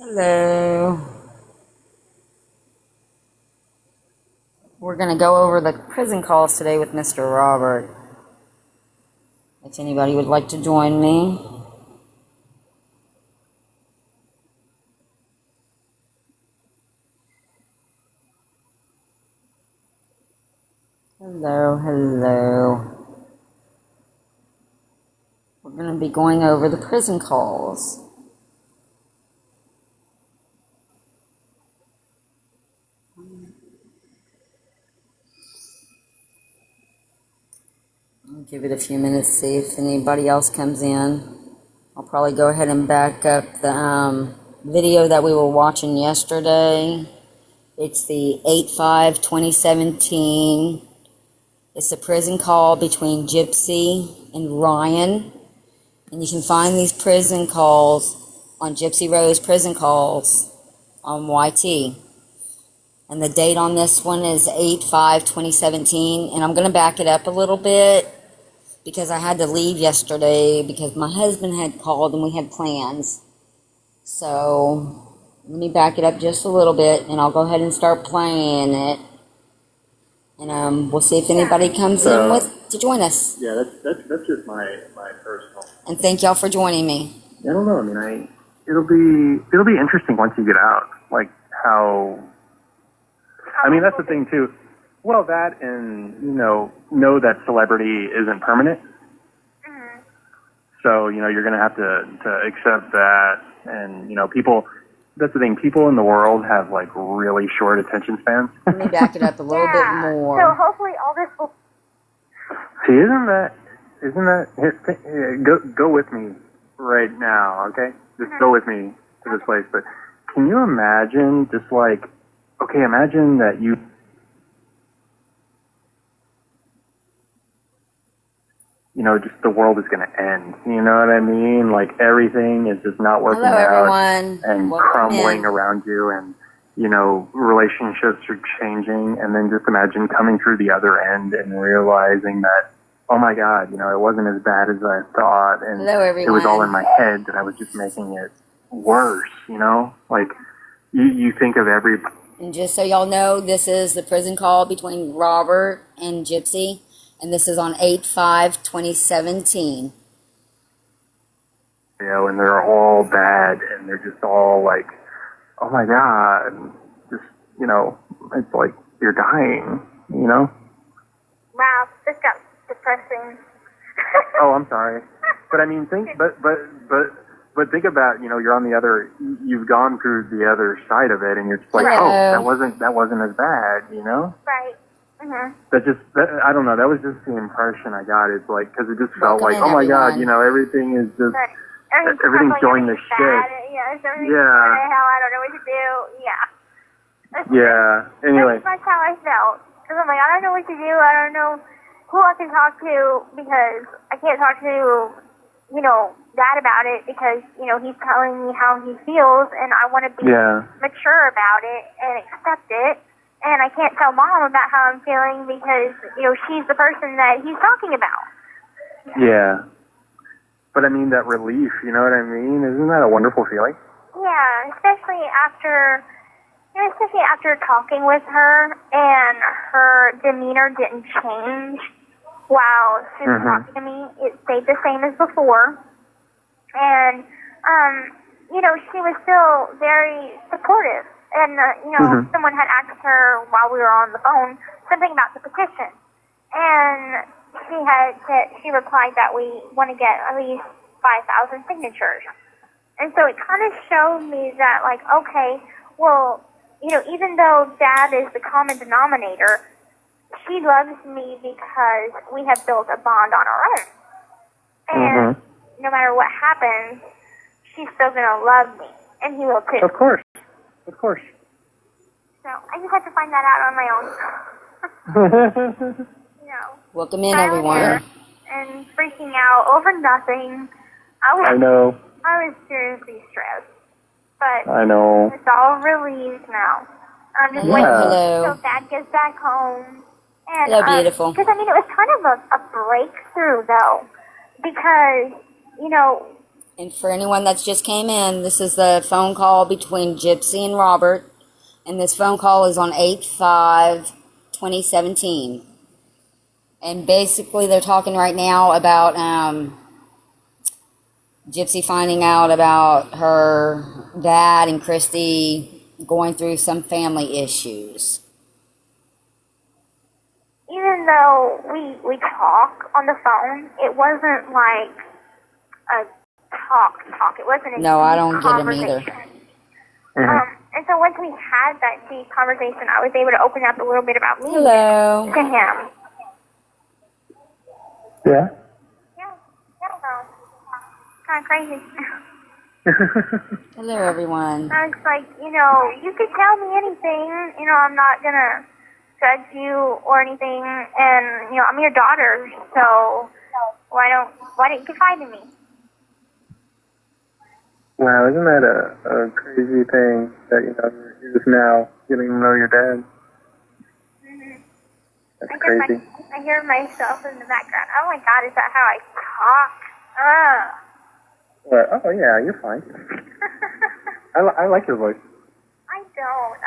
Hello. We're going to go over the prison calls today with Mr. Robert. If anybody would like to join me. Hello. We're going to be going over the prison calls. I'll give it a few minutes, see if anybody else comes in. I'll probably go ahead and back up the video that we were watching yesterday. It's the 8/5/2017. It's a prison call between Gypsy and Ryan. And you can find these prison calls on Gypsy Rose Prison Calls on YT. And the date on this one is 8/5/2017. And I'm going to back it up a little bit because I had to leave yesterday because my husband had called and we had plans. So let me back it up just a little bit and I'll go ahead and start playing it. And we'll see if anybody comes in to join us. Yeah, that's just my personal. And thank y'all for joining me. I don't know. I mean, it'll be interesting once you get out. Like how. I mean, that's the thing too. Well, that and know that celebrity isn't permanent. Mm-hmm. So you're gonna have to accept that, and people. That's the thing. People in the world have like really short attention spans. Let me back it up a little bit more. So hopefully all this will. See, isn't that? Here, go with me right now, okay? Just go with me to this place. But can you imagine just like, okay, imagine that just the world is going to end. You know what I mean? Like everything is just not working Hello, out everyone. and Welcome crumbling in. around you, and relationships are changing, and then just imagine coming through the other end and realizing that, oh my God, it wasn't as bad as I thought, and Hello, everyone. it was all in my head that I was just making it worse. Like you think of every. And just so y'all know, this is the prison call between Robert and Gypsy. And this is on 8/5/2017. And they're all bad, and they're just all like, oh my God, and just, it's like you're dying, Wow, this got depressing. Oh, I'm sorry. But I mean, think think about, you're on the other, you've gone through the other side of it, and you're just like, Hello. oh, that wasn't as bad, Right. Mm-hmm. I don't know, that was just the impression I got. It's like, because it just felt Welcome like, in, oh my God, everyone. everything is just, Right. everything's going to bad. shit. Yeah, everything's Yeah. going to hell. I don't know what to do. Yeah. Yeah, anyway. That's how I felt. Because I'm like, I don't know what to do. I don't know who I can talk to because I can't talk to, Dad about it because, he's telling me how he feels and I want to be mature about it and accept it. And I can't tell Mom about how I'm feeling because, she's the person that he's talking about. Yeah. But I mean, that relief, you know what I mean? Isn't that a wonderful feeling? Yeah, especially after talking with her and her demeanor didn't change while she was talking to me. It stayed the same as before. And, she was still very supportive. And, someone had asked her while we were on the phone something about the petition. And she replied that we want to get at least 5,000 signatures. And so it kind of showed me that, like, okay, well, even though Dad is the common denominator, she loves me because we have built a bond on our own. And no matter what happens, she's still going to love me. And he will too. Of course. Of course. So I just had to find that out on my own. Welcome in, everyone. And freaking out over nothing. I know. I was seriously stressed. But I know. it's all relieved now. I'm just waiting until Dad gets back home. And, Hello, beautiful. Because, it was kind of a breakthrough, though. Because, And for anyone that's just came in, this is the phone call between Gypsy and Robert. And this phone call is on 8/5/2017. And basically they're talking right now about Gypsy finding out about her dad and Christy going through some family issues. Even though we talk on the phone, it wasn't like a talk. It wasn't a No, I don't deep get him either. conversation. And so once we had that deep conversation, I was able to open up a little bit about me Hello. to him. Yeah. Yeah, so kind of crazy. Hello, everyone. I was like, you could tell me anything. I'm not gonna judge you or anything. And I'm your daughter, so why didn't you confide in me? Wow, isn't that a crazy thing that you're just now getting to know your dad? Mm-hmm. That's crazy. I hear myself in the background. Oh my God, is that how I talk? What? Oh yeah, you're fine. I like your voice. I don't.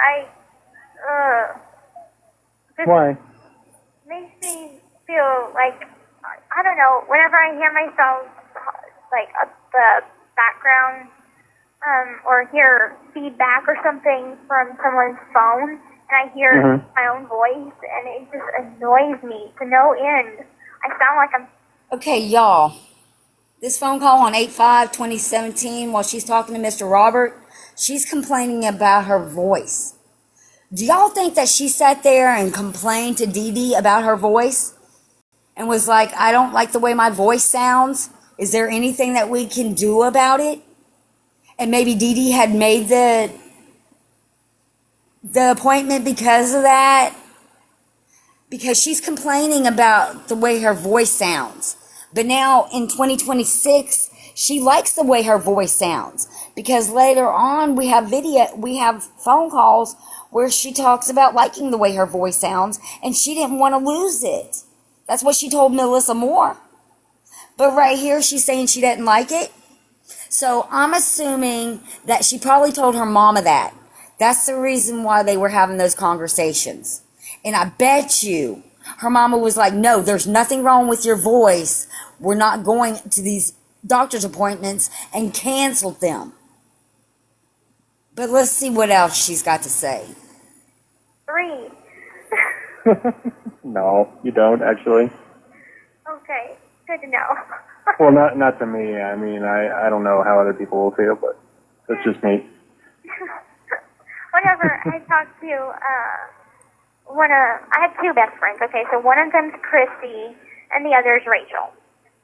This Why? makes me feel like, I don't know, whenever I hear myself, like, the background, or hear feedback or something from someone's phone, and I hear my own voice, and it just annoys me to no end. I sound like I'm... Okay, y'all. This phone call on 8/5/2017, while she's talking to Mr. Robert, she's complaining about her voice. Do y'all think that she sat there and complained to Dee Dee about her voice? And was like, I don't like the way my voice sounds. Is there anything that we can do about it? And maybe Dee Dee had made the appointment because of that. Because she's complaining about the way her voice sounds. But now in 2026, she likes the way her voice sounds. Because later on we have phone calls where she talks about liking the way her voice sounds, and she didn't want to lose it. That's what she told Melissa Moore. But right here she's saying she didn't like it. So I'm assuming that she probably told her mama that. That's the reason why they were having those conversations. And I bet you her mama was like, no, there's nothing wrong with your voice. We're not going to these doctor's appointments, and canceled them. But let's see what else she's got to say. 3. No, you don't actually. Okay, good to know. Well, not to me. I mean, I don't know how other people will feel, but that's just me. Whenever I talk to I have 2 best friends. Okay, so one of them's Christy, and the other is Rachel.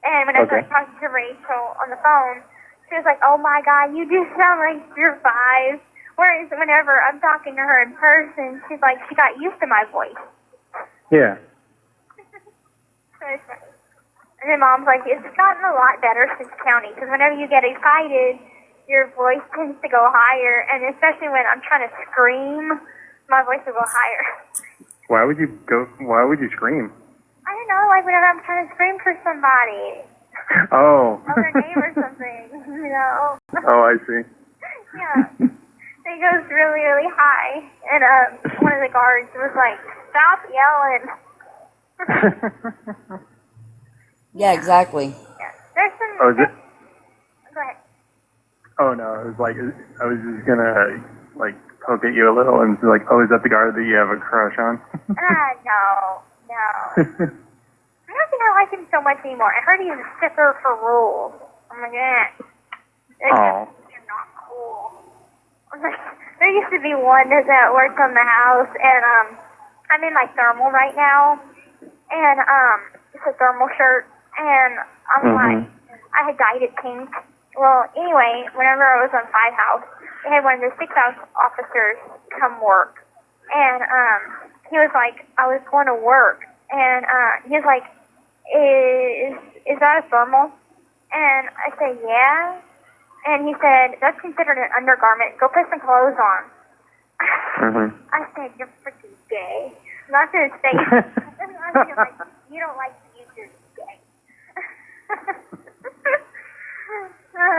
And whenever I talk to Rachel on the phone, she was like, "Oh my God, you do sound like you're 5." Whereas whenever I'm talking to her in person, she's like, she got used to my voice. Yeah. So it's funny. And then Mom's like, it's gotten a lot better since county, because whenever you get excited, your voice tends to go higher, and especially when I'm trying to scream, my voice will go higher. Why would you scream? I don't know, like whenever I'm trying to scream for somebody. Oh. Or their name or something, Oh, I see. Yeah. It goes really, really high. And one of the guards was like, stop yelling. Yeah, exactly. Yeah. There's some... Oh, is it? Go ahead. Oh, no, it was like, I was just gonna, like, poke at you a little and be like, oh, is that the guard that you have a crush on? No. I don't think I like him so much anymore. I heard he's a sticker for rules. I'm like, Oh. You're not cool. There used to be one that worked on the house, and I'm in my thermal right now, and it's a thermal shirt, and I'm like, I had dyed it pink. Well, anyway, whenever I was on 5 House, they had one of the 6 House officers come work, and he was like, I was going to work, and he was like, is that a thermal? And I said, yeah. And he said, that's considered an undergarment. Go put some clothes on. I said, you're freaking gay. Not to his face. I feel like, you don't like to use your gay.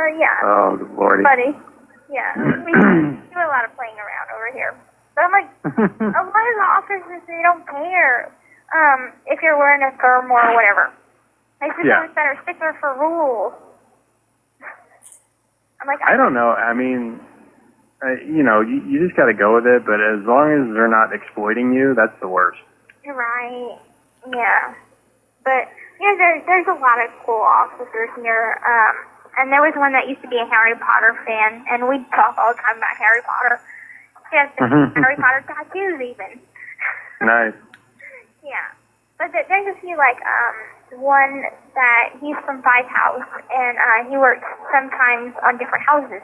Yeah. Oh, lordy. Buddy. Yeah. We do a lot of playing around over here. But I'm like, a lot of the officers, they don't care if you're wearing a thermal or whatever. They just Yeah. always better stickler for rules. I'm like, I don't know. I mean, you know, you just got to go with it. But as long as they're not exploiting you, that's the worst. You're right. Yeah. But, you know, there's a lot of cool officers here. And there was one that used to be a Harry Potter fan, and we'd talk all the time about Harry Potter. She has Harry Potter tattoos, even. Nice. Yeah. But there's a few, like, one that he's from Five House, and he works sometimes on different houses.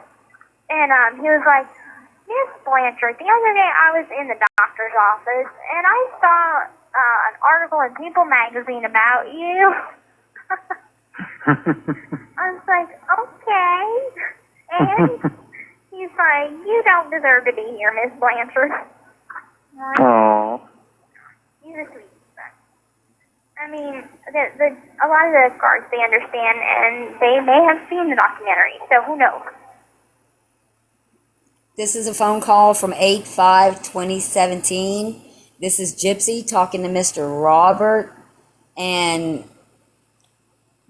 And he was like, Miss Blanchard, the other day I was in the doctor's office, and I saw an article in People magazine about you. I was like, okay. And he's like, you don't deserve to be here, Miss Blanchard. Oh. He's a sweet son. I mean, a lot of the guards, they understand, and they may have seen the documentary, so who knows? This is a phone call from 8/5/2017. This is Gypsy talking to Mr. Robert, and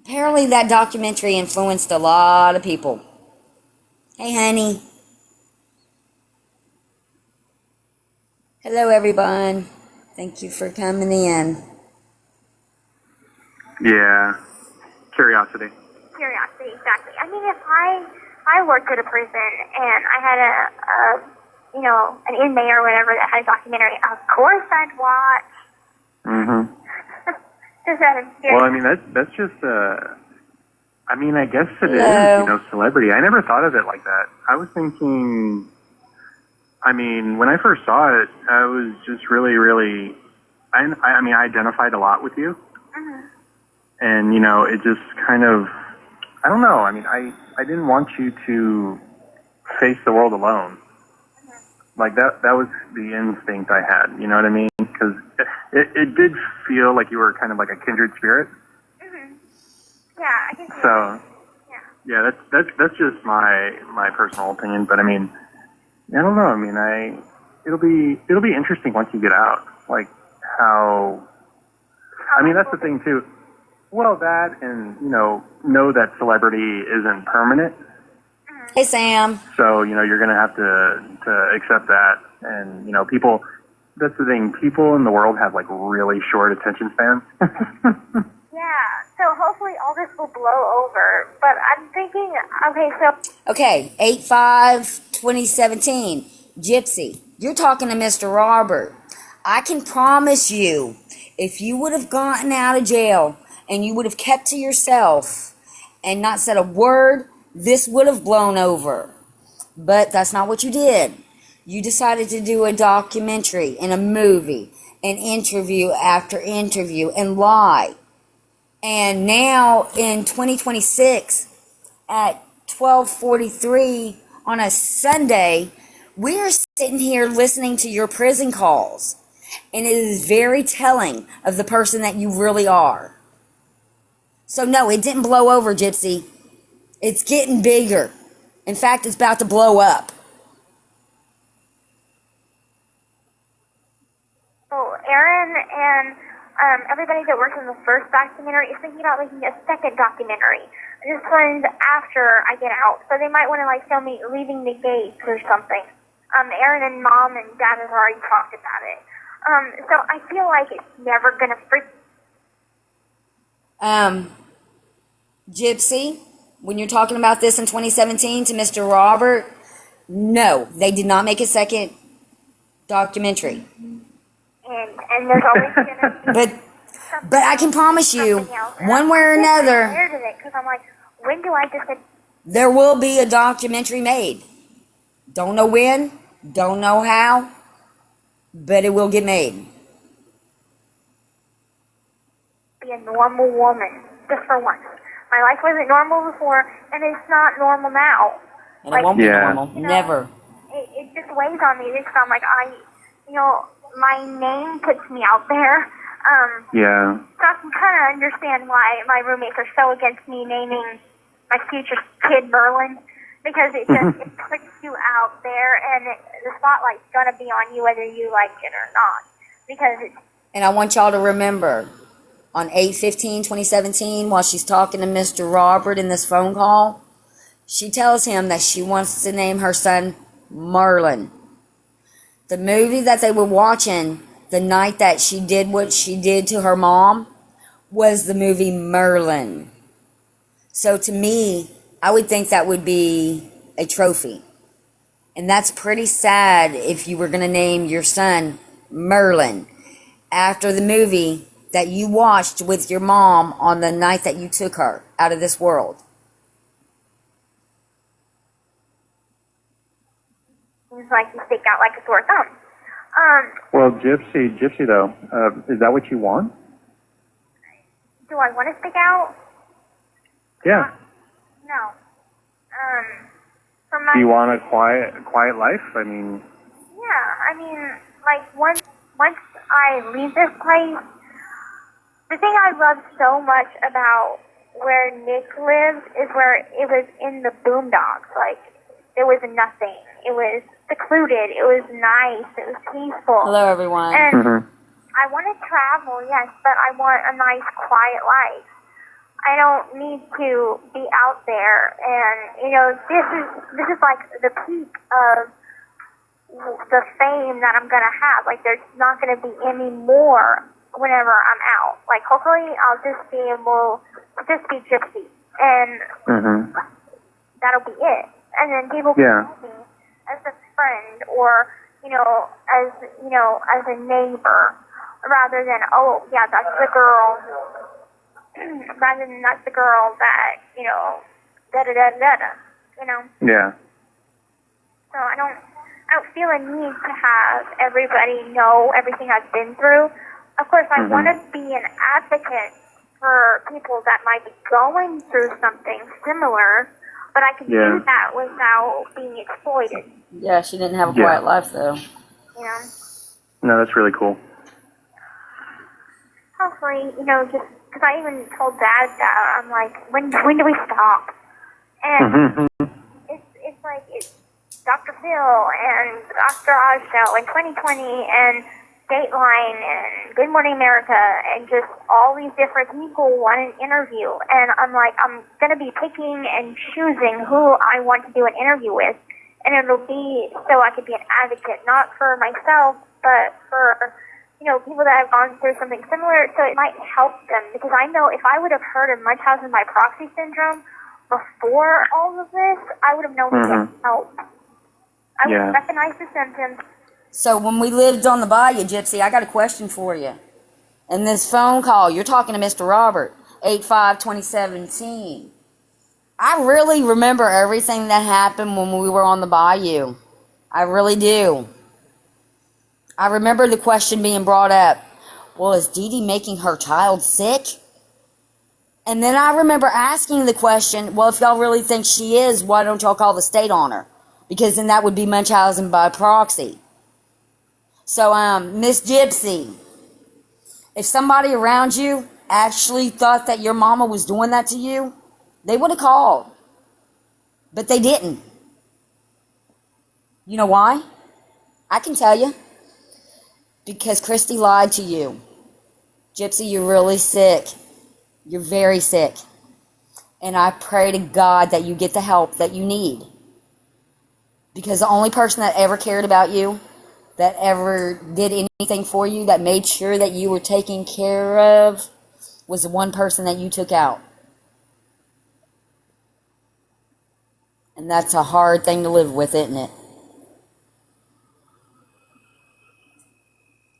apparently that documentary influenced a lot of people. Hey, honey. Hello, everyone. Thank you for coming in. Yeah. Curiosity. Curiosity, exactly. I mean, if I worked at a prison and I had an inmate or whatever that had a documentary, of course I'd watch. Mm-hmm. Just out of curiosity. Well, I mean, that's just, I mean, I guess it is, Hello. you know, celebrity. I never thought of it like that. I was thinking, I mean, when I first saw it, I was just really, really, I mean, I identified a lot with you. Mm-hmm. And, you know, it just kind of, I don't know. I mean, I didn't want you to face the world alone. Like, that was the instinct I had, you know what I mean? Because it did feel like you were kind of like a kindred spirit. Mm-hmm. Yeah, I can see So, that. yeah, that's just my personal opinion. But I mean, I don't know. I mean, it'll be interesting once you get out. Like how, I mean, that's the thing too. Well, that and, you know that celebrity isn't permanent. Hey, Sam. So, you know, you're going to have to accept that. And, you know, people, that's the thing. People in the world have like really short attention spans. Yeah, so hopefully all this will blow over. But I'm thinking, okay, so... Okay, 8/5/2017. Gypsy, you're talking to Mr. Robert. I can promise you, if you would have gotten out of jail and you would have kept to yourself and not said a word, this would have blown over. But that's not what you did. You decided to do a documentary and a movie, an interview after interview, and lie. And now in 2026 at 12:43 on a Sunday, we're sitting here listening to your prison calls. And it is very telling of the person that you really are. So no, it didn't blow over, Gypsy. It's getting bigger. In fact, it's about to blow up. So Aaron and everybody that worked on the first documentary is thinking about making a second documentary. This one's after I get out, so they might want to like film me leaving the gates or something. Aaron and Mom and Dad have already talked about it. So I feel like it's never gonna freak. Gypsy, when you're talking about this in 2017 to Mr. Robert, no, they did not make a second documentary. And there's always gonna be But I can promise you, something else. one way or another, I'm scared of it because I'm like, when do I just? there will be a documentary made. Don't know when, don't know how, but it will get made. Be a normal woman just for once. My life wasn't normal before, and it's not normal now. And Like, it won't be Yeah. normal. you know, Never. It just weighs on me because I'm like, my name puts me out there. Yeah. So I can kind of understand why my roommates are so against me naming my future kid Merlin, because it just it puts you out there, and the spotlight's gonna be on you whether you like it or not. Because it's And I want y'all to remember, on 8/15/2017, while she's talking to Mr. Robert in this phone call, she tells him that she wants to name her son Merlin. The movie that they were watching the night that she did what she did to her mom was the movie Merlin. So to me, I would think that would be a trophy. And that's pretty sad if you were going to name your son Merlin after the movie that you watched with your mom on the night that you took her out of this world. seems like you stick out like a sore thumb. Well, Gypsy though, is that what you want? Do I want to stick out? Yeah. No. For my Do you want a quiet life? I mean. Yeah, I mean, like once I leave this place, the thing I love so much about where Nick lives is where it was in the boondocks. Like there was nothing. It was secluded. It was nice. It was peaceful. Hello, everyone. And I want to travel, yes, but I want a nice, quiet life. I don't need to be out there, and this is like the peak of the fame that I'm gonna have. Like, there's not gonna be any more whenever I'm out. Like, hopefully, I'll just be able to just be Gypsy, and that'll be it. And then people will know me as a friend, or as a neighbor, rather than that's the girl. Rather than that's the girl that Yeah. So I don't feel a need to have everybody know everything I've been through. Of course, I want to be an advocate for people that might be going through something similar, but I can do that without being exploited. Yeah, she didn't have a quiet life, though. No, that's really cool. Hopefully, just because I even told Dad that, I'm like, when do we stop? And it's Dr. Phil and Dr. Oz Show and 2020 and Dateline and Good Morning America and just all these different people want an interview. And I'm like, I'm going to be picking and choosing who I want to do an interview with. And it'll be so I could be an advocate, not for myself, but for people that have gone through something similar, so it might help them. Because I know if I would have heard of Munchausen by proxy syndrome before all of this, I would have known to get help. I would have recognized the symptoms. So when we lived on the bayou, Gypsy, I got a question for you. In this phone call, you're talking to Mr. Robert, 8/5/2017. I really remember everything that happened when we were on the bayou. I really do. I remember the question being brought up, well, is Dee Dee making her child sick? And then I remember asking the question, well, if y'all really think she is, why don't y'all call the state on her? Because then that would be Munchausen by proxy. So, Miss Gypsy, if somebody around you actually thought that your mama was doing that to you, they would have called. But they didn't. You know why? I can tell you. Because Christy lied to you. Gypsy, you're really sick. You're very sick. And I pray to God that you get the help that you need. Because the only person that ever cared about you, that ever did anything for you, that made sure that you were taken care of, was the one person that you took out. And that's a hard thing to live with, isn't it?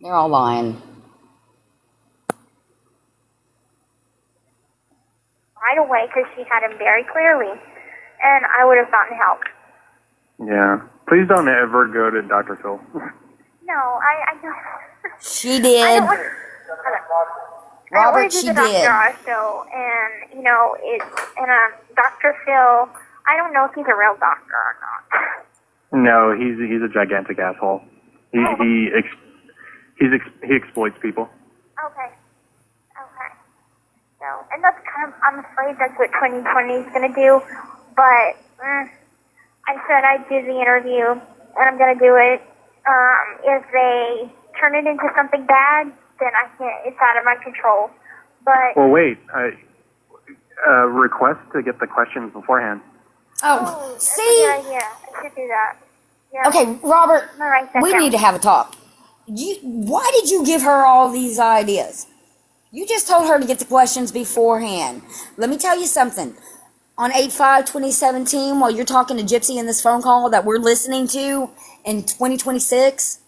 They're all lying. Right away, because she had him very clearly, and I would have gotten help. Yeah. Please don't ever go to Dr. Phil. No, I don't. She did. I don't want, Robert, she she did. did. Dr. Oz Show, and Dr. Phil. I don't know if he's a real doctor or not. No, he's a gigantic asshole. He exploits people. Okay. So, and that's kind of, I'm afraid that's what 2020 is going to do. But I said I'd do the interview, and I'm going to do it. If they turn it into something bad, then I can't. It's out of my control. But Well, wait. Request to get the questions beforehand. Oh, that's a see? good idea. I should do that. Yeah. Okay, Robert, I'm gonna write that we down. need to have a talk. Why did you give her all these ideas? You just told her to get the questions beforehand. Let me tell you something. On 8/5/2017, while you're talking to Gypsy in this phone call that we're listening to in 2026,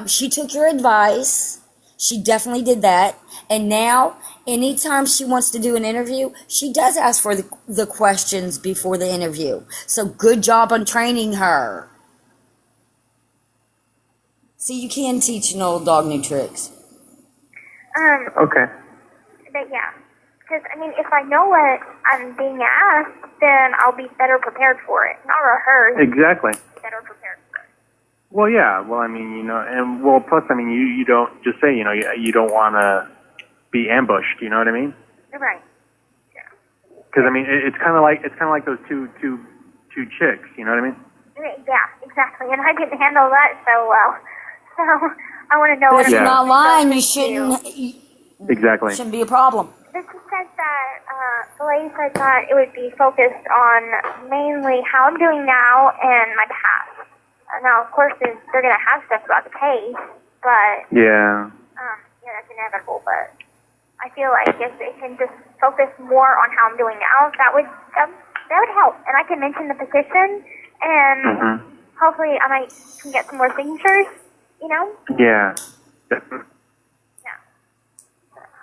she took your advice. She definitely did that. And now, anytime she wants to do an interview, she does ask for the questions before the interview. So good job on training her. See, you can teach an old dog new tricks. Okay. But yeah, because I mean, if I know what I'm being asked, then I'll be better prepared for it. Not rehearse, Exactly. better prepared for it. Well, yeah. Well, I mean, and well, plus, I mean, you don't just say, you don't want to be ambushed. You know what I mean? Right. Because I mean, it's kind of like those two chicks. You know what I mean? Yeah, exactly. And I didn't handle that so well. So I want to know But what if you're Yeah. not lying, you do. Exactly. shouldn't be a problem. But she said that, the lady said that it would be focused on mainly how I'm doing now and my past. Now, of course, they're going to have stuff about the case, but, Yeah. yeah, that's inevitable, but I feel like if they can just focus more on how I'm doing now, that would help. And I can mention the petition, and hopefully I might can get some more signatures, Yeah.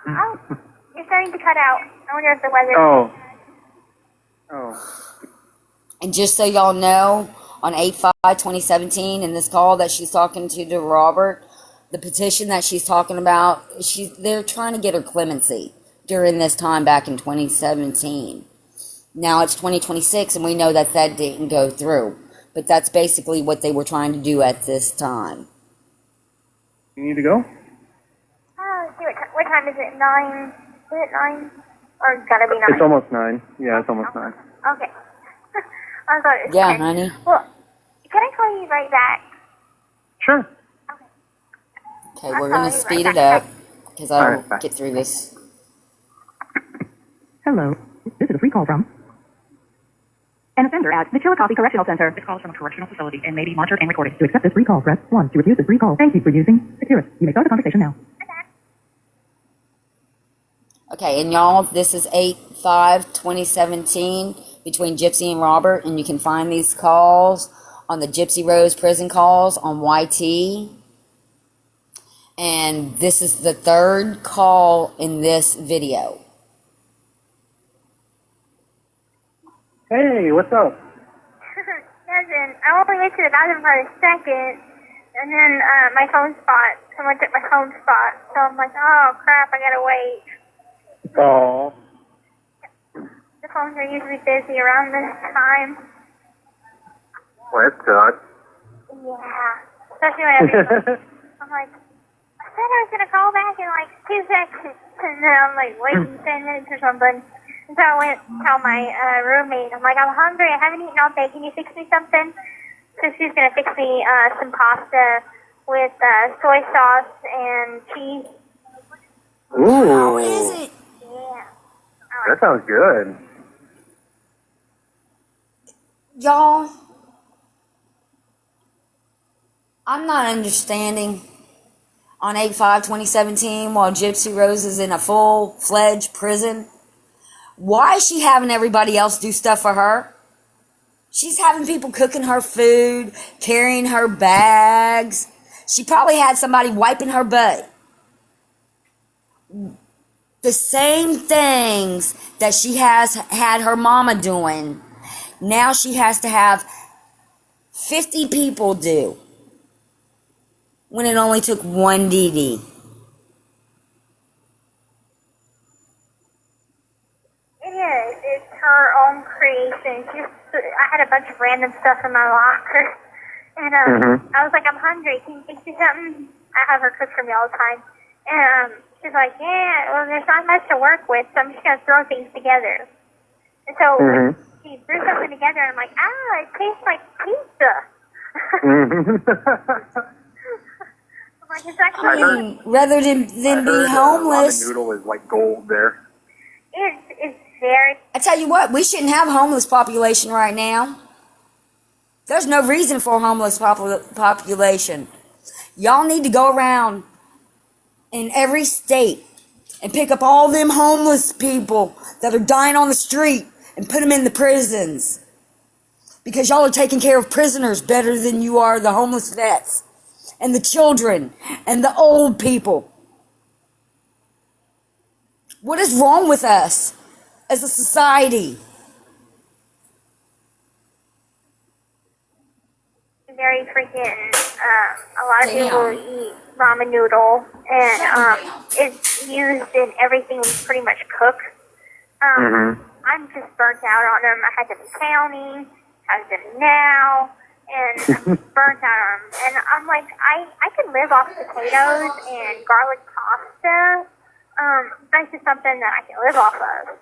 Oh, you're starting to cut out. I wonder if the weather... Oh. And just so y'all know, on 8/5/2017, in this call that she's talking to Robert, the petition that she's talking about, they're trying to get her clemency during this time back in 2017. Now it's 2026, and we know that didn't go through. But that's basically what they were trying to do at this time. You need to go? let's see, what time is it? 9? Is it 9? Or it's gotta be 9? It's almost 9. Yeah, it's almost 9. Okay. I thought it was Yeah, 10. honey. Well, can I call you right back? Sure. Okay, we're going to speed it up because All I'll right, bye. get through this. Hello. This is a free call from an offender at the Chillicothe Correctional Center. This call is from a correctional facility and may be monitored and recorded. To accept this free call, press 1. To refuse this free call, thank you for using Securus. You may start the conversation now. Okay, and y'all, this is 8/5/2017 between Gypsy and Robert, and you can find these calls on the Gypsy Rose prison calls on YT. And this is the third call in this video. Hey, what's up? Nothing. I only went to the bathroom for a second, and then someone took my phone spot. So I'm like, oh crap, I gotta wait. Oh. The phones are usually busy around this time. Well, that sucks. Yeah. Especially when I'm like, I said I was gonna call back in like 2 seconds, and then I'm like waiting 10 minutes or something. And so I went to tell my roommate, I'm like, I'm hungry, I haven't eaten all day, can you fix me something? So she's gonna fix me some pasta with soy sauce and cheese. How is it? Yeah. That sounds good. Y'all, I'm not understanding. On 8/5/2017, while Gypsy Rose is in a full-fledged prison, why is she having everybody else do stuff for her? She's having people cooking her food, carrying her bags. She probably had somebody wiping her butt. The same things that she has had her mama doing, now she has to have 50 people do. When it only took one DD. It is. It's her own creation. I had a bunch of random stuff in my locker. And I was like, I'm hungry. Can you fix me something? I have her cook for me all the time. And she's like, yeah, well, there's not much to work with, so I'm just going to throw things together. And so she threw something together, and I'm like, it tastes like pizza. I'm like, it's actually, I mean, rather than be homeless. Ramen noodle is like gold there. it's very, I tell you what, we shouldn't have a homeless population right now. There's no reason for a homeless population. Y'all need to go around in every state and pick up all them homeless people that are dying on the street and put them in the prisons. Because y'all are taking care of prisoners better than you are the homeless vets and the children and the old people. What is wrong with us as a society? very freaking, a lot of people eat ramen noodle, and it's used in everything we pretty much cook. I'm just burnt out on them. I had them in county, have them now, and burnt out on them. And I'm like, I could live off potatoes and garlic pasta. That's just something that I can live off of.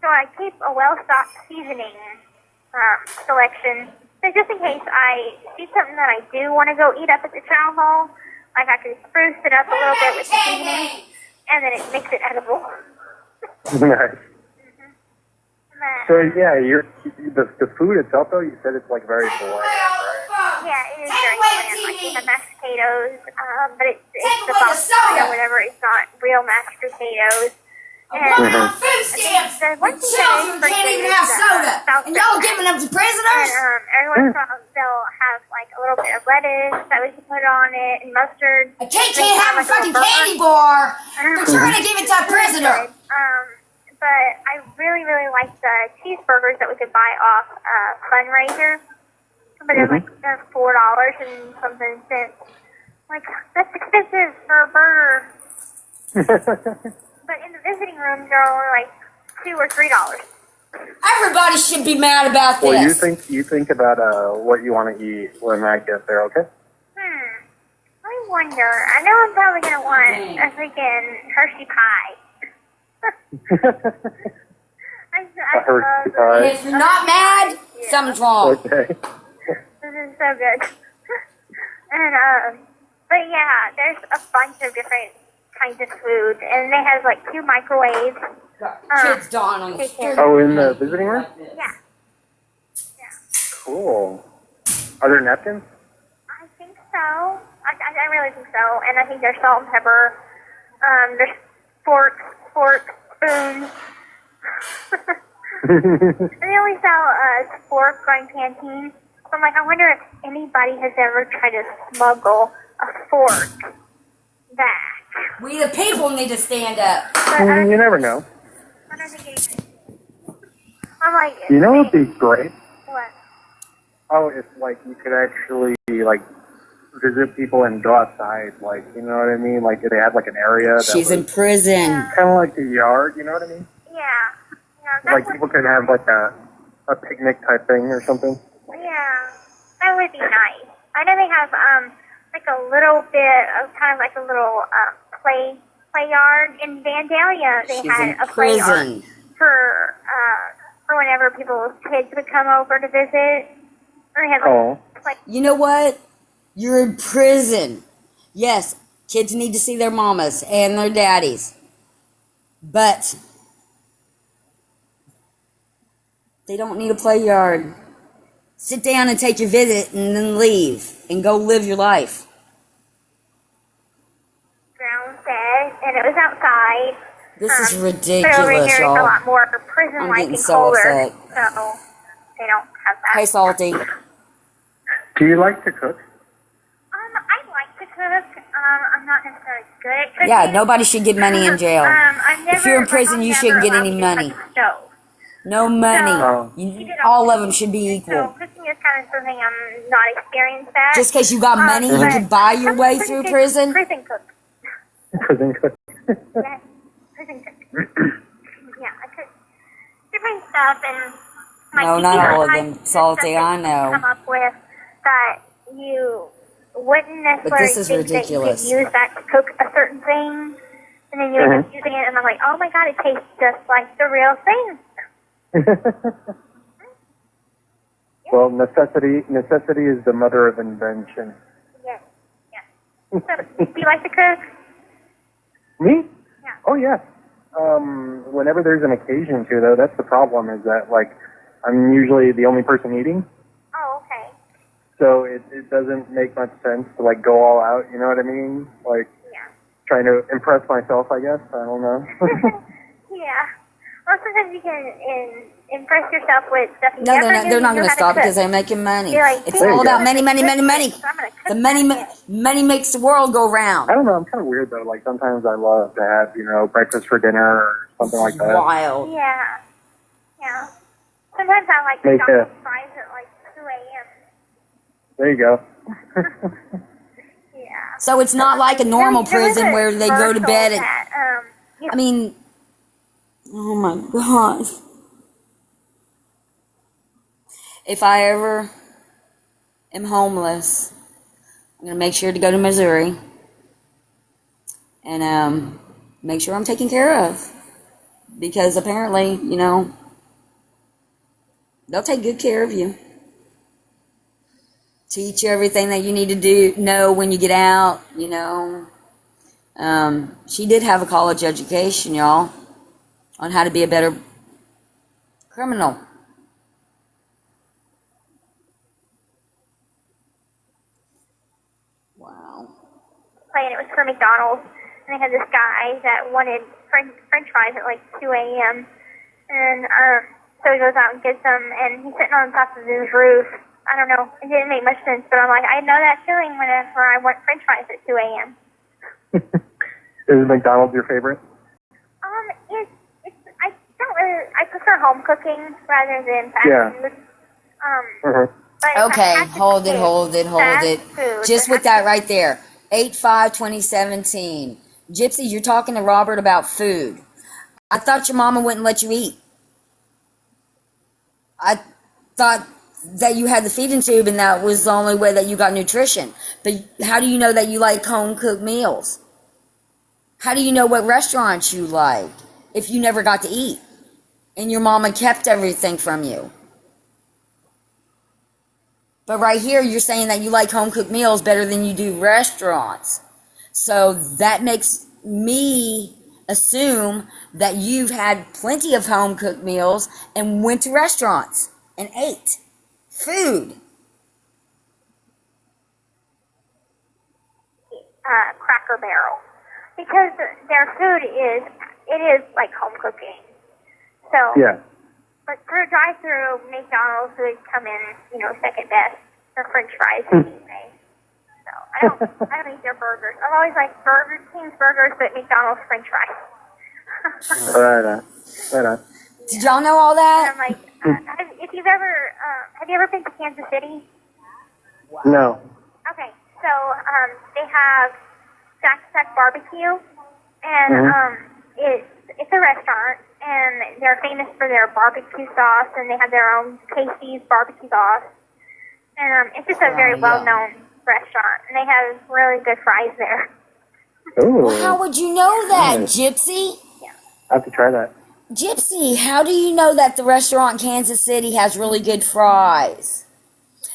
So I keep a well-stocked seasoning selection. So just in case I see something that I do want to go eat up at the chow hall, like I can spruce it up a little bit with the seasoning, and then it makes it edible. Nice. So yeah, the food itself though, you said it's like very bland, right? Yeah, it is very bland. Like the mashed potatoes, but it's the pasta or whatever. It's not real mashed potatoes. And the one thing Children can't even have soda, and y'all giving them to prisoners? And every once in a while they'll have like a little bit of lettuce that we can put on it, and mustard. A kid can't have a fucking candy bar, but you're gonna give it to a prisoner. But I really, really like the cheeseburgers that we could buy off Fundraiser. But they're $4 and something cents. Like, that's expensive for a burger. But in the visiting rooms, they're only like $2 or $3. Everybody should be mad about this. Well, you think about what you want to eat when I get there, okay? I wonder. I know I'm probably gonna want a freaking Hershey pie. I Hershey love pie. And if you're not mad, something's wrong. Okay. This is so good. And but yeah, there's a bunch of different kinds of food, and they have like 2 microwaves. Kids dawn on you. Oh, in the visiting room? Yeah. Cool. Are there napkins? I think so. I really think so. And I think there's salt and pepper. There's forks, spoons. They only sell a fork going canteen. So I'm like, I wonder if anybody has ever tried to smuggle a fork back. We the people need to stand up. But You never know. I don't think anything. I'm like, You know what would be great? what? Oh, if like you could actually like visit people and go outside, like, you know what I mean? Like if they had like an area that She's in was prison. kind of like a yard, you know what I mean? Yeah. That's Like people could have like a picnic type thing or something. Yeah, that would be nice. I know they have like a little bit of kind of like a little play yard in Vandalia. They She's had in a play yard prison. for whenever people's kids would come over to visit. Or they had like You know what? You're in prison. Yes, kids need to see their mamas and their daddies. But they don't need a play yard. Sit down and take your visit and then leave and go live your life. ground fed, and it was outside. This is But over ridiculous, here, it's a y'all. lot more prison-like getting and so colder, upset. so they don't have that. Hey, Salty. Do you like to cook? I like to cook. I'm not necessarily good at cooking. Yeah, nobody should get money in jail. I've never, If you're in my prison, mom you never shouldn't get allowed any me to touch money. the stove. No money. Oh. All of them should be So equal. cooking is kind of something I'm not experienced at. Just because you got money, you but can buy your I'm way pretty through good prison. Prison cook. Prison cook. Yes, prison cook. Yeah, I cook different stuff, and my No, teacher not all of sometimes them. Salty, does I something know. Come up with that you wouldn't But necessarily this is think ridiculous. that you could use that to cook a certain thing, and then you end up using it, and I'm like, oh my god, it tastes just like the real thing. Well, necessity is the mother of invention. Yes, yes. So, do you like to cook? Me? Yeah. Oh, yeah. Whenever there's an occasion to, though, that's the problem, is that, like, I'm usually the only person eating, Oh, okay. so it doesn't make much sense to, like, go all out, you know what I mean? Like, Yeah. trying to impress myself, I guess. I don't know. Yeah. Well, sometimes you can impress yourself with stuff you No, never they're knew you not knew going to how stop cook. because they're making money. You're like, It's "Hey, all I'm about gonna money, money, cook money, money. this, so I'm gonna cook The money, this." money makes the world go round. I don't know. I'm kind of weird, though. Like, sometimes I love to have, breakfast for dinner or something like that. Wild. Yeah. Yeah. Sometimes I like Make McDonald's a- fries at like 2 a.m. There you go. Yeah. So it's not like a normal There was prison a where they go to commercial bed at, that, I mean, oh my God. If I ever am homeless, I'm going to make sure to go to Missouri and make sure I'm taken care of. Because apparently, they'll take good care of you. Teach you everything that you need to know when you get out, She did have a college education, y'all, on how to be a better criminal. Wow. and it was for McDonald's, and they had this guy that wanted French fries at like 2 a.m. And so he goes out and gets them, and he's sitting on top of his roof. I don't know. It didn't make much sense, but I'm like, I know that feeling whenever I want French fries at 2 a.m. Is McDonald's your favorite? I don't really. I prefer home cooking rather than fast Yeah. food. Mm-hmm. But if I Okay, had to hold it, pick hold it, hold fast it. food, Just then with that right there. 8/5/2017. Gypsy, you're talking to Robert about food. I thought your mama wouldn't let you eat. I thought that you had the feeding tube and that was the only way that you got nutrition. But how do you know that you like home cooked meals? How do you know what restaurants you like if you never got to eat and your mama kept everything from you? But right here, you're saying that you like home cooked meals better than you do restaurants. So that makes me assume that you've had plenty of home cooked meals and went to restaurants and ate food. Cracker Barrel, because their food is like home cooking. So Yeah. but through drive-through, McDonald's would come in, second best for French fries anyway. So I don't eat their burgers. I've always liked Burger King's burgers, but McDonald's French fries. Right on. Right on. Did y'all know all And that? I'm like, have you ever been to Kansas City? No. Okay, so they have Jack Stack Barbecue, and it's a restaurant, and they're famous for their barbecue sauce, and they have their own Casey's barbecue sauce, and it's just a very well-known restaurant, and they have really good fries there. Ooh. Well, how would you know that, Gypsy? I have to try that. Gypsy, how do you know that the restaurant in Kansas City has really good fries?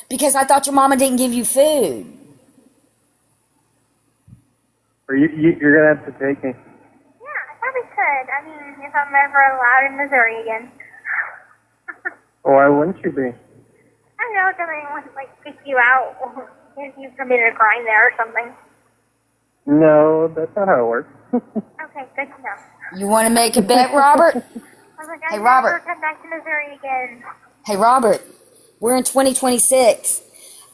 Because I thought your mama didn't give you food. Or you're going to have to take me. Yeah, I probably could. I mean, if I'm ever allowed in Missouri again. Why wouldn't you be? I don't know, does anyone kick you out if you committed a crime there or something? No, that's not how it works. Okay, good to know. You want to make a bet, Robert? I was like, Hey, I'll Robert. never come back to Missouri again. Hey, Robert, we're in 2026.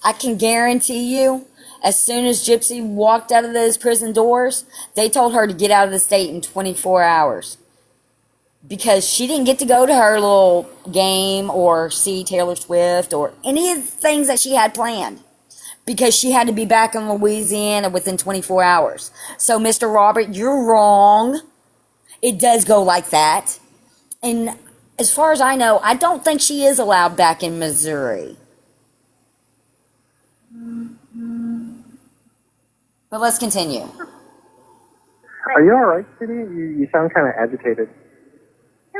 I can guarantee you, as soon as Gypsy walked out of those prison doors, they told her to get out of the state in 24 hours. Because she didn't get to go to her little game or see Taylor Swift or any of the things that she had planned. Because she had to be back in Louisiana within 24 hours. So, Mr. Robert, you're wrong. It does go like that. And as far as I know, I don't think she is allowed back in Missouri. But let's continue. Are you all right, Kitty? You sound kind of agitated.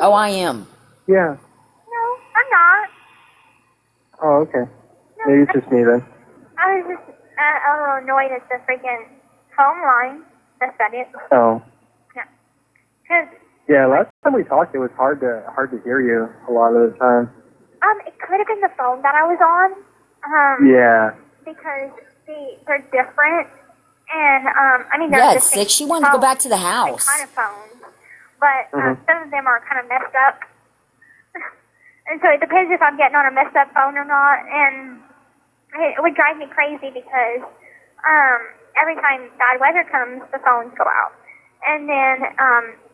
Oh, I am. Yeah. No, I'm not. Oh, okay. No, Maybe it's just me then. I was just a little annoyed at the freaking phone line. That's about it. Oh. Yeah. Because Yeah, last time we talked, it was hard to hear you a lot of the time. it could have been the phone that I was on. Yeah. Because they're different, and I mean they're Yeah, the it's same sick. She wanted to go phones, back to the same house. kind of phones, but some of them are kind of messed up, and so it depends if I'm getting on a messed up phone or not, and it would drive me crazy because every time bad weather comes, the phones go out, and then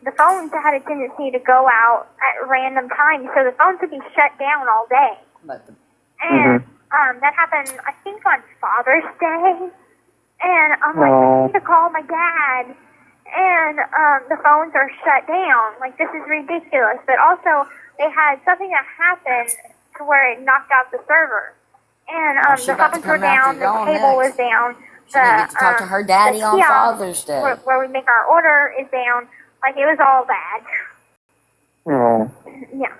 the phones had a tendency to go out at random times, so the phones would be shut down all day. And that happened, I think, on Father's Day. And I'm like, I need to call my dad. And the phones are shut down. Like, this is ridiculous. But also, they had something that happened to where it knocked out the server. And She the about to phones were come after down, the y'all table was next. down. She didn't get to talk to her daddy the on kiosk Father's Day. Where we make our order is down. Like, it was all bad. Oh. Yeah.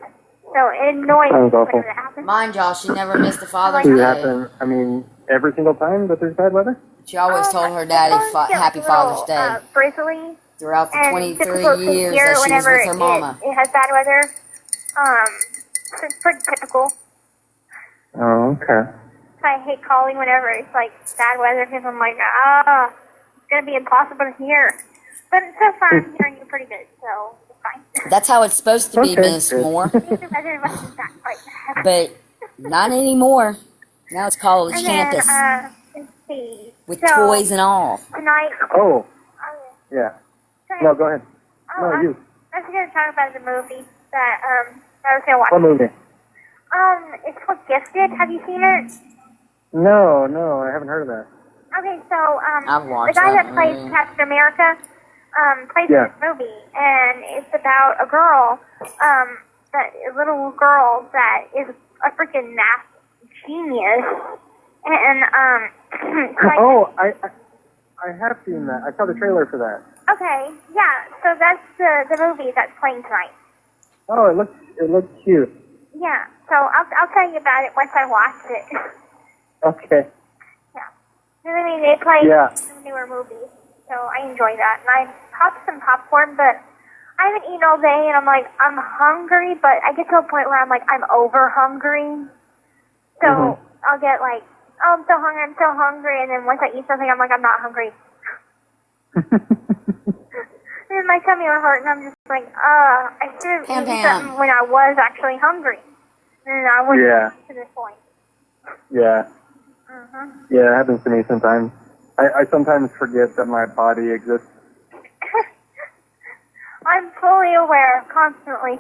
So it annoyed me Sounds awful. when it happened. Mind y'all, she never missed a Father's Does it Day. happen, I mean, every single time that there's bad weather? She always told her daddy the phones get Happy a little, Father's Day Brizzly. throughout the And 23 difficult to years hear that she was whenever with her mama. It has bad weather. So it's pretty typical. Oh, okay. So I hate calling whenever it's like bad weather because I'm like, it's gonna be impossible to hear. But so far I'm hearing you pretty good, so it's fine. That's how it's supposed to be, Okay, Miss good. Moore. I think the weather must have got quite bad. But not anymore. Now it's college And campus then, let's see. with so, toys and all. Tonight, Oh, yeah. yeah. No, go ahead. Oh, No, you. I was gonna talk about the movie that I was gonna watch. What movie? It's called Gifted. Have you seen it? No, I haven't heard of that. Okay, so I've the watched guy that that plays movie. Captain America plays Yeah. this movie, and it's about a girl, a little girl that is a freaking math genius, and like, Oh, I have seen that. I saw the trailer for that. okay, yeah, so that's the movie that's playing tonight. Oh, it looks cute. Yeah, so I'll tell you about it once I watch it. Okay. Yeah, I mean they play Yeah. some newer movies, so I enjoy that, and I popped some popcorn, but I haven't eaten all day, and I'm like, I'm hungry, but I get to a point where I'm like, I'm over hungry. So I'll get like, oh, I'm so hungry, and then once I eat something, I'm like, I'm not hungry. And my tummy will hurt, and I'm just like, I should have Pam, eaten Pam. something when I was actually hungry. And I wouldn't Yeah. get to this point. Yeah. Yeah, it happens to me sometimes. I sometimes forget that my body exists. I'm fully aware, constantly.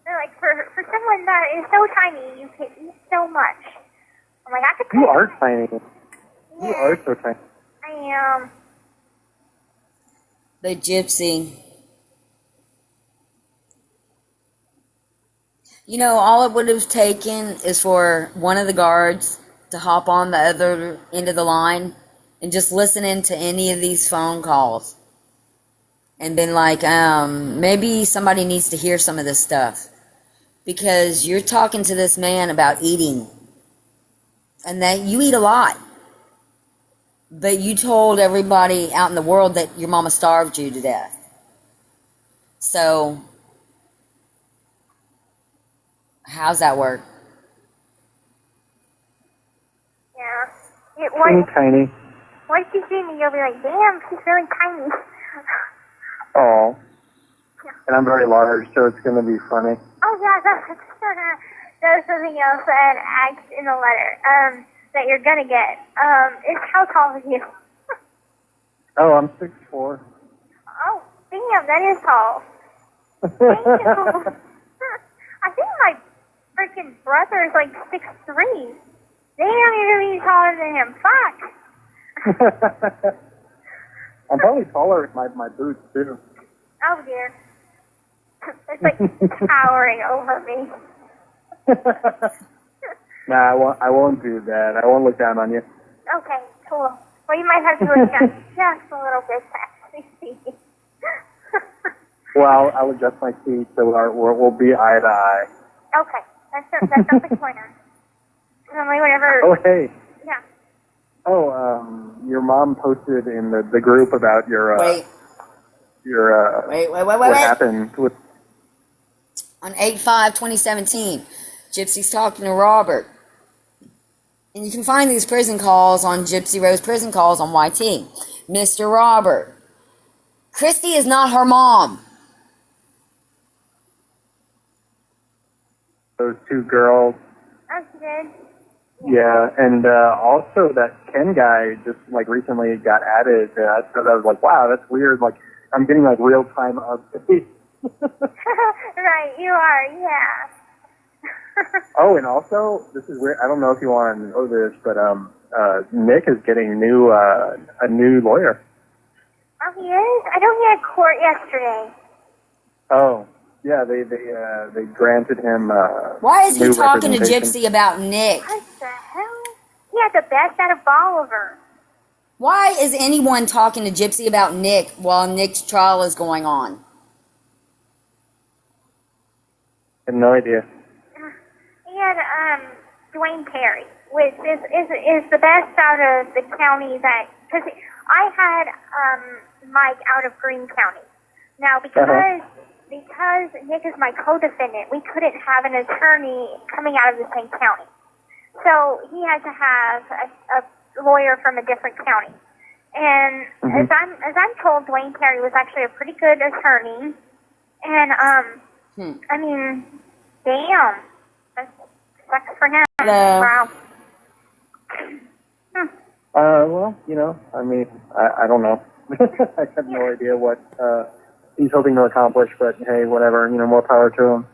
Like, for someone that is so tiny, you can eat so much. I'm like, I could You take are it. tiny. You are so tiny. I am. The gypsy. You know, all it would have taken is for one of the guards to hop on the other end of the line and just listen into any of these phone calls and been like, maybe somebody needs to hear some of this stuff. Because you're talking to this man about eating. And that you eat a lot. But you told everybody out in the world that your mama starved you to death. So, how's that work? Yeah. I'm tiny. Once you see me, you'll be like, damn, she's really tiny. Oh. And I'm very large, so it's going to be funny. Oh, yeah, that's something else that asked in the letter that you're going to get. Is how tall are you? Oh, I'm 6'4". Oh, damn, that is tall. Damn. I think my freaking brother is like 6'3". Damn, you're going to be taller than him. Fuck. I'm probably taller with my boots, too. Oh, dear. It's like towering over me. Nah, I won't do that. I won't look down on you. Okay, Cool. Well, you might have to look down just a little bit to actually see. Well, I'll adjust my seat so we'll be eye to eye. Okay, that's not the plan. Normally, whenever. Oh, hey. Yeah. Oh, your mom posted in the group about your Wait. what happened with. On 8/5/2017, Gypsy's talking to Robert. And you can find these prison calls on Gypsy Rose prison calls on YT. Mr. Robert. Christy is not her mom. Those two girls. Oh, she did? Yeah, and also that Ken guy just like recently got added. So I was like, wow, that's weird. Like I'm getting like real time updates. Right, you are, yeah. Oh, and also this is weird. I don't know if you want to know this, but Nick is getting a new lawyer. Oh, he is? I know he had court yesterday. Oh, yeah, they granted him. Why is he new talking to representation. Gypsy about Nick? What the hell? He had the best out of Bolivar. Why is anyone talking to Gypsy about Nick while Nick's trial is going on? I have no idea. He had Dwayne Terry, which is the best out of the county that, because I had Mike out of Greene County. Now, because Nick is my co-defendant, we couldn't have an attorney coming out of the same county. So he had to have a lawyer from a different county. And as I'm told, Dwayne Terry was actually a pretty good attorney. And I mean, damn, that sucks for him. Hello. Wow. Well, you know, I mean, I don't know. I have no idea what he's hoping to accomplish, but hey, whatever. You know, more power to him.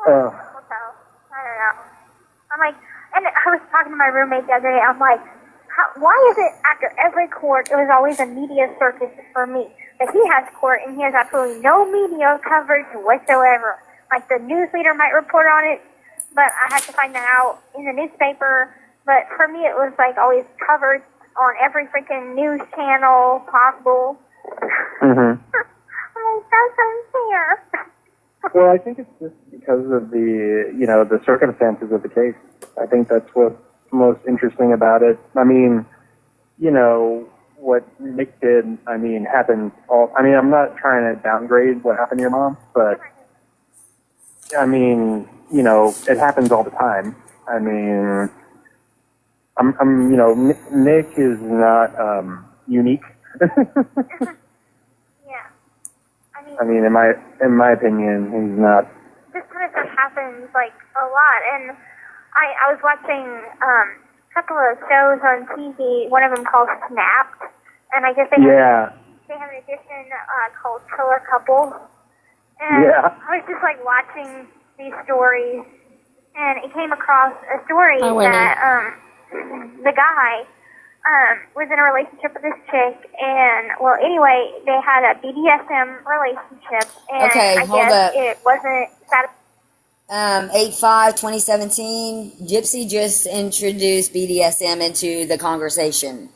Well, I don't know. I'm like, and I was talking to my roommate the other day. I'm like, why is it after every court it was always a media circus for me? That he has court and he has absolutely no media coverage whatsoever. Like the news leader might report on it, but I had to find that out in the newspaper. But for me, it was like always covered on every freaking news channel possible. I'm like, that's unfair. Well, I think it's just because of the circumstances of the case. I think that's what's most interesting about it. I mean, you know, what Nick did, I mean, happened I'm not trying to downgrade what happened to your mom, but, I mean, you know, it happens all the time. I mean, you know, Nick is not, unique. Yeah. I mean, in my opinion, he's not. This kind of stuff happens like a lot, and I was watching a couple of shows on TV. One of them called Snapped, and I guess they have an edition called Killer Couples. And I was just like watching these stories, and it came across a story that the guy was in a relationship with this chick, and well, anyway, they had a BDSM relationship, and I guess it wasn't satisfying. 8/5/2017, Gypsy just introduced BDSM into the conversation.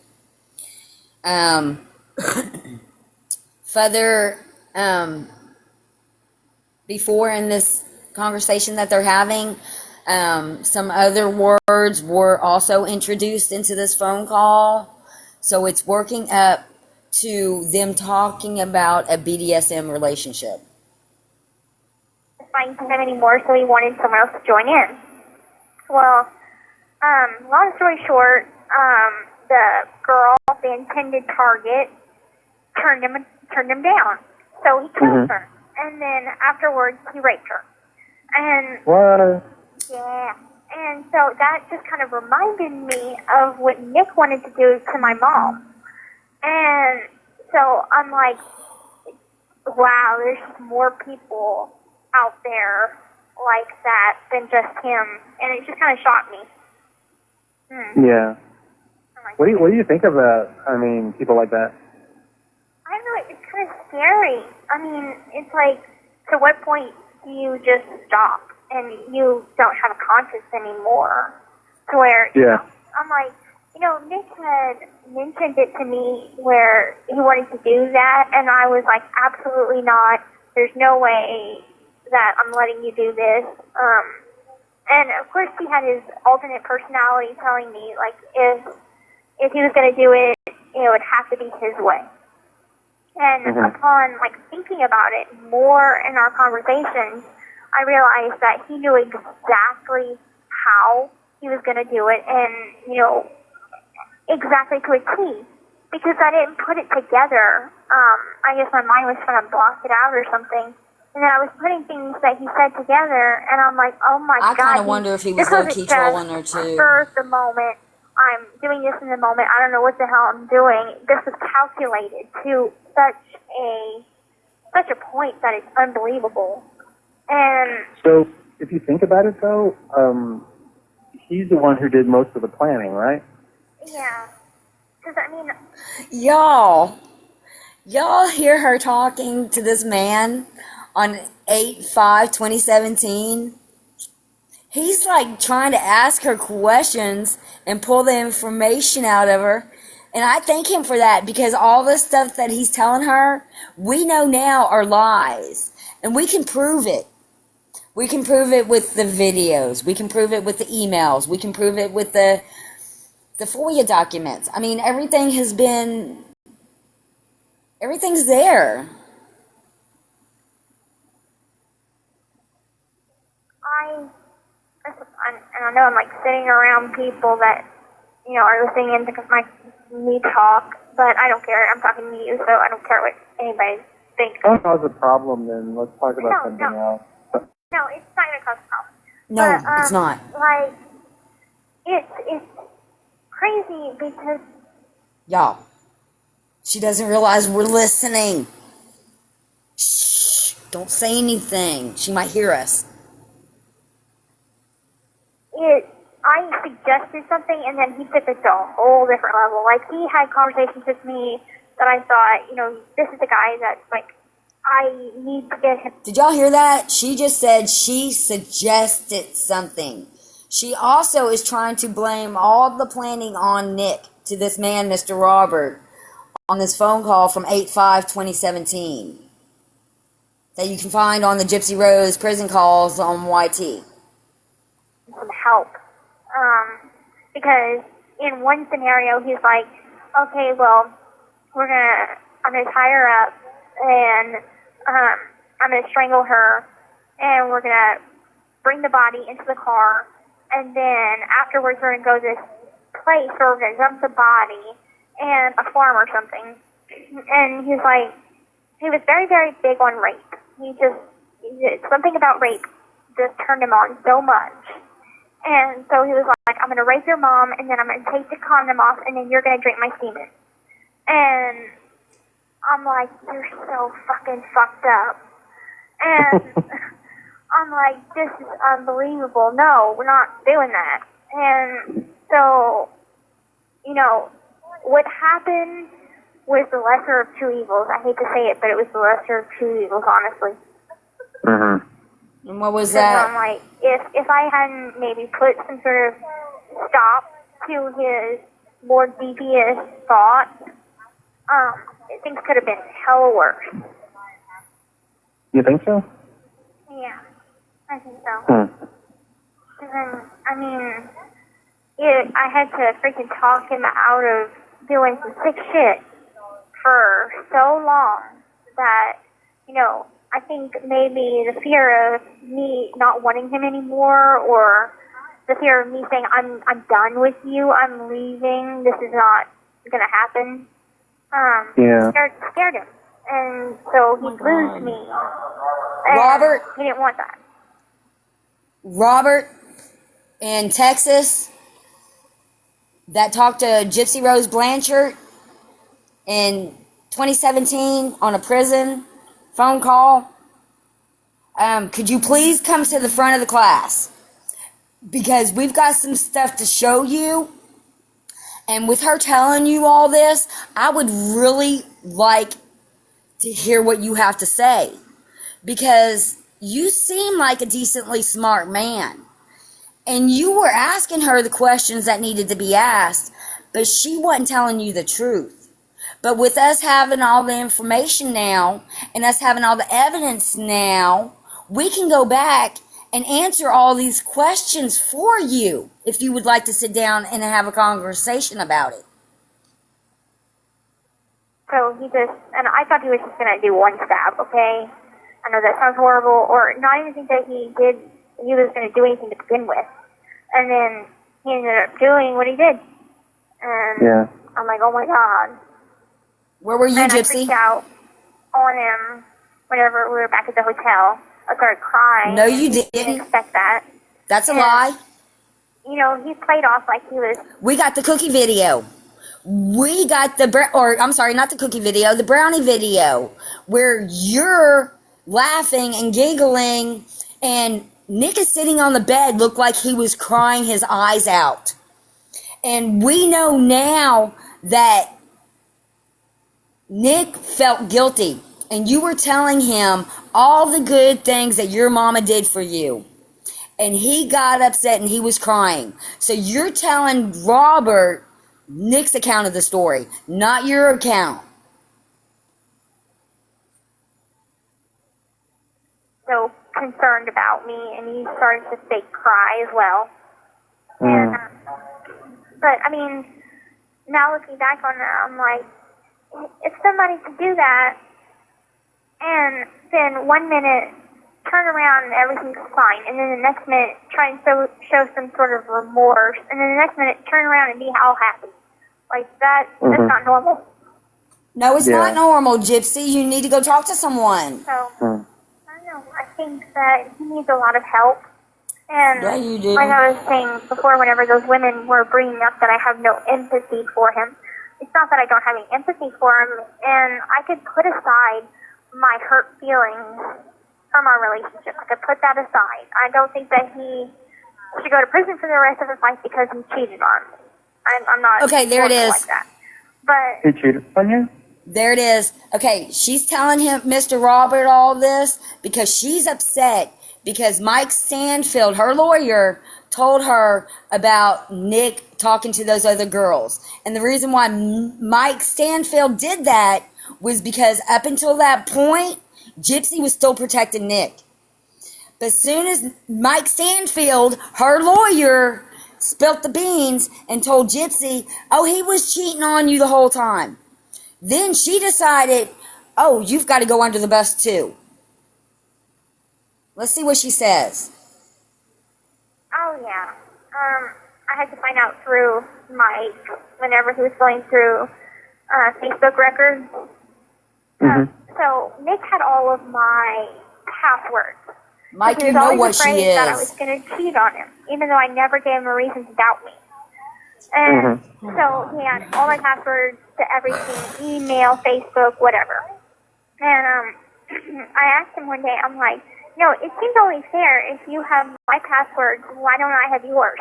Further, before in this conversation that they're having, some other words were also introduced into this phone call. So it's working up to them talking about a BDSM relationship. Find him anymore, so he wanted someone else to join in. Well, long story short, the girl, the intended target, turned him down. So he killed her, and then afterwards he raped her. And what? Yeah, and so that just kind of reminded me of what Nick wanted to do to my mom. And so I'm like, wow, there's just more people out there like that than just him, and it just kind of shocked me. Yeah. What do you think of that? I mean, people like that. I don't know. It's kind of scary. I mean, it's like, to what point do you just stop and you don't have a conscience anymore? To where you know, I'm like, Nick had mentioned it to me where he wanted to do that, and I was like, absolutely not. There's no way that I'm letting you do this. And of course he had his alternate personality telling me, like, if he was going to do it, it would have to be his way. And upon, like, thinking about it more in our conversations, I realized that he knew exactly how he was going to do it, and, exactly to a T. Because I didn't put it together. I guess my mind was trying to block it out or something. And then I was putting things that he said together, and I'm like, oh my God. I kind of wonder if he was low-key trolling her, too. For the moment, I'm doing this in the moment, I don't know what the hell I'm doing. This was calculated to such a point that it's unbelievable. And So, if you think about it, though, he's the one who did most of the planning, right? yeah, because Y'all hear her talking to this man on 8/5/2017? He's like trying to ask her questions and pull the information out of her. And I thank him for that, because all the stuff that he's telling her, we know now are lies. And we can prove it. We can prove it with the videos. We can prove it with the emails. We can prove it with the FOIA documents. I mean, everything's there. I know I'm like sitting around people that, are listening in to me talk, but I don't care. I'm talking to you, so I don't care what anybody thinks. Don't cause a problem, then let's talk about something else. No, it's not going to cause a problem. No, But, it's not. Like, it's crazy because... Y'all, she doesn't realize we're listening. Shh, don't say anything. She might hear us. I suggested something, and then he took it to a whole different level. Like, he had conversations with me that I thought, this is the guy that, like, I need to get him. Did y'all hear that? She just said she suggested something. She also is trying to blame all the planning on Nick, to this man, Mr. Robert, on this phone call from 8/5/2017 that you can find on the Gypsy Rose prison calls on YT. Some help. Because in one scenario, he's like, okay, well, I'm gonna tie her up, and I'm gonna strangle her, and we're gonna bring the body into the car, and then afterwards we're gonna go to this place where we're gonna dump the body and a farm or something. And he was very, very big on rape. Something about rape just turned him on so much. And so he was like, I'm going to rape your mom, and then I'm going to take the condom off, and then you're going to drink my semen. And I'm like, you're so fucking fucked up. And I'm like, this is unbelievable. No, we're not doing that. And so, what happened was the lesser of two evils. I hate to say it, but it was the lesser of two evils, honestly. Mm-hmm. And what was Because that? I'm like, if I hadn't maybe put some sort of stop to his more devious thoughts, things could have been hella worse. You think so? Yeah, I think so. Hmm. And then, I had to freaking talk him out of doing some sick shit for so long that, I think maybe the fear of me not wanting him anymore, or the fear of me saying, I'm done with you, I'm leaving, this is not going to happen, scared him. And so he'd lose me. And Robert? he didn't want that. Robert in Texas that talked to Gypsy Rose Blanchard in 2017 on a prison phone call. Could you please come to the front of the class? Because we've got some stuff to show you. And with her telling you all this, I would really like to hear what you have to say. Because you seem like a decently smart man. And you were asking her the questions that needed to be asked. but she wasn't telling you the truth. But with us having all the information now and us having all the evidence now, we can go back and answer all these questions for you if you would like to sit down and have a conversation about it. So and I thought he was just going to do one stab, okay? I know that sounds horrible, or not even think that he was going to do anything to begin with. And then he ended up doing what he did. And Yeah. I'm like, oh my God. Where were you, And I Gypsy? freaked out on him whenever we were back at the hotel. I started crying. No, you Didn't didn't. expect that. That's a And, lie. You know, he played off like he was... We got the cookie video. We got the not the cookie video, the brownie video, where you're laughing and giggling, and Nick is sitting on the bed, looked like he was crying his eyes out. And we know now that Nick felt guilty, and you were telling him all the good things that your mama did for you. And he got upset and he was crying. So you're telling Robert Nick's account of the story, not your account. so concerned about me, and he started to fake cry as well. And, but, I mean, now looking back on that, I'm like, if somebody could do that, and then 1 minute turn around and everything's fine, and then the next minute try and show some sort of remorse, and then the next minute turn around and be all happy. Like, that's not normal. No, it's not normal, Gypsy. You need to go talk to someone. So, I don't know. I think that he needs a lot of help. And Yeah, you do. like I was saying before, whenever those women were bringing up that I have no empathy for him, it's not that I don't have any empathy for him, and I could put aside my hurt feelings from our relationship. I could put that aside. I don't think that he should go to prison for the rest of his life because he cheated on me. I'm not Okay, there it is. like that. But He cheated on you? There it is. Okay, she's telling him, Mr. Robert, all this because she's upset because Mike Stanfield, her lawyer, told her about Nick talking to those other girls. And the reason why Mike Stanfield did that was because up until that point, Gypsy was still protecting Nick. But as soon as Mike Stanfield, her lawyer, spilt the beans and told Gypsy, oh, he was cheating on you the whole time. Then she decided, oh, you've got to go under the bus too. Let's see what she says. oh yeah, I had to find out through Mike whenever he was going through Facebook records. So Nick had all of my passwords. Mike, He you was know always what she afraid that I was is. going to cheat on him, even though I never gave him a reason to doubt me. And so he had all my passwords to everything, email, Facebook, whatever. And I asked him one day, I'm like, no, it seems only fair if you have my passwords, why don't I have yours?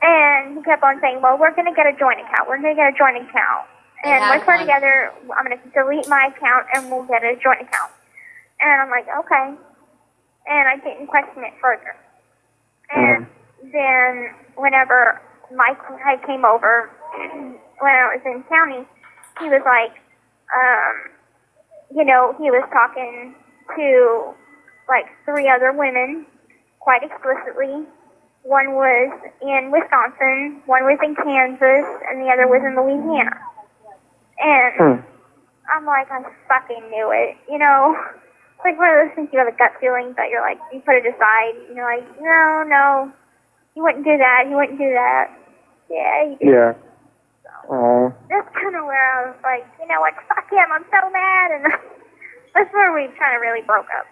And he kept on saying, well, we're going to get a joint account. We're going to get a joint account. And have once we're one. together, I'm going to delete my account and we'll get a joint account. And I'm like, okay. And I didn't question it further. And then whenever Mike had came over, when I was in county, he was like, you know, he was talking to like 3 other women quite explicitly. One was in Wisconsin, one was in Kansas, and the other was in Louisiana. And I'm like, I fucking knew it, you know? It's like one of those things you have a gut feeling, but you're like, you put it aside, and you're like, no, he wouldn't do that, he wouldn't do that. Yeah, he did. Yeah. Oh. That's kind of where I was like, you know what, fuck him, I'm so mad, and that's where we kind of really broke up.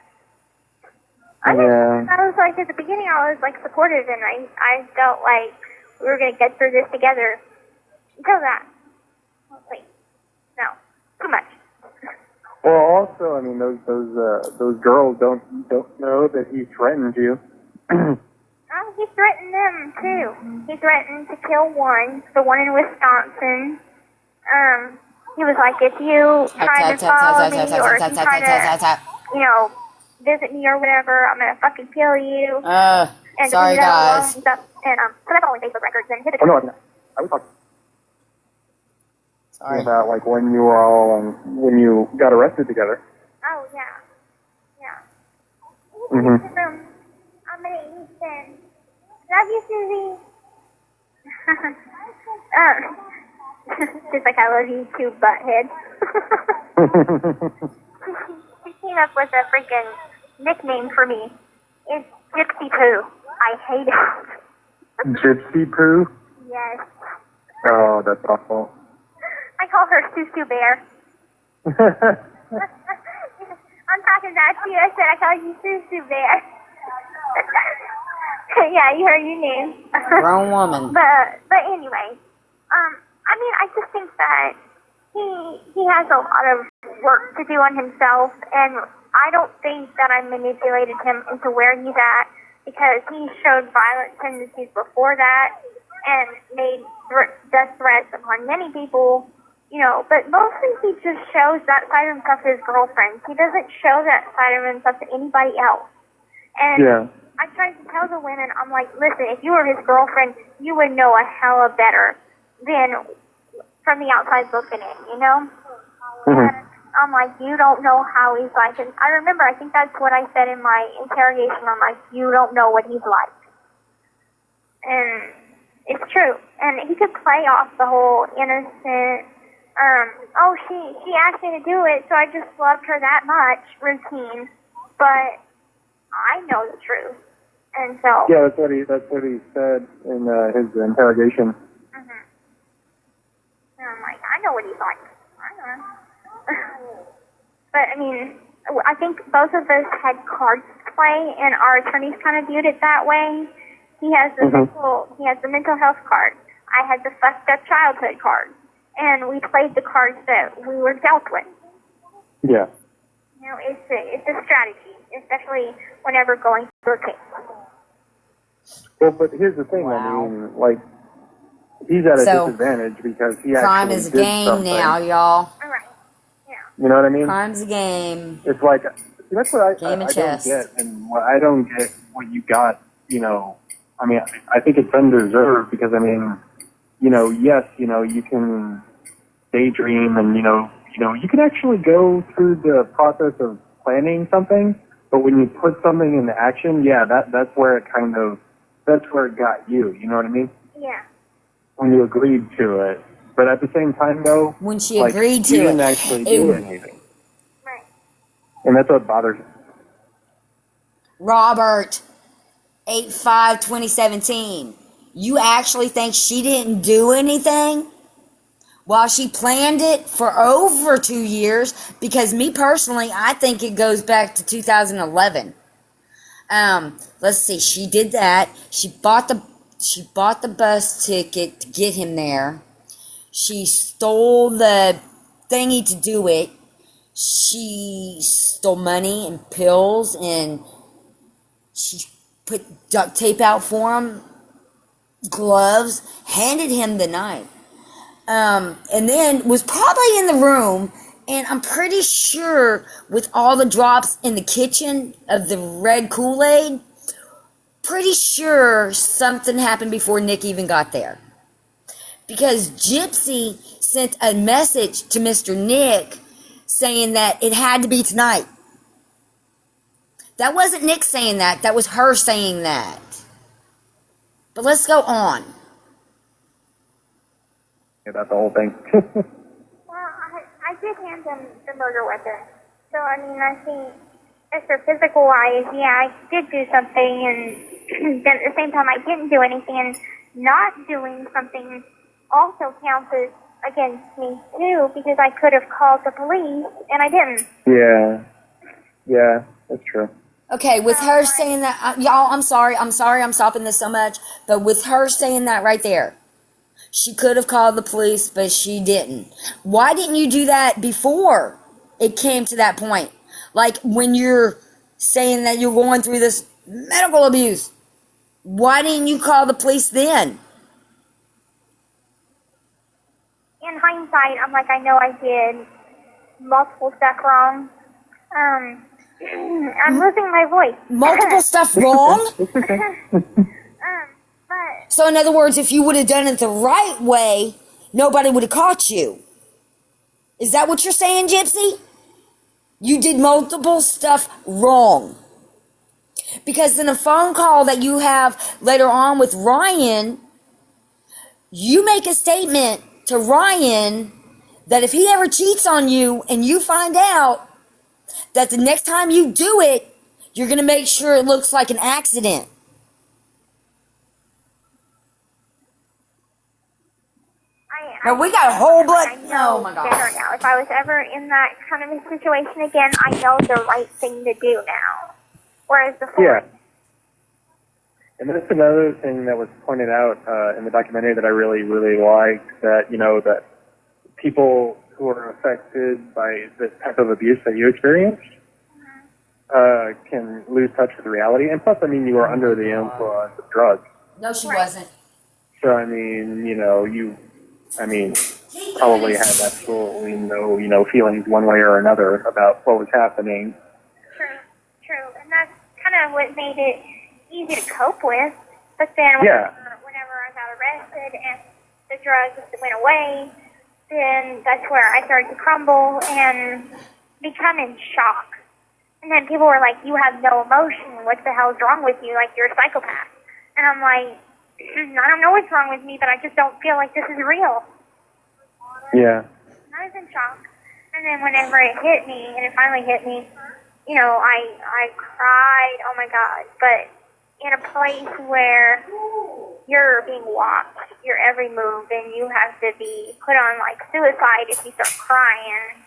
I was like, at the beginning I was like supportive, and I felt like we were going to get through this together. Until that. I was like, no, too much. Well, also, I mean, those girls don't know that he threatened you. Oh, he threatened them too. He threatened to kill one, the one in Wisconsin. He was like, if you try to follow me, or if you try to, you know, visit me or whatever, I'm gonna fucking kill you. And Sorry, to leave that alone guys. and stuff. And so that's all in Facebook records. And hit it. Oh, no, I was talking. Sorry. about like when you were all when you got arrested together. Oh, yeah. Yeah. Mhm. I'm gonna eat then. Love you, Susie. She's like, I love you too, butthead. She came up with a freaking nickname for me. It's Gypsy Poo. I hate it. Gypsy Poo? Yes. Oh, that's awful. I call her Susu Bear. I'm talking back to you. I said I call you Susu Bear. Yeah, you heard your name. Grown woman. But anyway, I mean, I just think that he has a lot of work to do on himself, and I don't think that I manipulated him into where he's at, because he showed violent tendencies before that and made death threats upon many people, you know, but mostly he just shows that side of himself to his girlfriend. He doesn't show that side of himself to anybody else. And Yeah. I tried to tell the women, I'm like, listen, if you were his girlfriend, you would know a hella better than from the outside looking in, you know? Mhm. And I'm like, you don't know how he's like. And I remember, I think that's what I said in my interrogation. I'm like, you don't know what he's like. And it's true. And he could play off the whole innocent, oh, she asked me to do it, so I just loved her that much routine. But I know the truth. And so... Yeah, that's what he said in his interrogation. Mm-hmm. And I'm like, I know what he's like. I know. But, I mean, I think both of us had cards to play, and our attorneys kind of viewed it that way. He has the mental health card. I had the fucked up childhood card. And we played the cards that we were dealt with. Yeah. You know, it's a strategy, especially whenever going through a case. Well, but here's the thing. Wow. I mean, like, he's at a So, disadvantage because he Crime actually is a did game something. now, y'all. All right. Yeah. You know what I mean? Crime's a game. It's like, that's what I Game of don't chess. get, and what I don't get what you got, you know, I mean, I think it's undeserved because, I mean, you know, yes, you know, you can daydream and, you know, you can actually go through the process of planning something, but when you put something into action, yeah, that's where it got you, you know what I mean? Yeah. When you agreed to it. But at the same time, though, When she like, agreed to you didn't it. actually do It- anything. Right. And that's what bothers me. Robert, 8/5/2017. You actually think she didn't do anything? While she planned it for over 2 years, because me personally, I think it goes back to 2011. Let's see, she did that. She bought the bus ticket to get him there. She stole the thingy to do it. She stole money and pills, and she put duct tape out for him, gloves, handed him the knife. And then was probably in the room, and I'm pretty sure with all the drops in the kitchen of the red Kool-Aid, pretty sure something happened before Nick even got there. Because Gypsy sent a message to Mr. Nick saying that it had to be tonight. That wasn't Nick saying that. That was her saying that. But let's go on. About the whole thing. Well, I did hand him the murder weapon. So, I mean, I think, as for physical-wise, yeah, I did do something, and then at the same time, I didn't do anything, and not doing something also counts as against me, too, because I could have called the police, and I didn't. Yeah, that's true. Okay, with her saying that, y'all, I'm sorry, I'm stopping this so much, but with her saying that right there, she could have called the police, but she didn't. Why didn't you do that before it came to that point? Like, when you're saying that you're going through this medical abuse, why didn't you call the police then? In hindsight, I'm like, I know I did multiple stuff wrong. I'm losing my voice. Multiple stuff wrong? But So in other words, if you would have done it the right way, nobody would have caught you. Is that what you're saying, Gypsy? You did multiple stuff wrong. Because in a phone call that you have later on with Ryan, you make a statement to Ryan that if he ever cheats on you and you find out, that the next time you do it, you're going to make sure it looks like an accident. Now we got a whole blood. I know Oh my God. better now. If I was ever in that kind of a situation again, I know the right thing to do now. Whereas before, Yeah. And that's another thing that was pointed out in the documentary that I really, really liked, that, you know, that people who are affected by this type of abuse that you experienced can lose touch with reality. And plus, I mean, you were under the influence of drugs. No, she wasn't. So, I mean, you know, probably had absolutely no, you know, feelings one way or another about what was happening. True. And that's kind of what made it easy to cope with. But then whenever I got arrested and the drugs went away, then that's where I started to crumble and become in shock. And then people were like, you have no emotion. What the hell's wrong with you? Like, you're a psychopath. And I'm like, I don't know what's wrong with me, but I just don't feel like this is real. Yeah. I was in shock. And then whenever it hit me, and it finally hit me, you know, I cried, oh my God. But in a place where you're being watched, your every move, and you have to be put on, like, suicide if you start crying.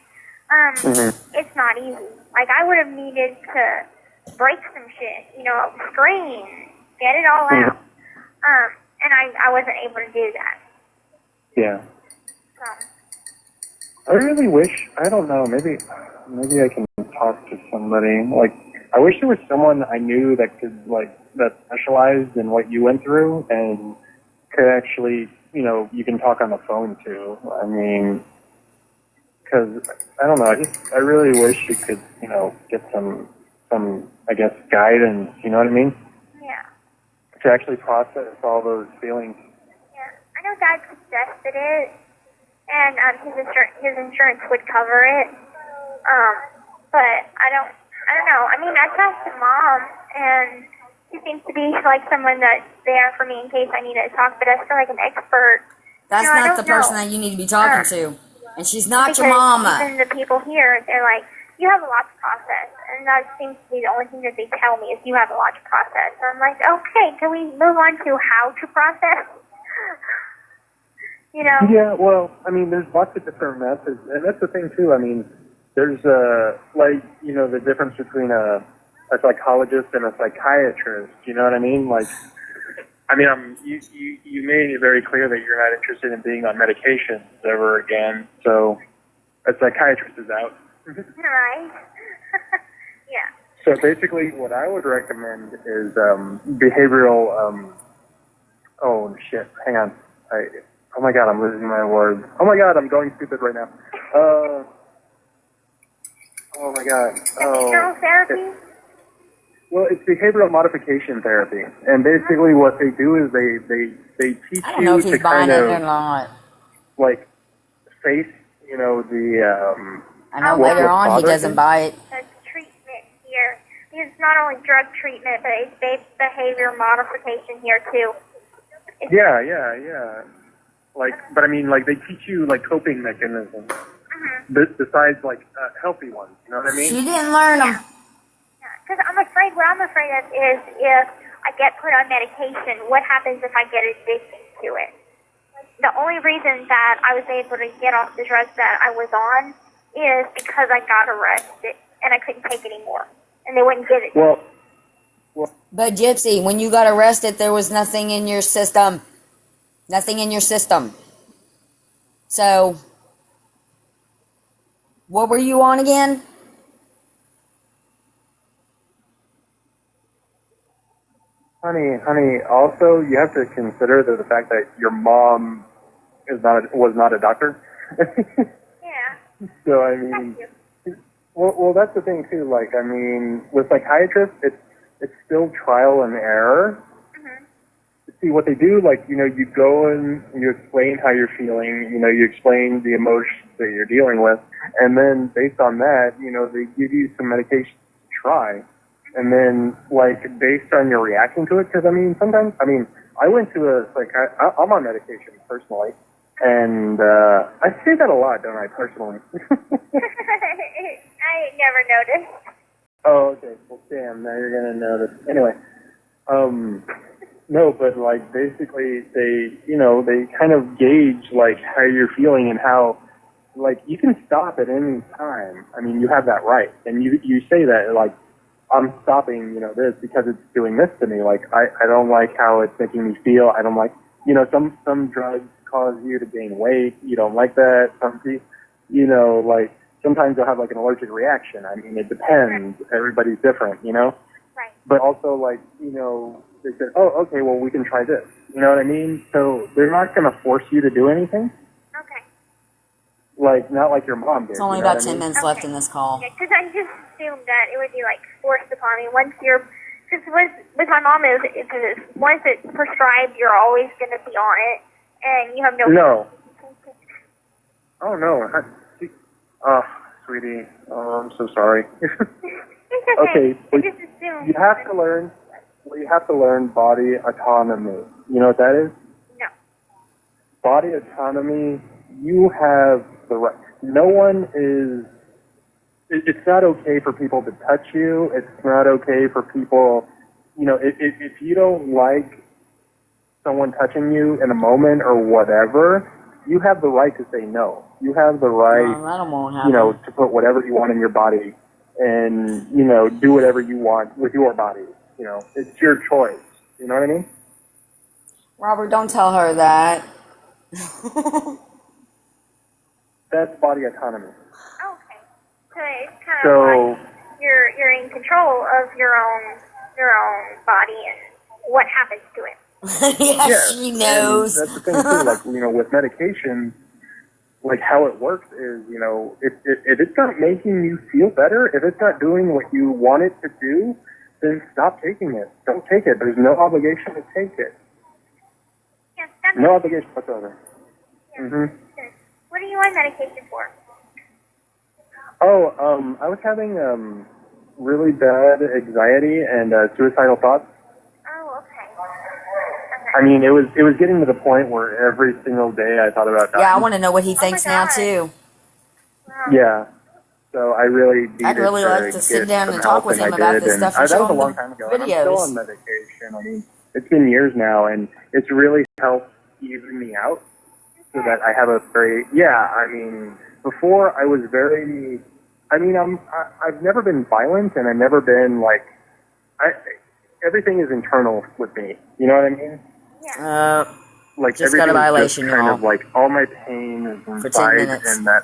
It's not easy. Like, I would have needed to break some shit, you know, scream, get it all out. And I wasn't able to do that. Yeah. So. I really wish, I don't know, maybe I can talk to somebody. Like, I wish there was someone I knew that could, like, that specialized in what you went through and could actually, you know, you can talk on the phone to. I mean, because, I don't know, I really wish you could, you know, get some, I guess, guidance, you know what I mean? Yeah. To actually process all those feelings. Yeah. I know Dad suggested it, and his insurance would cover it. But I don't know. I mean, I talked to Mom, and she seems to be like someone that's there for me in case I need to talk, but I feel like an expert. That's I not don't the person know. that you need to be talking to. And she's not Because your mama. even the people here, they're like, you have a lot to process. And that seems to be the only thing that they tell me is you have a lot to process. And I'm like, okay, can we move on to how to process? You know? Yeah, well, I mean, there's lots of different methods, and that's the thing too. I mean, there's like, you know, the difference between a psychologist and a psychiatrist. You know what I mean? Like, I mean, you made it very clear that you're not interested in being on medication ever again. So, a psychiatrist is out. Right? Yeah. So basically, what I would recommend is behavioral. Oh shit! Hang on. Oh my God, I'm losing my words. Oh my God, I'm going stupid right now. Oh my God. Behavioral therapy? Well, it's behavioral modification therapy, and basically what they do is they teach I don't know you if to he's buying kind it or of not. like face, you know, the I know what later your on he father doesn't did. buy it. That's treatment here. It's not only drug treatment, but it's behavior modification here too. Yeah. Like, but I mean, like, they teach you, like, coping mechanisms besides, like, healthy ones, you know what I mean? She didn't learn them. Because what I'm afraid of is if I get put on medication, what happens if I get addicted to it? The only reason that I was able to get off the drugs that I was on is because I got arrested and I couldn't take anymore. And they wouldn't give it to me. Well, But Gypsy, when you got arrested, there was nothing in your system. Nothing in your system. So, what were you on again? honey, also, you have to consider the fact that your mom was not a doctor. Yeah. So, I mean, well, that's the thing, too. Like, I mean, with psychiatrists, it's still trial and error. It's see what they do, like, you know, you go and you explain how you're feeling, you know, you explain the emotions that you're dealing with, and then based on that, you know, they give you some medication to try, and then, like, based on your reaction to it, because, I mean, sometimes, I mean, I went to a, like, I'm on medication personally, and I say that a lot, don't I, personally? I never noticed. Oh, okay. Well, damn, now you're going to notice. Anyway, no, but, like, basically, they, you know, they kind of gauge, like, how you're feeling and how, like, you can stop at any time. I mean, you have that right. And you say that, like, I'm stopping, you know, this because it's doing this to me. Like, I don't like how it's making me feel. I don't like, you know, some drugs cause you to gain weight. You don't like that. Some people, you know, like, sometimes you'll have, like, an allergic reaction. I mean, it depends. Everybody's different, you know? Right. But also, like, you know, they said, oh, okay, well, we can try this. You know what I mean? So they're not going to force you to do anything. Okay. Like, not like your mom did. It's only you know about what I 10 mean? minutes left in this call. Yeah, because I just assumed that it would be, like, forced upon me once you're... Because with my mom, once it's prescribed, you're always going to be on it, and you have no... No. Oh, no. Oh, sweetie. Oh, I'm so sorry. It's okay. Okay, but I just assumed... you have to learn... Well, you have to learn body autonomy. You know what that is? No. Body autonomy, you have the right. No one is... It's not okay for people to touch you. It's not okay for people... You know, if you don't like someone touching you in a moment or whatever, you have the right to say no. You have the right, That won't happen. you know, to put whatever you want in your body and, you know, do whatever you want with your body. You know, it's your choice. You know what I mean? Robert, don't tell her that. That's body autonomy. Okay. So it's kind of So, like you're in control of your own body and what happens to it. Yeah, she knows. And that's the thing too. Like, you know, with medication, like how it works is, you know, if it's not making you feel better, if it's not doing what you want it to do, then stop taking it. Don't take it. There's no obligation to take it. Yeah, that's No obligation whatsoever. Mhm. good. What are you on medication for? Oh, I was having really bad anxiety and suicidal thoughts. Oh, okay. I mean, it was getting to the point where every single day I thought about dying. Yeah, I want to know what he thinks now, God. too. Wow. Yeah. So I really needed I'd really like to sit get down some and talk help, with and him I about did, this and stuff that and was show a him long the time ago. And I'm still videos. on medication. I mean, it's been years now, and it's really helped even me out so that I have a very, I mean, before I was very, I mean, I've never been violent, and I've never been like, everything is internal with me. You know what I mean? Like Just got a everything is violation, just kind y'all. of like all my pain is For 10 inside, minutes. and that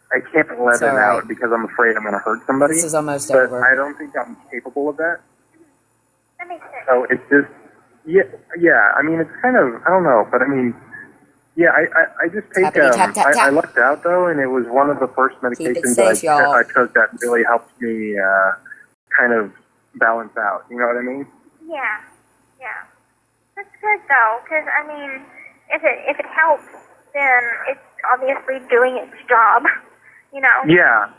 I can't let It's it all right. out because I'm afraid I'm going to hurt somebody. This is almost but over. I don't think I'm capable of that. That makes sense. So it's just, yeah. I mean, it's kind of, I don't know, but I mean, yeah. I just take. Tappity tap, tap, I tap. lucked out though, and it was one of the first Keep it medications safe, that y'all. I took that really helped me kind of balance out. You know what I mean? Yeah. That's good though, because I mean, if it helps, then it's obviously doing its job. You know. Yeah.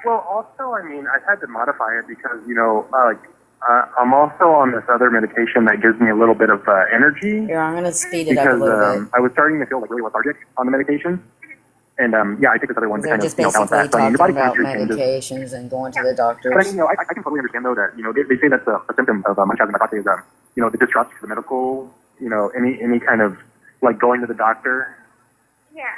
Well, also, I mean, I've had to modify it because, you know, I'm also on this other medication that gives me a little bit of energy Here, I'm going to speed it up a because little bit. I was starting to feel like really lethargic on the medication. And, I take this other one to They're kind just of, balance basically that. So, I mean, talking your body about temperature changes. medications and going to the doctors. But I mean, you know, I can totally understand though that, you know, they say that's a symptom of Munchausen by proxy is, you know, the distrust to the medical, you know, any kind of like going to the doctor. Yeah.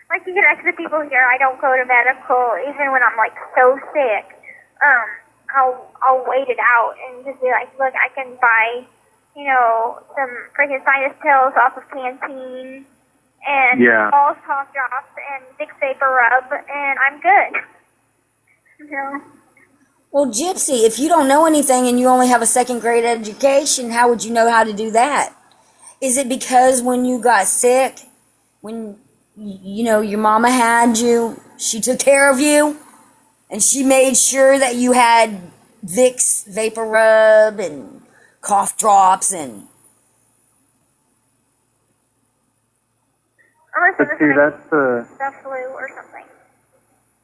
Like you can ask the people here, I don't go to medical even when I'm like so sick. I'll wait it out and just be like, look, I can buy, you know, some freaking sinus pills off of Canteen and all cough drops and Vicks Vapor Rub, and I'm good. You know. Well, Gypsy, if you don't know anything and you only have a second grade education, how would you know how to do that? Is it because when you got sick, when, you know, your mama had you, she took care of you, and she made sure that you had Vicks Vapor Rub and cough drops and Unless But it was see, like that's the flu or something.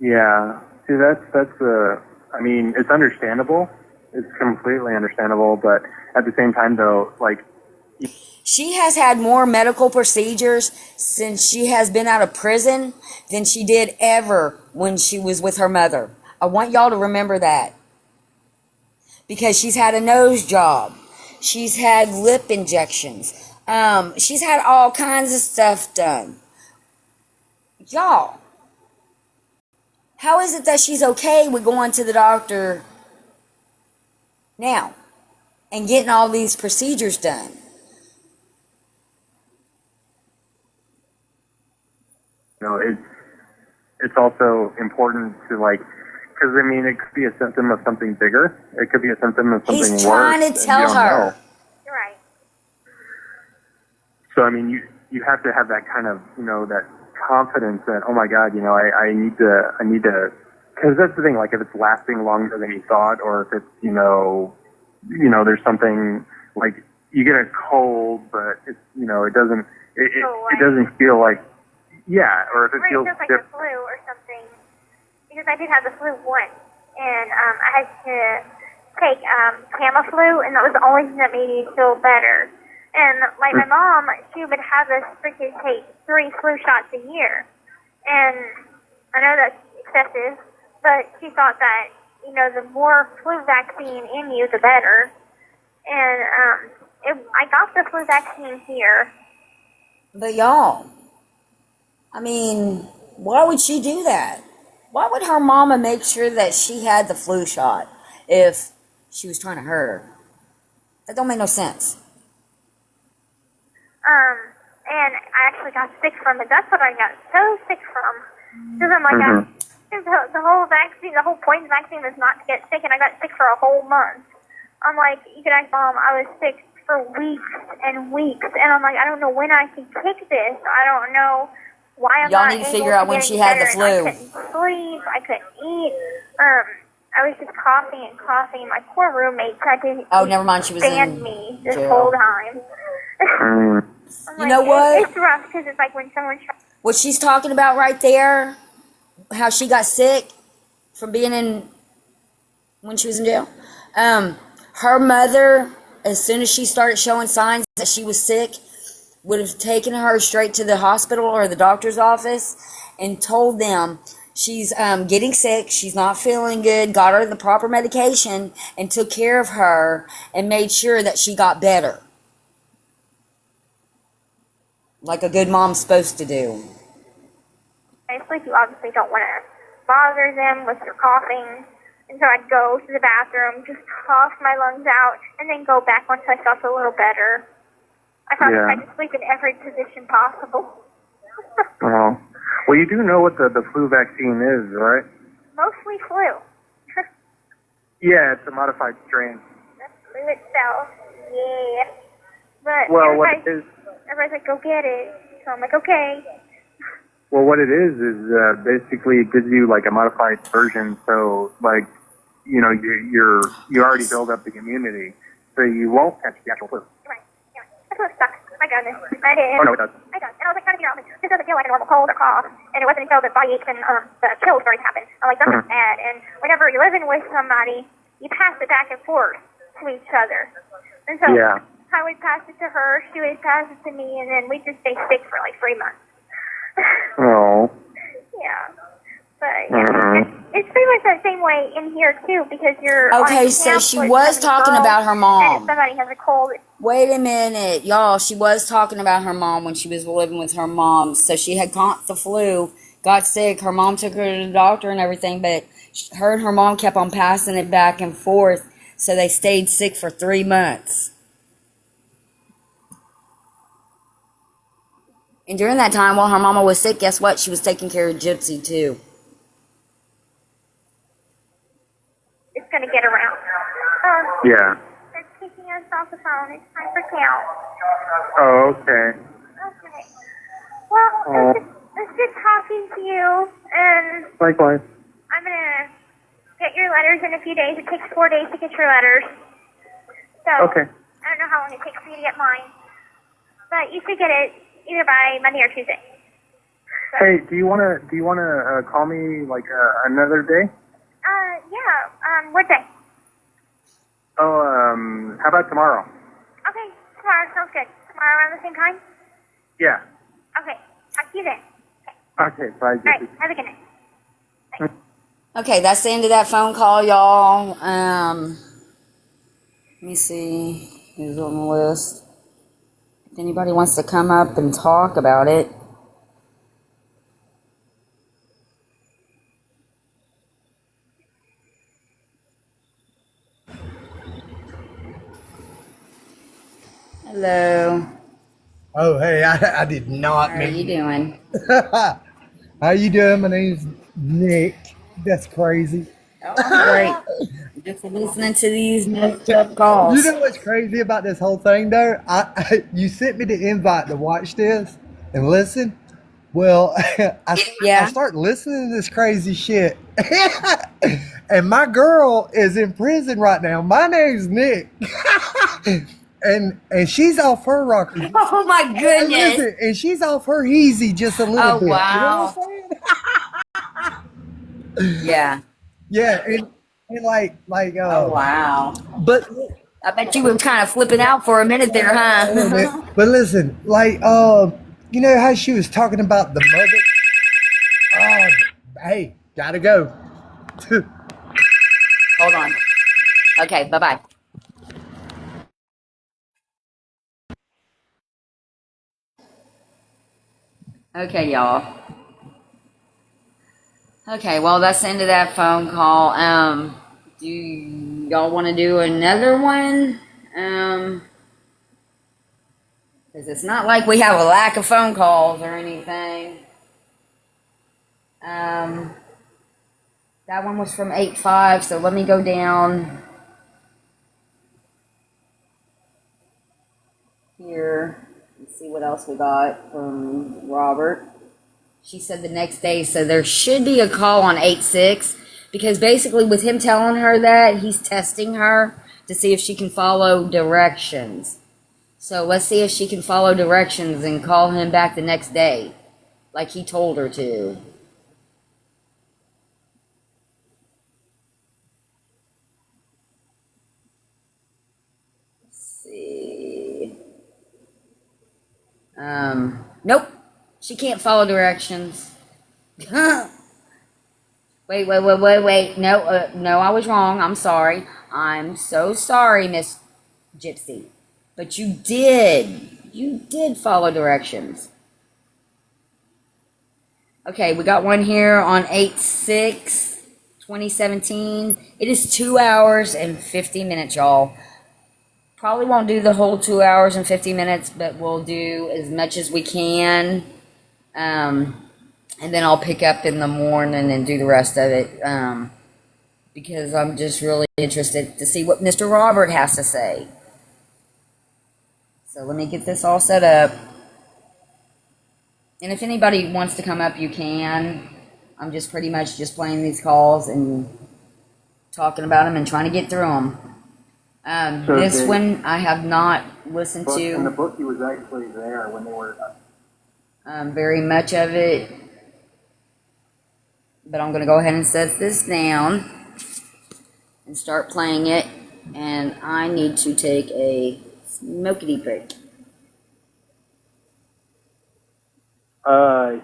yeah. See, that's I mean, it's understandable. It's completely understandable, but at the same time, though, like, She has had more medical procedures since she has been out of prison than she did ever when she was with her mother. I want y'all to remember that. Because she's had a nose job. She's had lip injections. She's had all kinds of stuff done. Y'all, how is it that she's okay with going to the doctor now and getting all these procedures done? you know, it's also important to, like, because I mean, it could be a symptom of something bigger. It could be a symptom of something worse. He's trying to and tell you don't her. know. You're right. So I mean, you have to have that kind of, you know, that confidence that, oh my God, you know, I need to, because that's the thing. Like, if it's lasting longer than you thought, or if it's, you know, there's something like you get a cold, but it's, you know, it doesn't feel like, yeah, or if it Right, feels just like the flu or something. Because I did have the flu once, and I had to take Tamiflu, and that was the only thing that made me feel better. And like my mom, she would have us freaking take 3 flu shots a year. And I know that's excessive, but she thought that, you know, the more flu vaccine in you, the better. And I got the flu vaccine here. But y'all, I mean, why would she do that? Why would her mama make sure that she had the flu shot if she was trying to hurt her? That don't make no sense. And I actually got sick from it. That's what I got so sick from. Because I'm like, the whole vaccine, the whole point of the vaccine was not to get sick, and I got sick for a whole month. I'm like, you can ask Mom, I was sick for weeks and weeks, and I'm like, I don't know when I can kick this. I don't know why I'm Y'all not need to able figure out when get she any had the better. And flu. I couldn't sleep. I couldn't eat. I was just coughing and coughing. My poor roommate tried to Oh, never mind. She was stand in me this jail. whole time. I'm You know what? It's rough because it's like when someone tries. What she's talking about right there, how she got sick from being in, when she was in jail. Her mother, as soon as she started showing signs that she was sick, would have taken her straight to the hospital or the doctor's office and told them she's getting sick, she's not feeling good, got her the proper medication, and took care of her and made sure that she got better. Like a good mom's supposed to do. Sleep, you obviously don't want to bother them with your coughing. And so I'd go to the bathroom, just cough my lungs out, and then go back once I felt a little better. I probably tried to sleep in every position possible. Well, you do know what the flu vaccine is, right? Mostly flu. Yeah, it's a modified strain. That's flu itself. Yeah. But Well, what it is, everybody's like, go get it. So I'm like, okay. well, what it is basically it gives you like a modified version. So, like, you know, you already build up the immunity, so you won't catch the actual flu. Right. Yeah. That flu sucks. My goodness. I did. Oh no, it doesn't. I don't. And I was like trying to figure out, like, this doesn't feel like a normal cold or cough. And it wasn't until the body aches and the chills started to happen. I'm like, that's bad. And whenever you're living with somebody, you pass it back and forth to each other. And so I would pass it to her, she would pass it to me, and then we'd just stay sick for like 3 months. Oh. Yeah. But it's pretty much that same way in here too, because you're Okay, on a so camp she with was so many talking girls, about her and mom. if somebody has a cold, Wait a minute, y'all. She was talking about her mom when she was living with her mom. So she had caught the flu, got sick. Her mom took her to the doctor and everything, but her and her mom kept on passing it back and forth. So they stayed sick for 3 months. And during that time, while her mama was sick, guess what? She was taking care of Gypsy too. it's going to get around. Yeah. They're kicking us off the phone. It's time for count. Oh, okay. Okay. Well, it's good talking to you, and Likewise. I'm going to get your letters in a few days. It takes 4 days to get your letters. So, Okay. I don't know how long it takes for you to get mine. But you should get it either by Monday or Tuesday. Hey, do you wanna call me like another day? Yeah. What day? Oh, how about tomorrow? Okay, tomorrow sounds good. Tomorrow around the same time? Yeah. Okay, talk to you then. Okay, bye, All right, Gypsy. have a good night. Bye. Okay, that's the end of that phone call, y'all. Let me see who's on the list. If anybody wants to come up and talk about it. Hello. Oh, hey, I did not How are you mean. doing? How you doing? My name's Nick. That's crazy. Oh, I'm great. Just listening to these messed up You calls. know what's crazy about this whole thing, though? You sent me the invite to watch this and listen. Well, I Yeah. start listening to this crazy shit, and my girl is in prison right now. My name's Nick, and she's off her rocker. Oh my And goodness. listen, and she's off her easy just a little Oh bit. You know wow. what I'm saying? Yeah. Yeah, and Oh wow. but I bet you were kind of flipping out for a minute there, a little bit. huh? But listen, you know how she was talking about the mother. Oh, hey, gotta go. Hold on. Okay, bye-bye. Okay, y'all. Okay, well, that's the end of that phone call. Do y'all want to do another one? Because it's not like we have a lack of phone calls or anything. That one was from 8-5, so let me go down here and see what else we got from Robert. She said the next day, so there should be a call on 8-6, because basically with him telling her that, he's testing her to see if she can follow directions. So let's see if she can follow directions and call him back the next day, like he told her to. Let's see. Nope. She can't follow directions. Wait. No, I was wrong. I'm sorry. I'm so sorry, Miss Gypsy. But you did. You did follow directions. Okay, we got one here on 8/6/2017. It is 2 hours and 50 minutes, y'all. Probably won't do the whole 2 hours and 50 minutes, but we'll do as much as we can. And then I'll pick up in the morning and do the rest of it. Because I'm just really interested to see what Mr. Robert has to say. So let me get this all set up. And if anybody wants to come up, you can. I'm just pretty much just playing these calls and talking about them and trying to get through them. This one I have not listened In the to book, he was actually there when they were. very much of it. But I'm going to go ahead and set this down and start playing it. And I need to take a smokity break.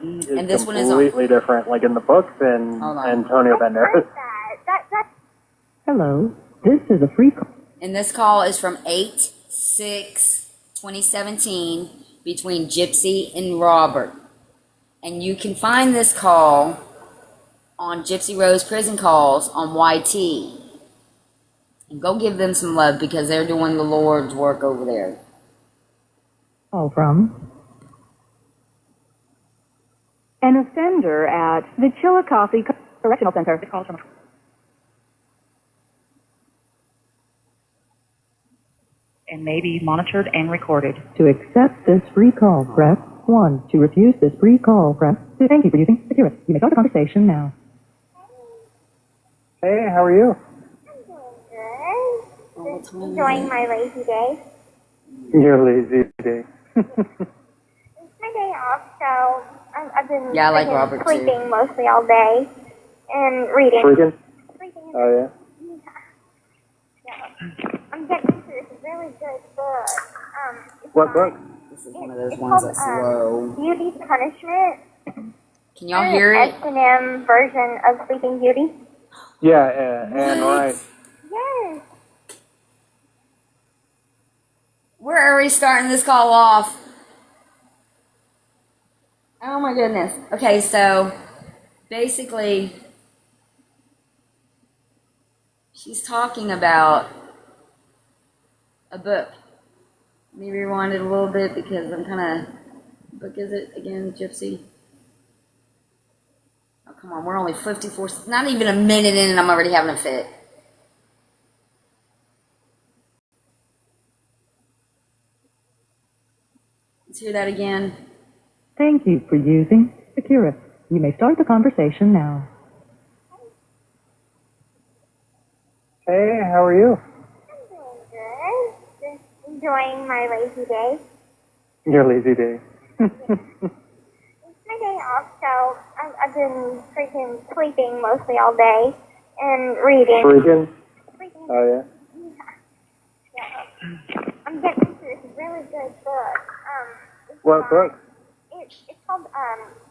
He is And this one is on. completely different, like in the book, than Hold on. Antonio What Banderas. is that? Hello, this is a free call. And this call is from 8/6/2017 between Gypsy and Robert. And you can find this call on Gypsy Rose Prison Calls on YT. And go give them some love because they're doing the Lord's work over there. Call from an offender at the Chillicothe Correctional Center. This call is from and may be monitored and recorded. To accept this free call, press 1. To refuse this free call, press 2. Thank you for using Securus. You may start the conversation now. Hey, how are you? I'm doing good. Just enjoying my lazy day. You're lazy today. It's my day off, so I've been Yeah, I like freaking Robert, too. sleeping mostly all day and reading. Freaking? Sleeping. Oh, yeah. Yeah. I'm getting into this really good book. It's What book? This is one of those It's ones called that's slow. Beauty's Punishment. Can y'all hear it? S&M version of Sleeping Beauty. Yeah, Anne What? Rice. Yes. We're already starting this call off. Oh my goodness. Okay, so basically, she's talking about a book. Let me rewind it a little bit because I'm kind of. Book is it again, Gypsy? Oh, come on. We're only 54. Not even a minute in, and I'm already having a fit. Let's hear that again. Thank you for using Securus. You may start the conversation now. Hey, how are you? I'm doing good. Just enjoying my lazy day. Your lazy day. It's my day off, so I've been freaking sleeping mostly all day and reading. Freaking? Freaking. Oh, yeah. Yeah. I'm getting into this really good book. What book? It's called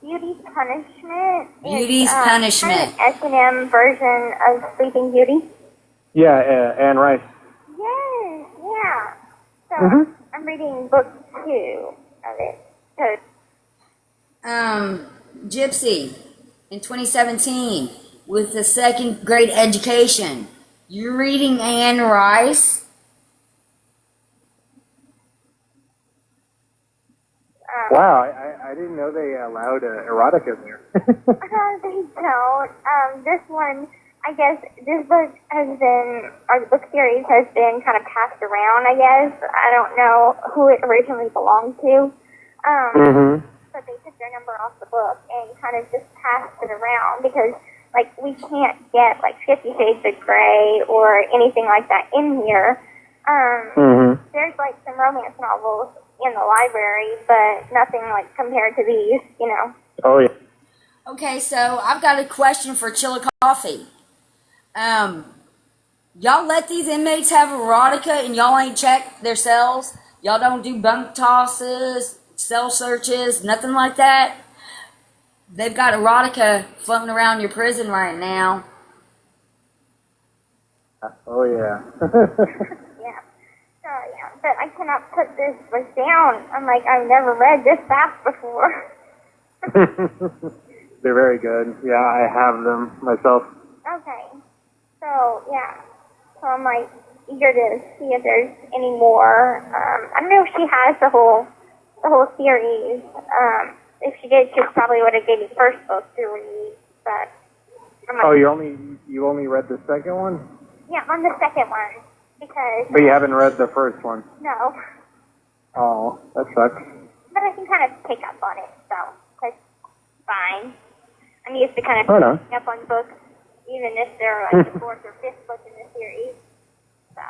Beauty's Punishment. Beauty's it's, Punishment. Kind of S&M version of Sleeping Beauty. Yeah, Anne Rice. Yes, yeah. So Mhm. I'm reading book 2 of it. So Gypsy, in 2017, with the second grade education, you're reading Anne Rice? Wow, I didn't know they allowed erotica there. they don't. This one, I guess, this book has been, or the book series has been kind of passed around, I guess. I don't know who it originally belonged to. Mm-hmm. But they took their number off the book and kind of just passed it around because, like, we can't get, like, 50 Shades of Grey or anything like that in here. Mm-hmm. There's, like, some romance novels in the library, but nothing, like, compared to these, you know. Oh, yeah. Okay, so I've got a question for Chilla Coffee. Y'all let these inmates have erotica and y'all ain't checked their cells? Y'all don't do bunk tosses, cell searches, nothing like that? They've got erotica floating around your prison right now. Oh, yeah. Yeah. So, yeah. But I cannot put this book down. I'm like, I've never read this fast before. They're very good. Yeah, I have them myself. Okay. So, yeah. So I'm, like, eager to see if there's any more. I don't know if she has the whole series. If she did, she probably would have gave me the first book to read. But I'm like, Oh, you only read the second one? yeah, on the second one. Because, But you haven't read the first one. no. Oh, that sucks. But I can kind of pick up on it, so that's fine. I'm used to kind of Oh, no. picking up on books, even if they're like the fourth or fifth book in the series. So,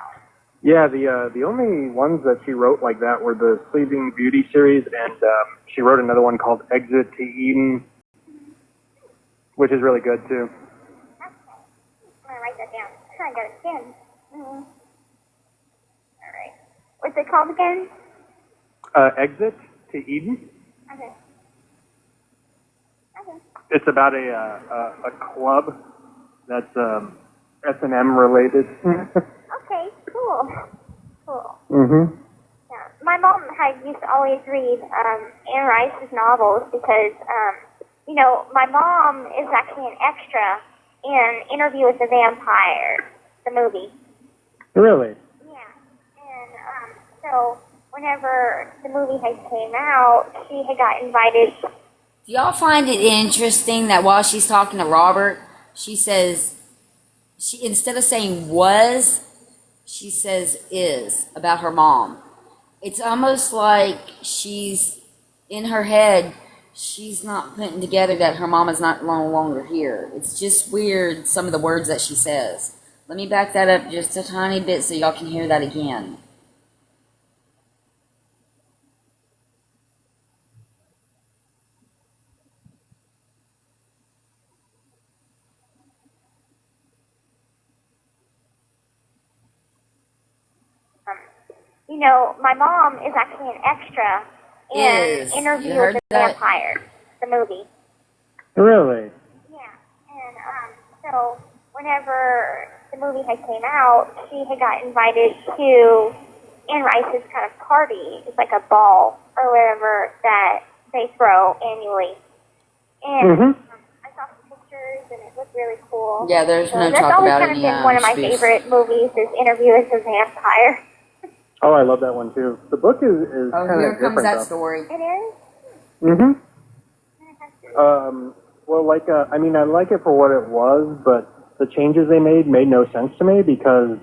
Yeah, the only ones that she wrote like that were the Sleeping Beauty series, and she wrote another one called Exit to Eden, which is really good too. okay. I'm going to write that down. I got it again. Mm-hmm. All right. What's it called again? Exit to Eden. Okay. Okay. It's about a club that's S&M related. Okay, cool. Cool. Mhm. Yeah. My mom used to always read Anne Rice's novels because, you know, my mom is actually an extra in Interview with the Vampire, the movie. Really? Yeah. And so whenever the movie had came out, she had got invited. Do y'all find it interesting that while she's talking to Robert, she says, she instead of saying was, she says is about her mom. It's almost like she's in her head, she's not putting together that her mom is not no longer here. It's just weird, some of the words that she says. Let me back that up just a tiny bit so y'all can hear that again. you know, my mom is actually an extra in Is. Interview You with heard the that? Vampire, the movie. Really? Yeah, and so whenever the movie had came out, she had got invited to Anne Rice's kind of party. It's like a ball or whatever that they throw annually. And I saw some pictures, and it looked really cool. Yeah, there's So no that's talk always about kind of any been one of my spoof. favorite movies is Interview with the Vampire. Oh, I love that one too. The book is Oh, kind here of comes different that though. story. It is? Mm-hmm. Well, like, I mean, I like it for what it was, but the changes they made no sense to me because,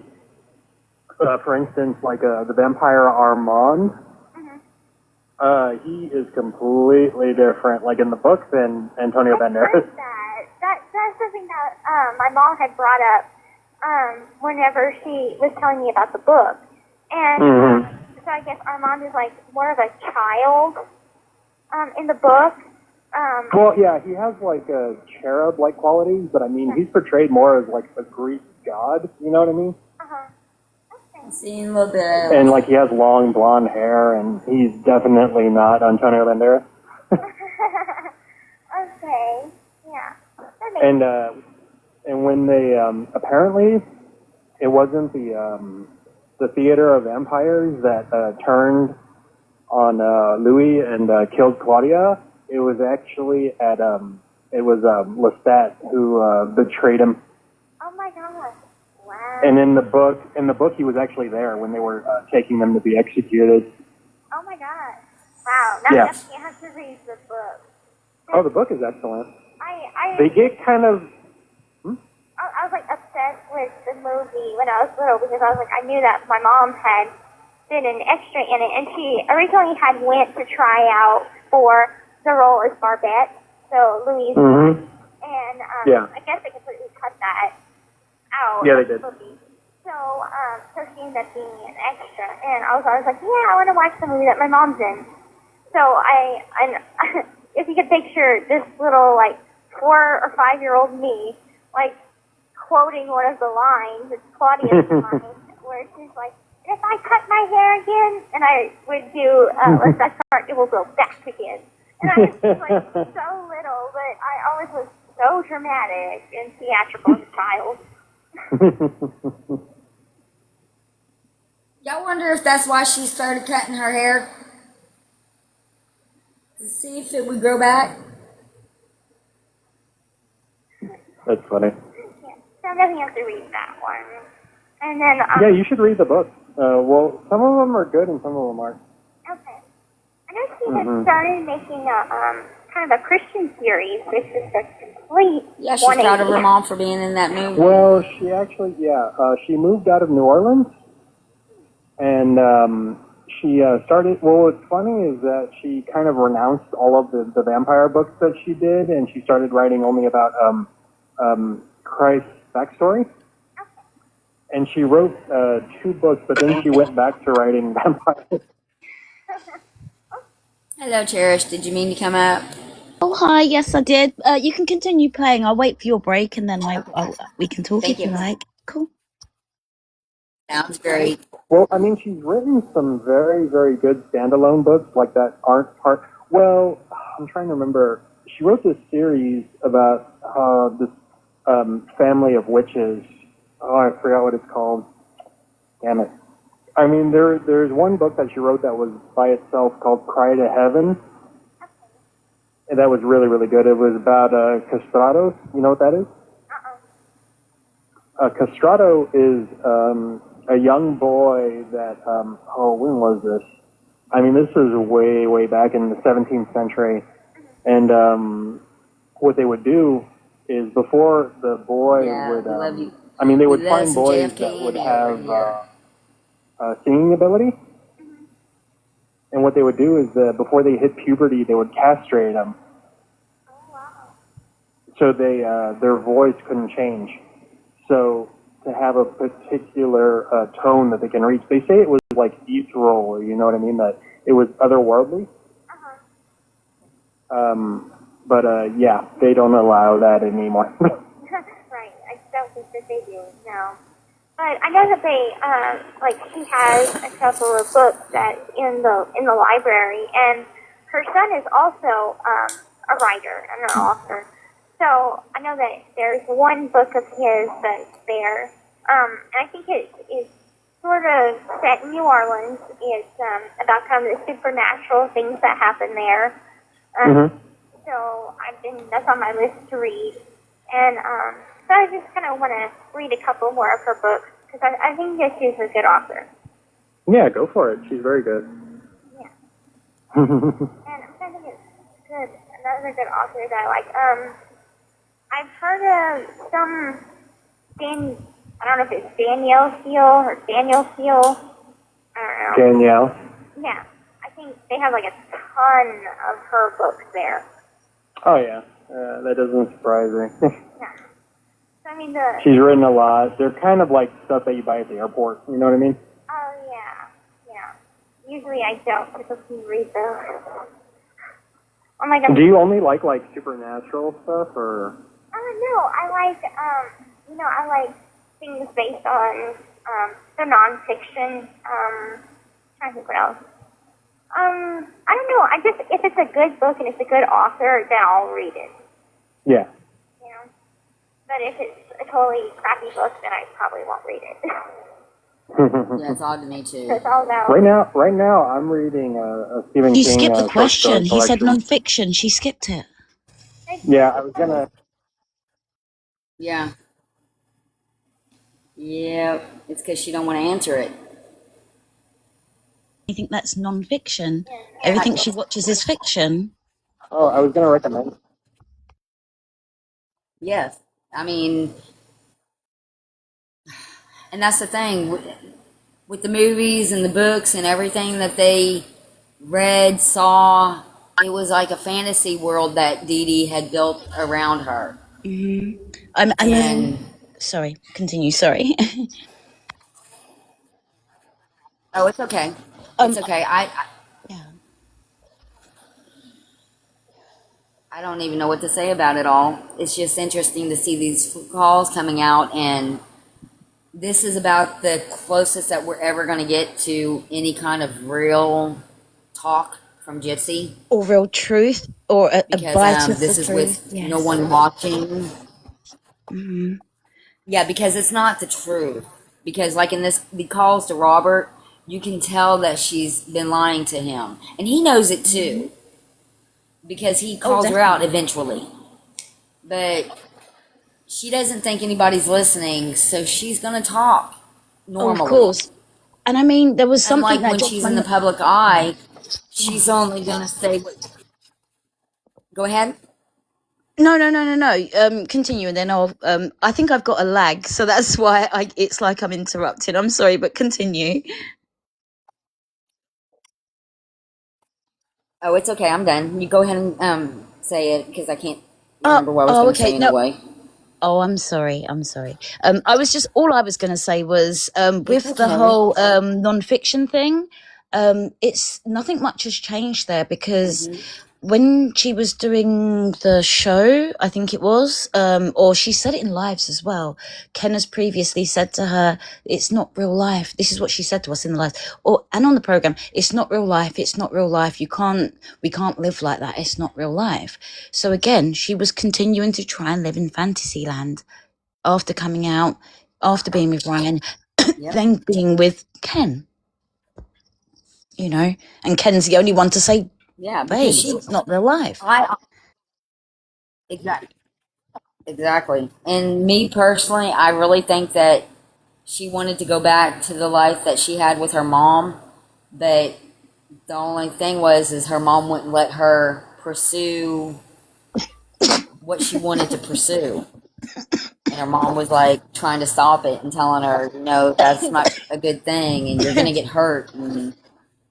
for instance, like the vampire Armand, he is completely different, like in the book, than Antonio I Banderas. heard that. That's something that my mom had brought up whenever she was telling me about the book. And so I guess Armand is like more of a child in the book. Well, yeah, he has like cherub-like qualities, but I mean, he's portrayed more as like a Greek god. You know what I mean? Okay. Seen a little bit of. And like he has long blonde hair, and he's definitely not Antonio Banderas. Okay. Yeah. That makes And when they apparently it wasn't the theater of vampires that turned on Louis and killed Claudia. It was actually at it was Lestat who betrayed him. Oh my god. Wow. And in the book he was actually there when they were taking them to be executed. Oh my god. Wow. Now Yeah. I definitely have to read the book. Oh, the book is excellent. They I get kind of was like obsessed with the movie when I was little because I was like I knew that my mom had been an extra in it, and she originally had went to try out for the role as Barbette, so Louise. And Yeah. I guess they completely cut that out. Yeah, they of the did. movie. So so she ended up being an extra, and I was always like, yeah, I want to watch the movie that my mom's in. So if you could picture this little like 4 or 5 year old me, like quoting one of the lines, it's Claudia's line, where she's like, if I cut my hair again, and I would do that part, it will go back again. And I was just like so little, but I always was so dramatic and theatrical as a child. Y'all wonder if that's why she started cutting her hair? To see if it would grow back? That's funny. Yeah. So I'm definitely have to read that one. And then Yeah, you should read the book. Well, some of them are good and some of them aren't. okay. I know she had started making a kind of a Christian series, which is a complete Yeah, she's proud of 180. her mom for being in that movie. Well, she actually, she moved out of New Orleans, and she started. Well, what's funny is that she kind of renounced all of the vampire books that she did, and she started writing only about Christ's backstory. And she wrote 2 books, but then she went back to writing vampires. Hello, Cherish. Did you mean to come up? Oh, hi. Yes, I did. You can continue playing. I'll wait for your break and then we can talk Thank if you you. like. Cool. Sounds great. Well, I mean, she's written some very, very good standalone books like that aren't part. Well, I'm trying to remember. She wrote this series about this family of witches. Oh, I forgot what it's called. Damn it. I mean, there's one book that she wrote that was by itself called Cry to Heaven. And that was really, really good. It was about castrados. You know what that is? Castrato is a young boy that, when was this? I mean, this is way, way back in the 17th century. And what they would do is before the boy Yeah, would, we love you. I mean, they would We love find some boys JFK that would over have here. singing ability. And what they would do is before they hit puberty, they would castrate them. So they their voice couldn't change. So to have a particular tone that they can reach, they say it was like ethereal, or you know what I mean, that it was otherworldly. But yeah, they don't allow that anymore. Right. I don't think that they do. No. But I know that they, like, she has a couple of books that in the library, and her son is also a writer and an author. So I know that there's one book of his that's there, and I think it is sort of set in New Orleans. It's about kind of the supernatural things that happen there. So that's on my list to read, and so I just kind of want to read a couple more of her books because I think that she's a good author. Yeah, go for it. She's very good. Yeah. And I'm trying to think it's good. Another good author that I like. I've heard of some I don't know if it's Danielle Steele or Daniel Steele. I don't know. Danielle. Yeah. I think they have like a ton of her books there. Oh, yeah. That doesn't surprise me. Yeah. So, I mean, She's written a lot. They're kind of like stuff that you buy at the airport. You know what I mean? Oh, yeah. Yeah. Usually I don't typically read those. Oh, my God. Do you only like supernatural stuff, or? No, I like, I like things based on the nonfiction. Trying to think what else. I don't know. If it's a good book and it's a good author, then I'll read it. Yeah. You know? But if it's a totally crappy book, then I probably won't read it. Yeah, it's odd to me too. So it's all about... Right now, I'm reading a Stephen You King. skipped the question. He said collection. nonfiction. She skipped it. Yeah, I was gonna. Yeah. Yeah, it's because she don't want to answer it. I think that's nonfiction. Everything she watches is fiction. Oh, I was gonna recommend. Yes. I mean, and that's the thing with the movies and the books and everything that they read, saw. It was like a fantasy world that Dee Dee had built around her. Sorry, continue. Sorry. Oh, it's okay. It's okay. I don't even know what to say about it all. It's just interesting to see these calls coming out, and this is about the closest that we're ever going to get to any kind of real talk from Gypsy. Or real truth, or a bite of this the is truth. with no one watching. Yeah, because it's not the truth. Because like in the calls to Robert, you can tell that she's been lying to him, and he knows it too. Because he calls her out eventually. But she doesn't think anybody's listening, so she's going to talk normally. Of course. And I mean, there was something Unlike when she's in the public eye, she's only going to say what... Go ahead. No. Continue, and then I'll. I think I've got a lag, so that's why it's like I'm interrupted. I'm sorry, but continue. Oh, it's okay. I'm done. You go ahead and say it, because I can't remember what I was going to say anyway. Oh, I'm sorry. I was just, all I was going to say was, with the whole nonfiction thing, it's nothing much has changed there, because when she was doing the show, I think it was, or she said it in lives as well. Ken has previously said to her, "It's not real life." This is what she said to us in the live, and on the program. "It's not real life. It's not real life. We can't live like that. It's not real life." So again, she was continuing to try and live in fantasy land after coming out, after being with Ryan, then being with Ken. You know, and Ken's the only one to say, Yeah, "Babe, because it's not real life." Exactly. And me personally, I really think that she wanted to go back to the life that she had with her mom, but the only thing is her mom wouldn't let her pursue what she wanted to pursue. And her mom was like trying to stop it and telling her, "No, that's not a good thing, and you're going to get hurt," and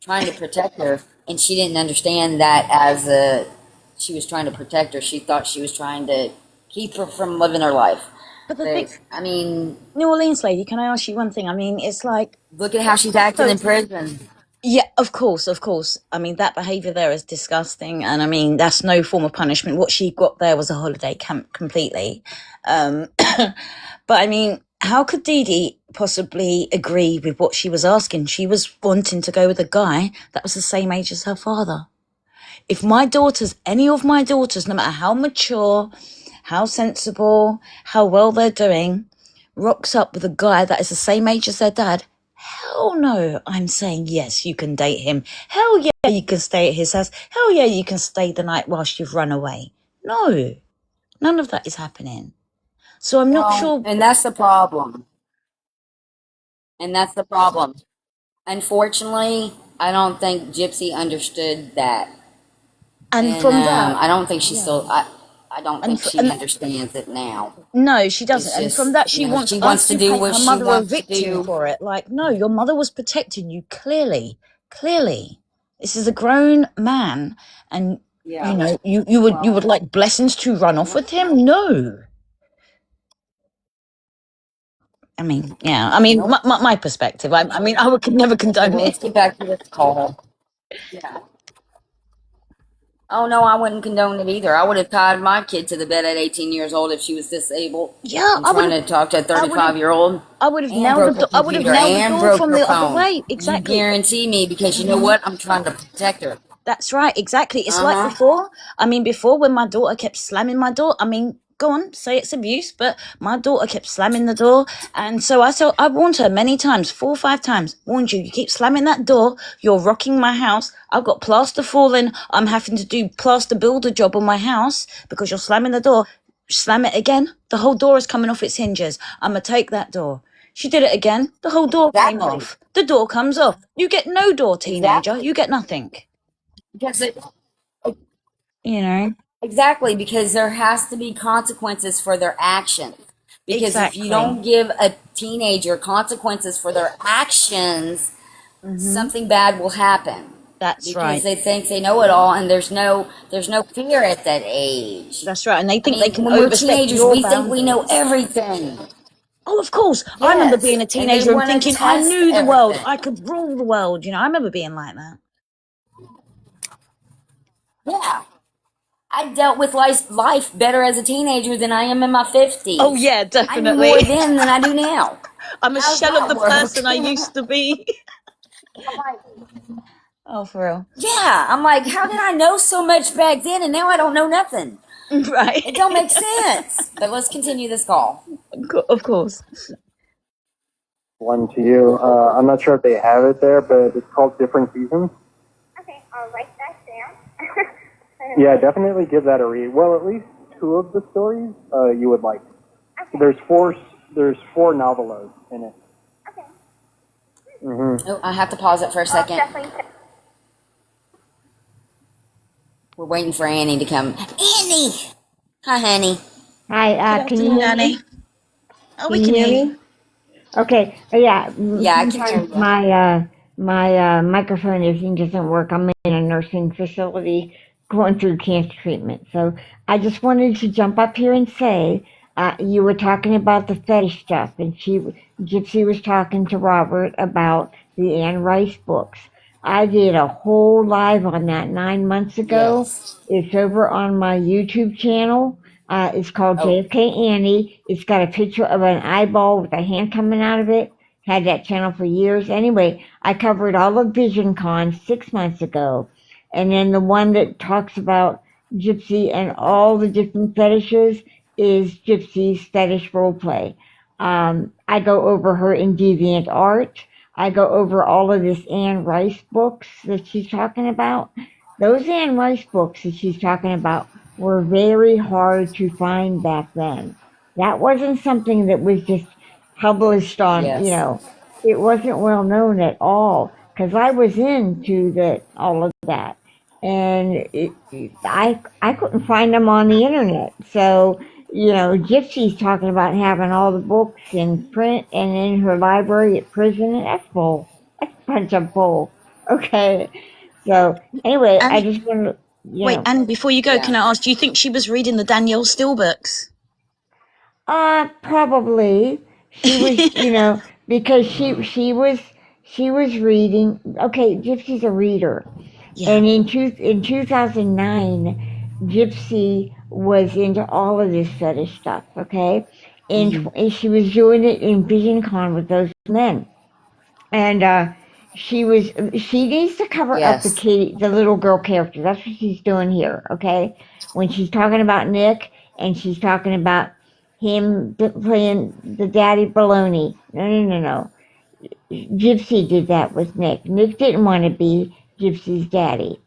trying to protect her. And she didn't understand that she was trying to protect her. She thought she was trying to keep her from living her life. But the thing, I mean, New Orleans lady, can I ask you one thing? I mean, it's like, look at how she's acting in prison. yeah, of course. I mean, that behaviour there is disgusting, and I mean, that's no form of punishment. What she got there was a holiday camp completely. But I mean, how could Dee Dee possibly agree with what she was asking? She was wanting to go with a guy that was the same age as her father. If any of my daughters, no matter how mature, how sensible, how well they're doing, rocks up with a guy that is the same age as their dad, hell no, I'm saying yes, you can date him. Hell yeah, you can stay at his house. Hell yeah, you can stay the night whilst you've run away. No, none of that is happening. So I'm not sure. And that's the problem. And that's the problem. Unfortunately, I don't think Gypsy understood that. And And from that, I don't think she still, I don't and, think she and understands it now. no, she It's doesn't. And from just, that, she you know, wants she us wants to to do paint what her she mother a wants to victim do. for it. Like, no, your mother was protecting you clearly. Clearly. This is a grown man, and Yeah. you would like blessings to run off with him? No. I mean, yeah. I mean, Nope. my perspective. I mean, I could never Okay, condone well, let's it. get back to this call. Yeah. Oh, no, I wouldn't condone it either. I would have tied my kid to the bed at 18 years old if she was disabled Yeah, and trying to talk to a I would have, 35-year-old I would have and nailed the, broke her I would have computer nailed the and door broke from her the other phone. way. You Exactly. guarantee me because you know what? I'm trying to protect her. That's right, exactly. It's like Uh-huh. before. I mean, before when my daughter kept slamming my door, I mean, go on, say it's abuse, but my daughter kept slamming the door. And so I warned her many times, 4 or 5 times, warned you keep slamming that door, you're rocking my house. I've got plaster falling. I'm having to do plaster builder job on my house because you're slamming the door. Slam it again. The whole door is coming off its hinges. I'm going to take that door. She did it again. The whole door came Exactly. off. The door comes off. You get no door, teenager. Exactly. You get nothing. Because You know, exactly, because there has to be consequences for their actions. Because if you exactly. don't give a teenager consequences for their actions, something bad will happen. That's Because right. they think they know it all, and there's no fear at that age. That's right. And they I think they mean, can when we're overstep teenagers, your we think we know boundaries. everything. Oh, of course. I remember being Yes, a and they teenager and want to thinking I test knew the world. everything. I could rule the world. I remember being like that. Yeah, I dealt with life better as a teenager than I am in my 50s. Oh, yeah, I knew more definitely. then than I do now. I'm a How's shell of that the work? person I used to be. I'm like, Oh, for real. yeah, I'm like, how did I know so much back then and now I don't know nothing? Right. It don't make sense. But let's continue this call. Of course. One to you. I'm not sure if they have it there, but it's called Different Seasons. Okay, I'll write that down. Yeah, definitely give that a read. Well, at least 2 of the stories you would like. Okay. There's 4 novellas in it. Okay. Oh, I have to pause it for a I'll second. definitely. We're waiting for Annie to come. Annie! Hi, honey. Hi, can you hear me? Oh, we can hear you. Okay, yeah. Yeah, I can hear Sometimes you. my microphone doesn't work. I'm in a nursing facility going through cancer treatment. So I just wanted to jump up here and say, you were talking about the fetish stuff, and Gypsy was talking to Robert about the Anne Rice books. I did a whole live on that 9 months ago. Yes. It's over on my YouTube channel. It's called Oh. JFK Annie. It's got a picture of an eyeball with a hand coming out of it. Had that channel for years. Anyway, I covered all of Vision Con 6 months ago. And then the one that talks about Gypsy and all the different fetishes is Gypsy's Fetish Roleplay. I go over her in Deviant Art. I go over all of this Anne Rice books that she's talking about. Those Anne Rice books that she's talking about were very hard to find back then. That wasn't something that was just published on, Yes. it wasn't well known at all because I was into all of that. And I couldn't find them on the internet. So, Gypsy's talking about having all the books in print and in her library at prison, and that's bull. That's a bunch of bull. Okay. So anyway, I And just want to, wait, and before you go, Yeah. can I ask, do you think she was reading the Danielle Steele books? Probably she was, because she was reading. Okay, Gypsy's a reader. Yeah. And in 2009, Gypsy was into all of this fetish stuff, okay? and she was doing it in VisionCon with those men. And she needs to cover up Yes. the little girl character. That's what she's doing here, okay? When she's talking about Nick and she's talking about him playing the daddy baloney. No. Gypsy did that with Nick. Nick didn't want to be Gypsy's daddy.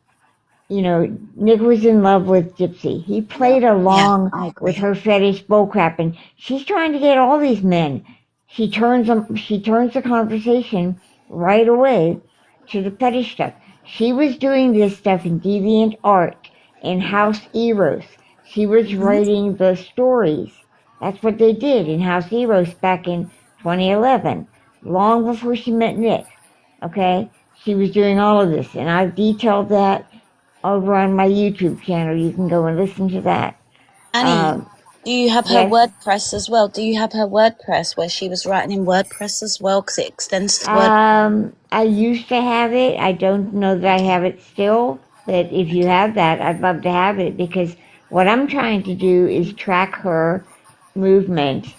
You know, Nick was in love with Gypsy. He played Yeah, along I with agree. her fetish bullcrap, and she's trying to get all these men. She turns the conversation right away to the fetish stuff. She was doing this stuff in Deviant Art in House Eros. She was writing the stories. That's what they did in House Eros back in 2011, long before she met Nick. Okay, she was doing all of this, and I've detailed that over on my YouTube channel. You can go and listen to that. Annie, do you have her Yes. WordPress as well? Do you have her WordPress where she was writing in WordPress as well? Because it extends to Word. I used to have it. I don't know that I have it still, but if you have that, I'd love to have it, because what I'm trying to do is track her movement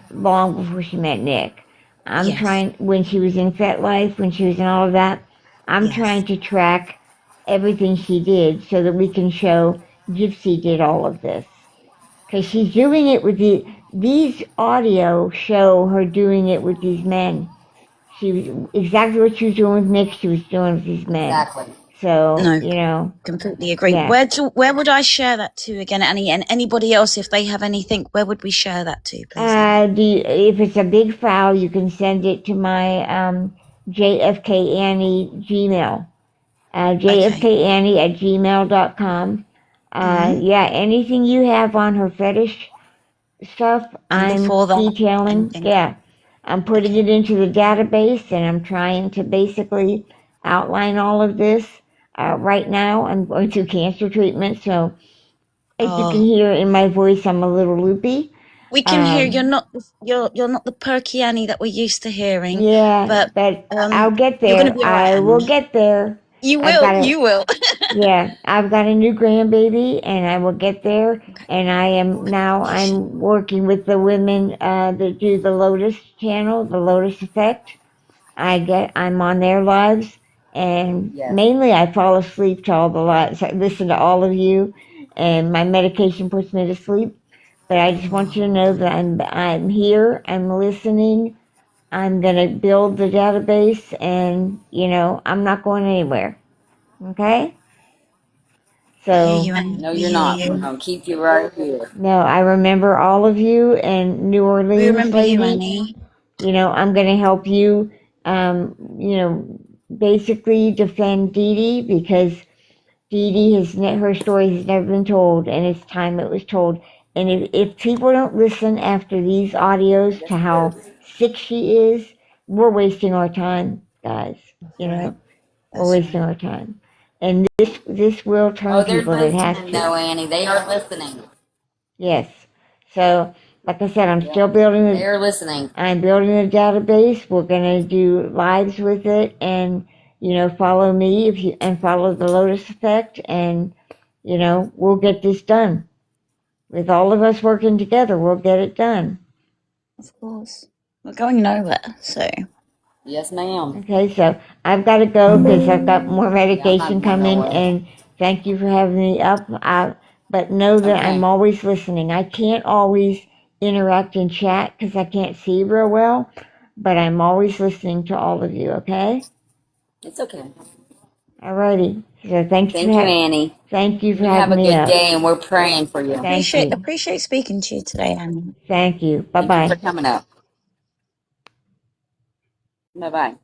long before she met Nick. I'm Yes. trying, when she was in FetLife, when she was in all of that, I'm Yes. trying to track everything she did so that we can show Gypsy did all of this. Because she's doing it with these audio show her doing it with these men. She was exactly what she was doing with Nick, she was doing with these men. Exactly. So, No, you know, completely agree. yeah. Where would I share that to again, Annie? And anybody else, if they have anything, where would we share that to, please? If it's a big file, you can send it to my JFK Annie Gmail. JFKAnnie@gmail.com. Yeah, anything you have on her fetish stuff, And I'm before that, detailing. Yeah, I'm putting it into the database, and I'm trying to basically outline all of this. Right now, I'm going through cancer treatment, so as you can hear in my voice, I'm a little loopy. we can hear you're not the perky Annie that we're used to hearing. Yeah, But I'll get you're gonna there. be alright, I will Annie. get there. You I've will. got a You will. Yeah, I've got a new grandbaby, and I will get there. And I'm working with the women that do the Lotus channel, the Lotus Effect. I'm on their lives, and Yes. mainly I fall asleep to all the lives. I listen to all of you, and my medication puts me to sleep. But I just want you to know that I'm here. I'm listening. I'm gonna build the database, and I'm not going anywhere. Okay. I hear So, you, Annie. No, We you're hear not. you. We're going to keep you right here. no, I remember all of you, and New We Orleans remember you, lady, Annie. I'm going to help you, basically defend Dee Dee, because Dee Dee her story has never been told, and it's time it was told. And if people don't listen after these audios to how sick she is, we're wasting our time, guys. We're wasting our time. And this will turn Oh, they're people that have listening, to. though, Annie. They are listening. Yes. So, like I said, I'm Yeah. still building They are listening. I'm building a database. We're gonna do lives with it, and follow me and follow the Lotus Effect, and we'll get this done. With all of us working together, we'll get it done. Of course. We're going nowhere, so. Yes, ma'am. Okay, so I've got to go because I've got more medication going coming, nowhere. and thank you for having me up. But know that Okay. I'm always listening. I can't always interact in chat because I can't see real well, but I'm always listening to all of you, okay? It's okay. Alrighty. So Thank you, Annie. thank you for You have having a me good up. day, and we're praying for you. Thank you. Appreciate speaking to you today, Annie. Thank you. Thank you Bye-bye. for coming up. Bye-bye.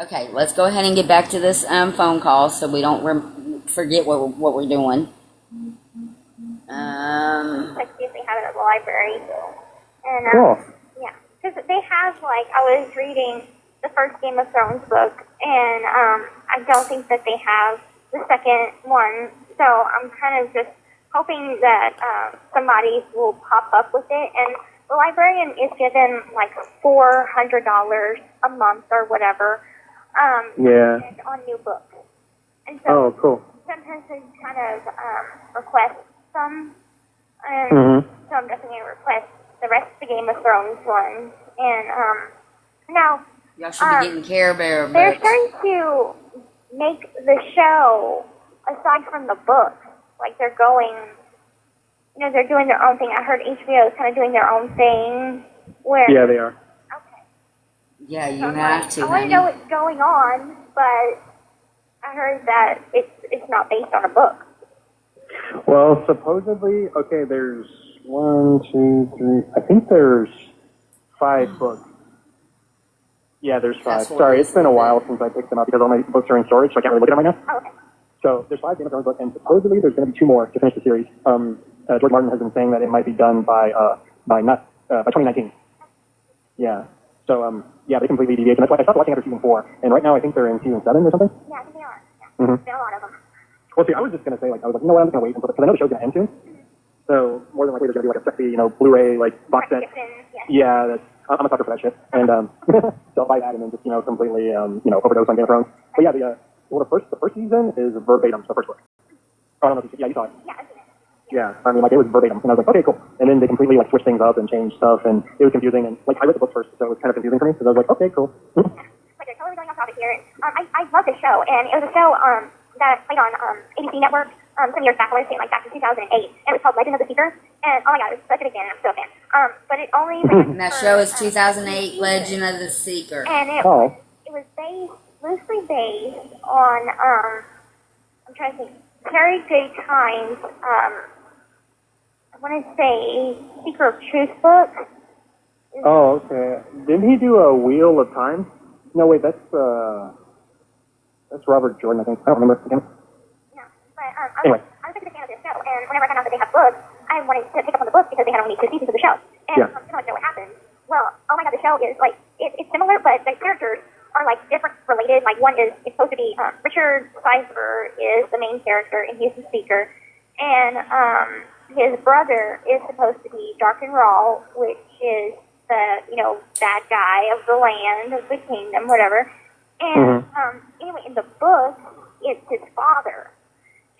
Okay, let's go ahead and get back to this phone call so we don't forget what we're doing. Like usually have it at the library. And Cool. yeah, because they have I was reading the first Game of Thrones book, and I don't think that they have the second one. So I'm kind of just hoping that somebody will pop up with it. And the librarian is given $400 a month or whatever. Yeah. On new books. And so Oh, cool. sometimes they kind of request some, and so I'm definitely going to request the rest of the Game of Thrones ones. And now Y'all should be getting Care Bear they're books. starting to make the show aside from the book. Like they're going, they're doing their own thing. I heard HBO is kind of doing their own thing. Where Yeah, they are. okay, Yeah, you so I'm have like, to, I want to honey. know what's going on, but I heard that it's not based on a book. Well, supposedly, okay, there's 1, 2, 3. I think there's 5 books. Yeah, there's 5. That's what Sorry, it it's been a while since I picked them up because all my books are in storage, so I can't really look at them right now. Oh, okay. So there's 5 Game of Thrones books, and supposedly there's going to be 2 more to finish the series. George Martin has been saying that it might be done by 2019. Yeah. So yeah, they completely deviated. That's why I stopped watching after season 4, and right now I think they're in season 7 or something. Yeah, I think they are. Yeah. Mm-hmm. There's been a lot of them. Well, see, I was just going to say, like, I was like, you know what, I'm just going to wait until, because I know the show's going to end soon. So more than likely there's going to be like a sexy, Blu-ray like box set. Yeah, that's, I'm a sucker for that shit. And so I'll buy that and then just completely overdose on Game of Thrones. But yeah, the first season is verbatim the first book. Oh, I don't know if you saw it. Yeah, I've seen it. Yeah, I mean, like, it was verbatim, and I was like, okay, cool. And then they completely like switched things up and changed stuff, and it was confusing. And like, I read the book first, so it was kind of confusing for me. So I was like, okay, cool. Like, they're totally going off topic here. I love this show, and it was a show that played on ABC Network some years back. I want to say like back in 2008, and it was called Legend of the Seeker. And oh my god, it was such a big fan, and I'm still a fan. But it only ran And that for, show is 2008 Legend of the Seeker. and it was loosely based on I'm trying to think, Terry J. Times. I want to say Seeker of Truth book. Oh, okay. Didn't he do a Wheel of Time? No, wait, that's Robert Jordan, I think. I don't remember again. No, but I was such a fan of this show, and whenever I found out that they have books, I wanted to pick up on the books because they had only 2 seasons of the show. And I didn't know what happened. Well, oh my god, the show is like it's similar, but the characters are like different, related. Like one is it's supposed to be Richard Cypher is the main character, and he's the Seeker, and his brother is supposed to be Darken Rahl, which is the bad guy of the land, of the kingdom, whatever. And anyway, in the book, it's his father.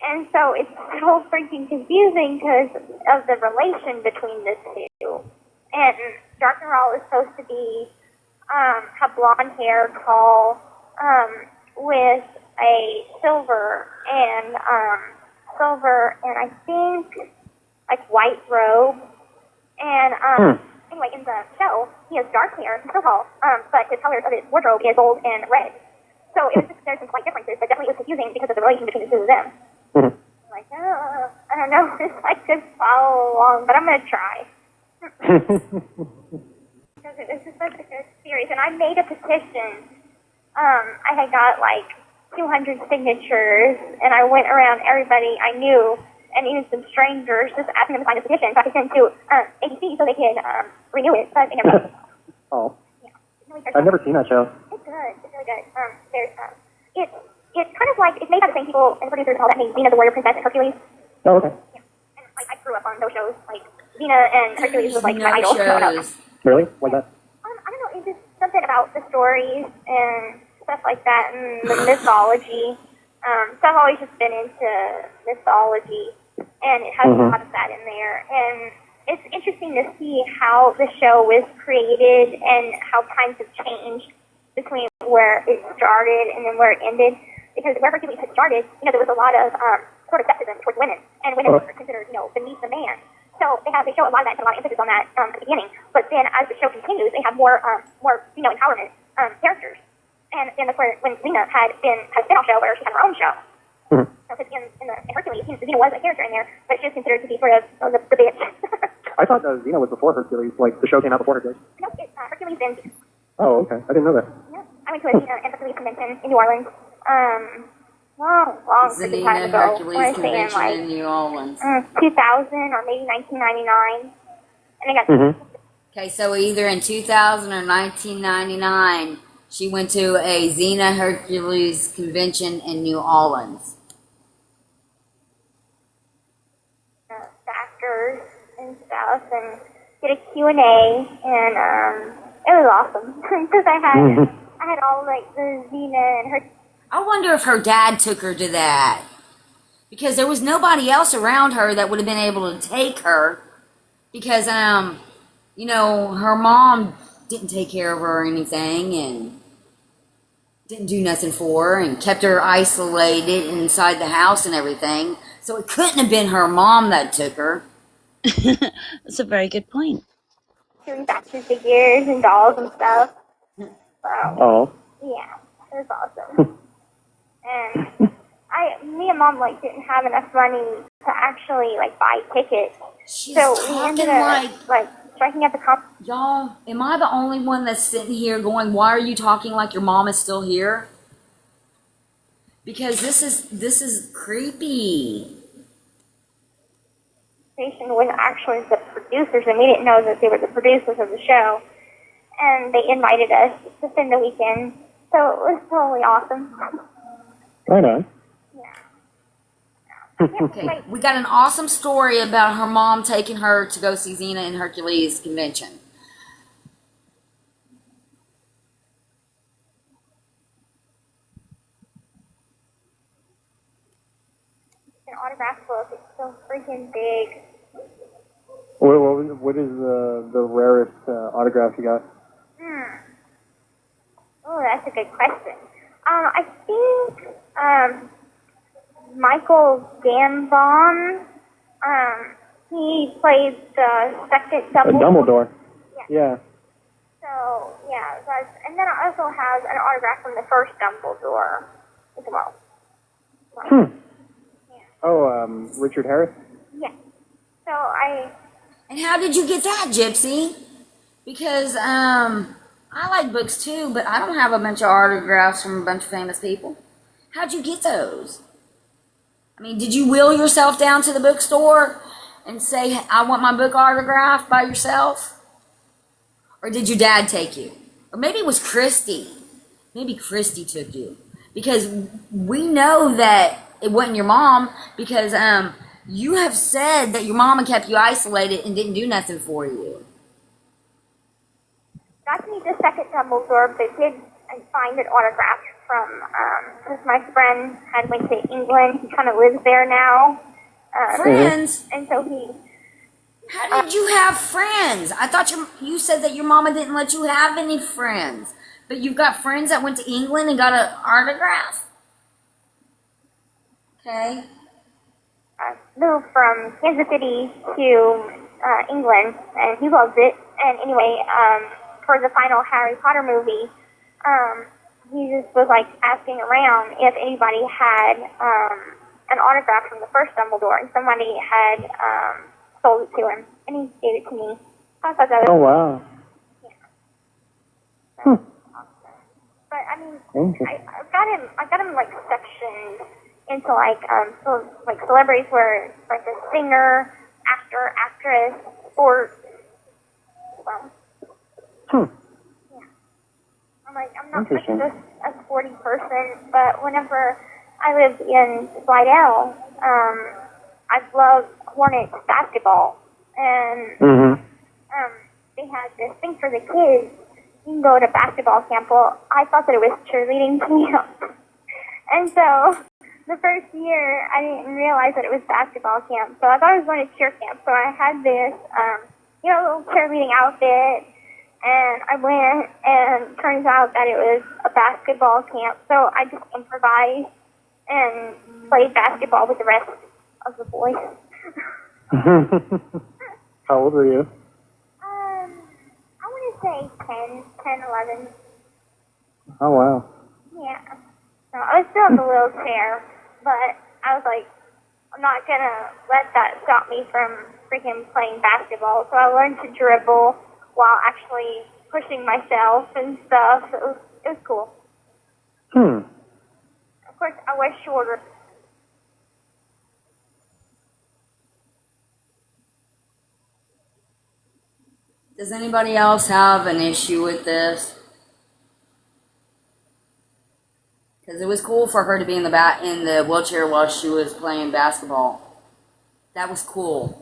And so it's so freaking confusing because of the relation between the two. And Darken Rahl is supposed to be, have blonde hair, tall, with a silver and I think like white robe. And anyway, in the show, he has dark hair, he's still tall, but his colors of his wardrobe is gold and red. So it was just, there's some slight differences, but definitely it was confusing because of the relation between the two of them. Like, I don't know if I could follow along, but I'm going to try. Because it was just such a good series. And I made a petition. I had got like 200 signatures, and I went around everybody I knew, and even some strangers, just asking them to sign the petition so I could send to ABC so they could renew it. But they never did. Oh. Yeah. Really good I've show. never seen that show. It's good. It's really good. It's kind of like, it's made by the same people and the producers and all that made Xena the Warrior Princess and Hercules. Oh, okay. Yeah. And like, I grew up on those shows. Like, Xena and Hercules was like my idol growing up. Really? Why's that? I don't know. It's just something about the stories and stuff like that and the mythology. So I've always just been into mythology, and it has a lot of that in there. And it's interesting to see how the show was created and how times have changed between where it started and then where it ended. Because where Hercules had started, there was a lot of sort of sexism towards women, and women were considered, beneath the man. So they show a lot of that, and a lot of emphasis on that at the beginning. But then as the show continues, they have more empowerment characters. And then that's where when Xena had a spin-off show where she had her own show. So in Hercules, Xena was a character in there, but she was considered to be sort of the bitch. I thought Xena was before Hercules. Like, the show came out before Hercules. No, it's Hercules and Xena. Oh, okay. I didn't know that. Yeah. I went to a Xena and Hercules convention in New Orleans. Long freaking time Xena ago. Hercules I want to say in Convention in New Orleans. 2000 or maybe 1999. And they got Okay, so either in 2000 or 1999, she went to a Xena Hercules convention in New Orleans. Factors and stuff, and did a Q&A, and it was awesome because I had all like the Xena and her. I wonder if her dad took her to that. because there was nobody else around her that would have been able to take her because, you know, her mom didn't take care of her or anything and didn't do nothing for her and kept her isolated inside the house and everything. So it couldn't have been her mom that took her. That's a very good point. Doing action figures and dolls and stuff. So, Oh. yeah, it was awesome. And me and Mom, like, didn't have enough money to actually, like, buy tickets. She's So we talking ended up, like, striking up a y'all, am I the only one that's sitting here going, why are you talking like your mom is still here? Because this is creepy. conversation was actually the producers, and we didn't know that they were the producers of the show. And they invited us to spend the weekend. So it was totally awesome. Right on. Okay, we got an awesome story about her mom taking her to go see Xena in Hercules convention. An autograph book. It's so freaking big. What is the rarest autograph you got? Oh, that's a good question. I think Michael Gambon. He plays the second Dumbledore. Yeah. So yeah, and then I also have an autograph from the first Dumbledore as well. Oh, Richard Harris? Yeah. So And how did you get that, Gypsy? Because I like books too, but I don't have a bunch of autographs from a bunch of famous people. How'd you get those? I mean, did you wheel yourself down to the bookstore and say, I want my book autographed by yourself? Or did your dad take you? Or maybe it was Christy. Maybe Christy took you. Because we know that it wasn't your mom because you have said that your mama kept you isolated and didn't do nothing for you. got to meet the second Dumbledore, but did find an autograph from, because my friend had went to England. He kind of lives there now. Friends? And so he... How did you have friends? I thought you said that your mama didn't let you have any friends. But you've got friends that went to England and got an autograph? Okay. Moved from Kansas City to England, and he loves it. And anyway, for the final Harry Potter movie, he just was like asking around if anybody had an autograph from the first Dumbledore, and somebody had sold it to him, and he gave it to me. I thought that was wow. But I mean, I got him like sectioned into like celebrities where like a singer, actor, actress, sports. Yeah. I'm not like a sporty person, but whenever I lived in Slidell, I loved Hornets basketball, and they had this thing for the kids. You can go to basketball camp. Well, I thought that it was cheerleading camp, and so the first year I didn't realize that it was basketball camp. So I thought I was going to cheer camp. So I had this, little cheerleading outfit. And I went, and turns out that it was a basketball camp. So I just improvised and played basketball with the rest of the boys. How old were you? I want to say 10, 11. Oh, wow. Yeah. So I was still in the wheelchair, but I was like, I'm not going to let that stop me from freaking playing basketball. So I learned to dribble while actually pushing myself and stuff. So it was cool. Of course, I was shorter. Does anybody else have an issue with this? Because it was cool for her to be in the wheelchair while she was playing basketball. That was cool.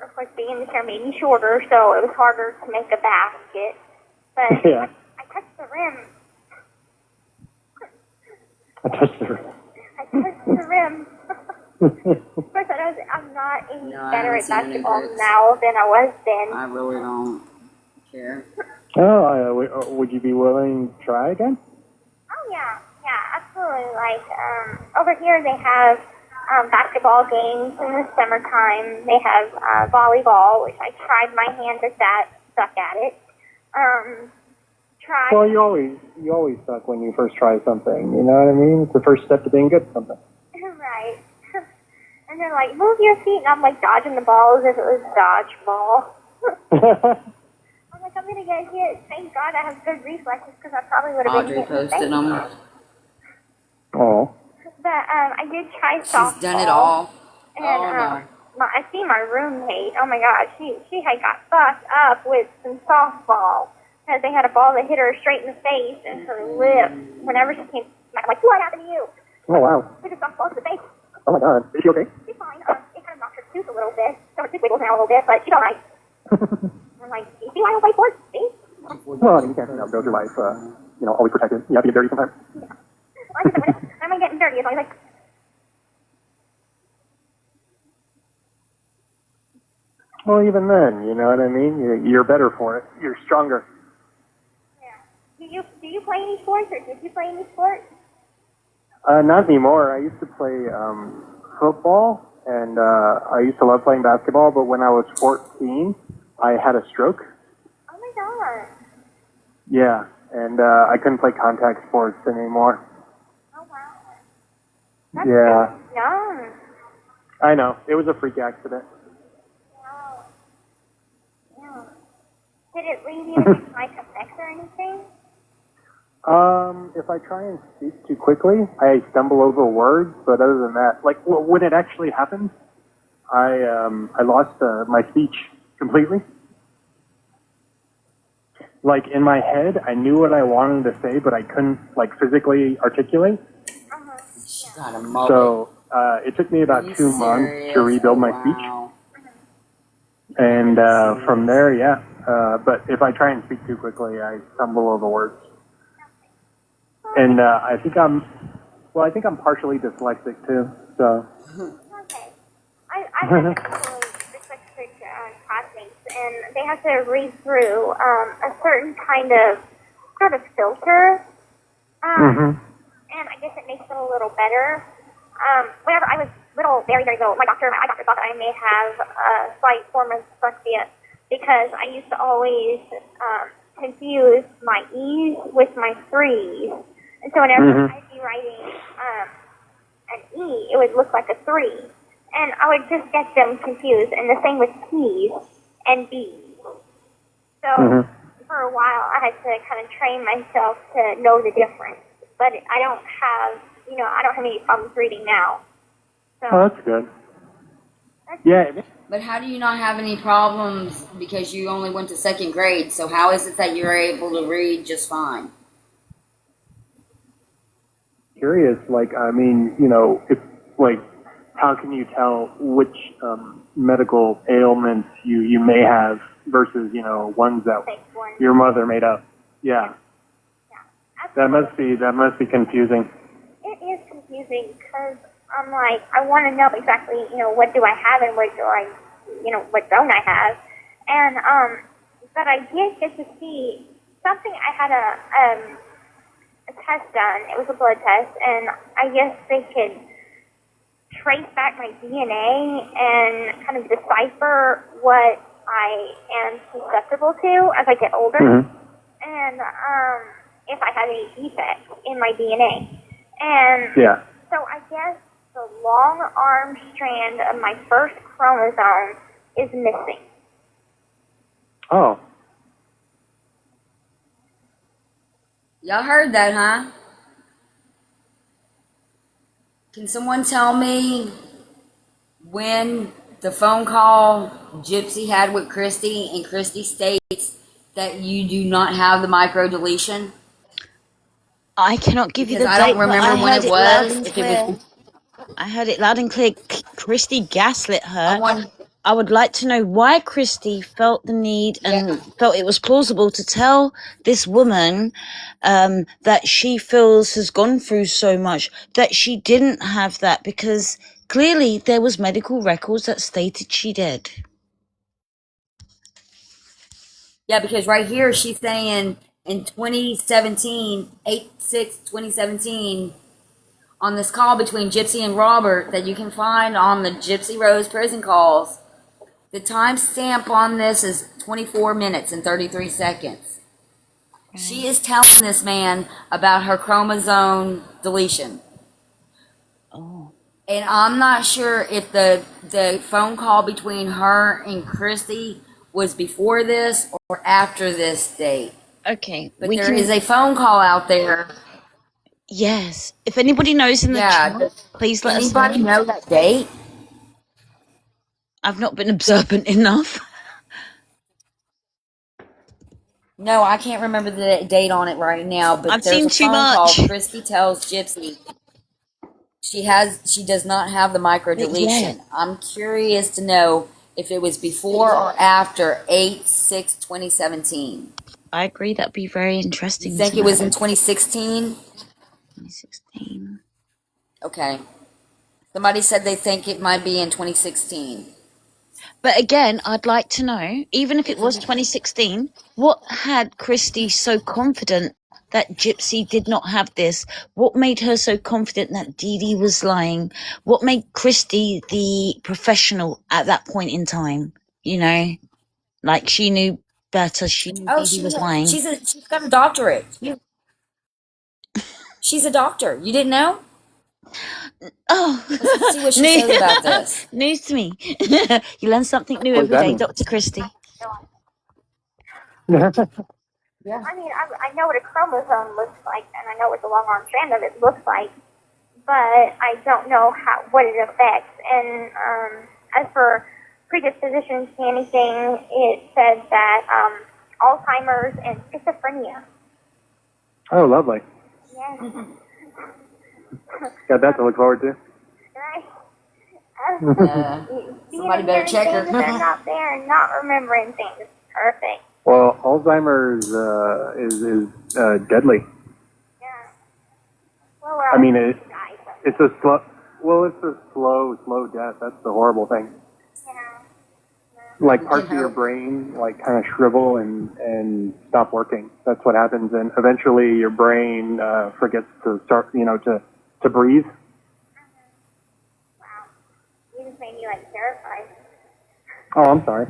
Of course, being in the chair made me shorter, so it was harder to make a basket. But Yeah. I touched the rim. I touched the rim. I touched the rim. Of course, I'm not any No, I better haven't at seen any basketball pics. now than I was then. I really don't care. Oh, would you be willing to try again? Oh yeah, absolutely. Like over here, they have basketball games in the summertime. They have volleyball, which I tried my hand at that, suck at it. Tried. Well, you always suck when you first try something. You know what I mean? It's the first step to being good at something. Right. And they're like, move your feet, and I'm like dodging the ball as if it was dodgeball. I'm like, I'm gonna get hit. Thank God I have good reflexes because I probably would have been Audrey hit. in the posted face. them. Oh. But I did try softball. She's done it all. And Oh, no. I see my roommate. Oh my God, she had got fucked up with some softball because they had a ball that hit her straight in the face and her lip. Whenever she came, I'm like, what happened to you? Oh, wow. Hit a softball to the face. Oh, my God. Is she okay? She's fine. It kind of knocked her tooth a little bit, so her tooth wiggles now a little bit, but she's all right. I'm like, you see why I don't play sports? See? Well, you can't go through life, always protected. You have to get dirty sometimes. Like I said, when am I getting dirty? It's always like, Well, even then, you know what I mean? You're better for it. You're stronger. yeah. Do you play any sports, or did you play any sports? Not anymore. I used to play football, and I used to love playing basketball, but when I was 14, I had a stroke. Oh my God. Yeah, and I couldn't play contact sports anymore. Oh wow. That's Yeah, young. I know. It was a freak accident. Wow. Yeah. Did it leave you with like effects or anything? If I try and speak too quickly, I stumble over words, but other than that, like when it actually happened, I lost my speech completely. Like in my head, I knew what I wanted to say, but I couldn't like physically articulate. She got a mullet. So it took me about Are you 2 months serious? to rebuild my speech, Wow. and from there, yeah. But if I try and speak too quickly, I stumble over words. And I think I'm partially dyslexic too. So Okay. I've had a couple of dyslexic classmates, and they have to read through a certain kind of sort of filter. And I guess it makes it a little better. Whenever I was little, very, very little, my doctor thought that I may have a slight form of dyslexia because I used to always confuse my E's with my 3's. And so whenever I'd be writing an E, it would look like a 3. And I would just get them confused. And the same with T's and B's. So for a while, I had to kind of train myself to know the difference. But I don't have any problems reading now. So oh, that's good. Yeah. But how do you not have any problems because you only went to second grade? So how is it that you're able to read just fine? Curious, like, I mean, it's like, how can you tell which medical ailments you may have versus, ones that fake one. your mother made up? Yeah. That must be confusing. It is confusing because I'm like, I want to know exactly, what do I have and what don't I have? And, but I did get to see something. I had a test done. It was a blood test, and I guess they could trace back my DNA and kind of decipher what I am susceptible to as I get older. And, if I have any defects in my DNA. And Yeah. so I guess the long arm strand of my first chromosome is missing. Oh. Y'all heard that, huh? Can someone tell me when the phone call Gypsy had with Christy and Christy states that you do not have the micro deletion? I cannot give you the Because date. I don't but remember I when heard it loud was. and If it was, clear. I heard it loud and clear. Christy gaslit I her. want. I would like to know why Christy felt the need and felt it was plausible to tell this woman that she feels has gone through so much that she didn't have that, because clearly there was medical records that stated she did. Yeah, because right here she's saying in 2017, 8/6/2017, on this call between Gypsy and Robert that you can find on the Gypsy Rose prison calls, the timestamp on this is 24 minutes and 33 seconds. She is telling this man about her chromosome deletion. Oh. And I'm not sure if the phone call between her and Christy was before this or after this date. Okay. But there is a phone call out there. Yes. If anybody knows in the chat, please let us know. Anybody know that date? I've not been observant enough. No, I can't remember the date on it right now, but I've there's seen a too phone much. call. Christy tells Gypsy she does not have the micro deletion. Yeah. I'm curious to know if it was before or after 8/6/2017. I agree, that'd be very interesting. You think it was in 2016? 2016. Okay. Somebody said they think it might be in 2016. But again, I'd like to know, even if it was 2016, what had Christy so confident that Gypsy did not have this? What made her so confident that Dee Dee was lying? What made Christy the professional at that point in time? You know, like she knew better. She knew Dee Dee was lying. She's got a doctorate. She's a doctor. You didn't know? Oh, let's see what she says about this. News to me. You learn something new What every does that day, mean? Dr. Christy. I mean, I know what a chromosome looks like, and I know what the long-arm strand of it looks like, but I don't know what it affects. And as for predispositions to anything, it said that Alzheimer's and schizophrenia. Oh, lovely. Yes. Got that to look forward to. Right. Somebody better check her. Things that are not there and not remembering things is perfect. Well, Alzheimer's is deadly. Yeah. Well, we're I mean, it's it's a slow death. That's the horrible thing. Yeah. Like parts of your brain like kind of shrivel and stop working. That's what happens, and eventually your brain forgets to start, to breathe. Wow. You just made me like terrified. Oh, I'm sorry.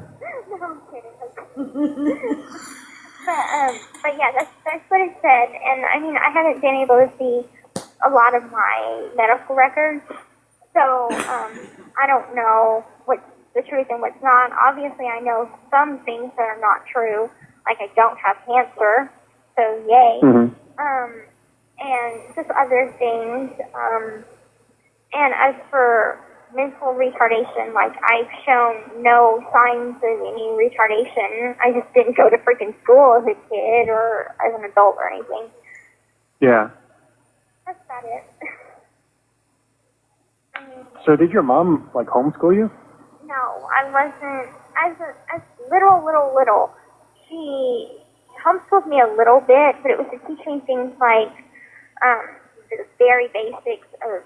No, I'm kidding. But yeah, that's what it said. And I mean, I haven't been able to see a lot of my medical records, so I don't know what's the truth and what's not. Obviously, I know some things that are not true, like I don't have cancer, so yay. Mm-hmm. And just other things. And as for mental retardation, like I've shown no signs of any retardation. I just didn't go to freaking school as a kid or as an adult or anything. Yeah. That's about it. So did your mom like homeschool you? No, I wasn't. As little. She homeschooled me a little bit, but it was to teach me things like the very basics of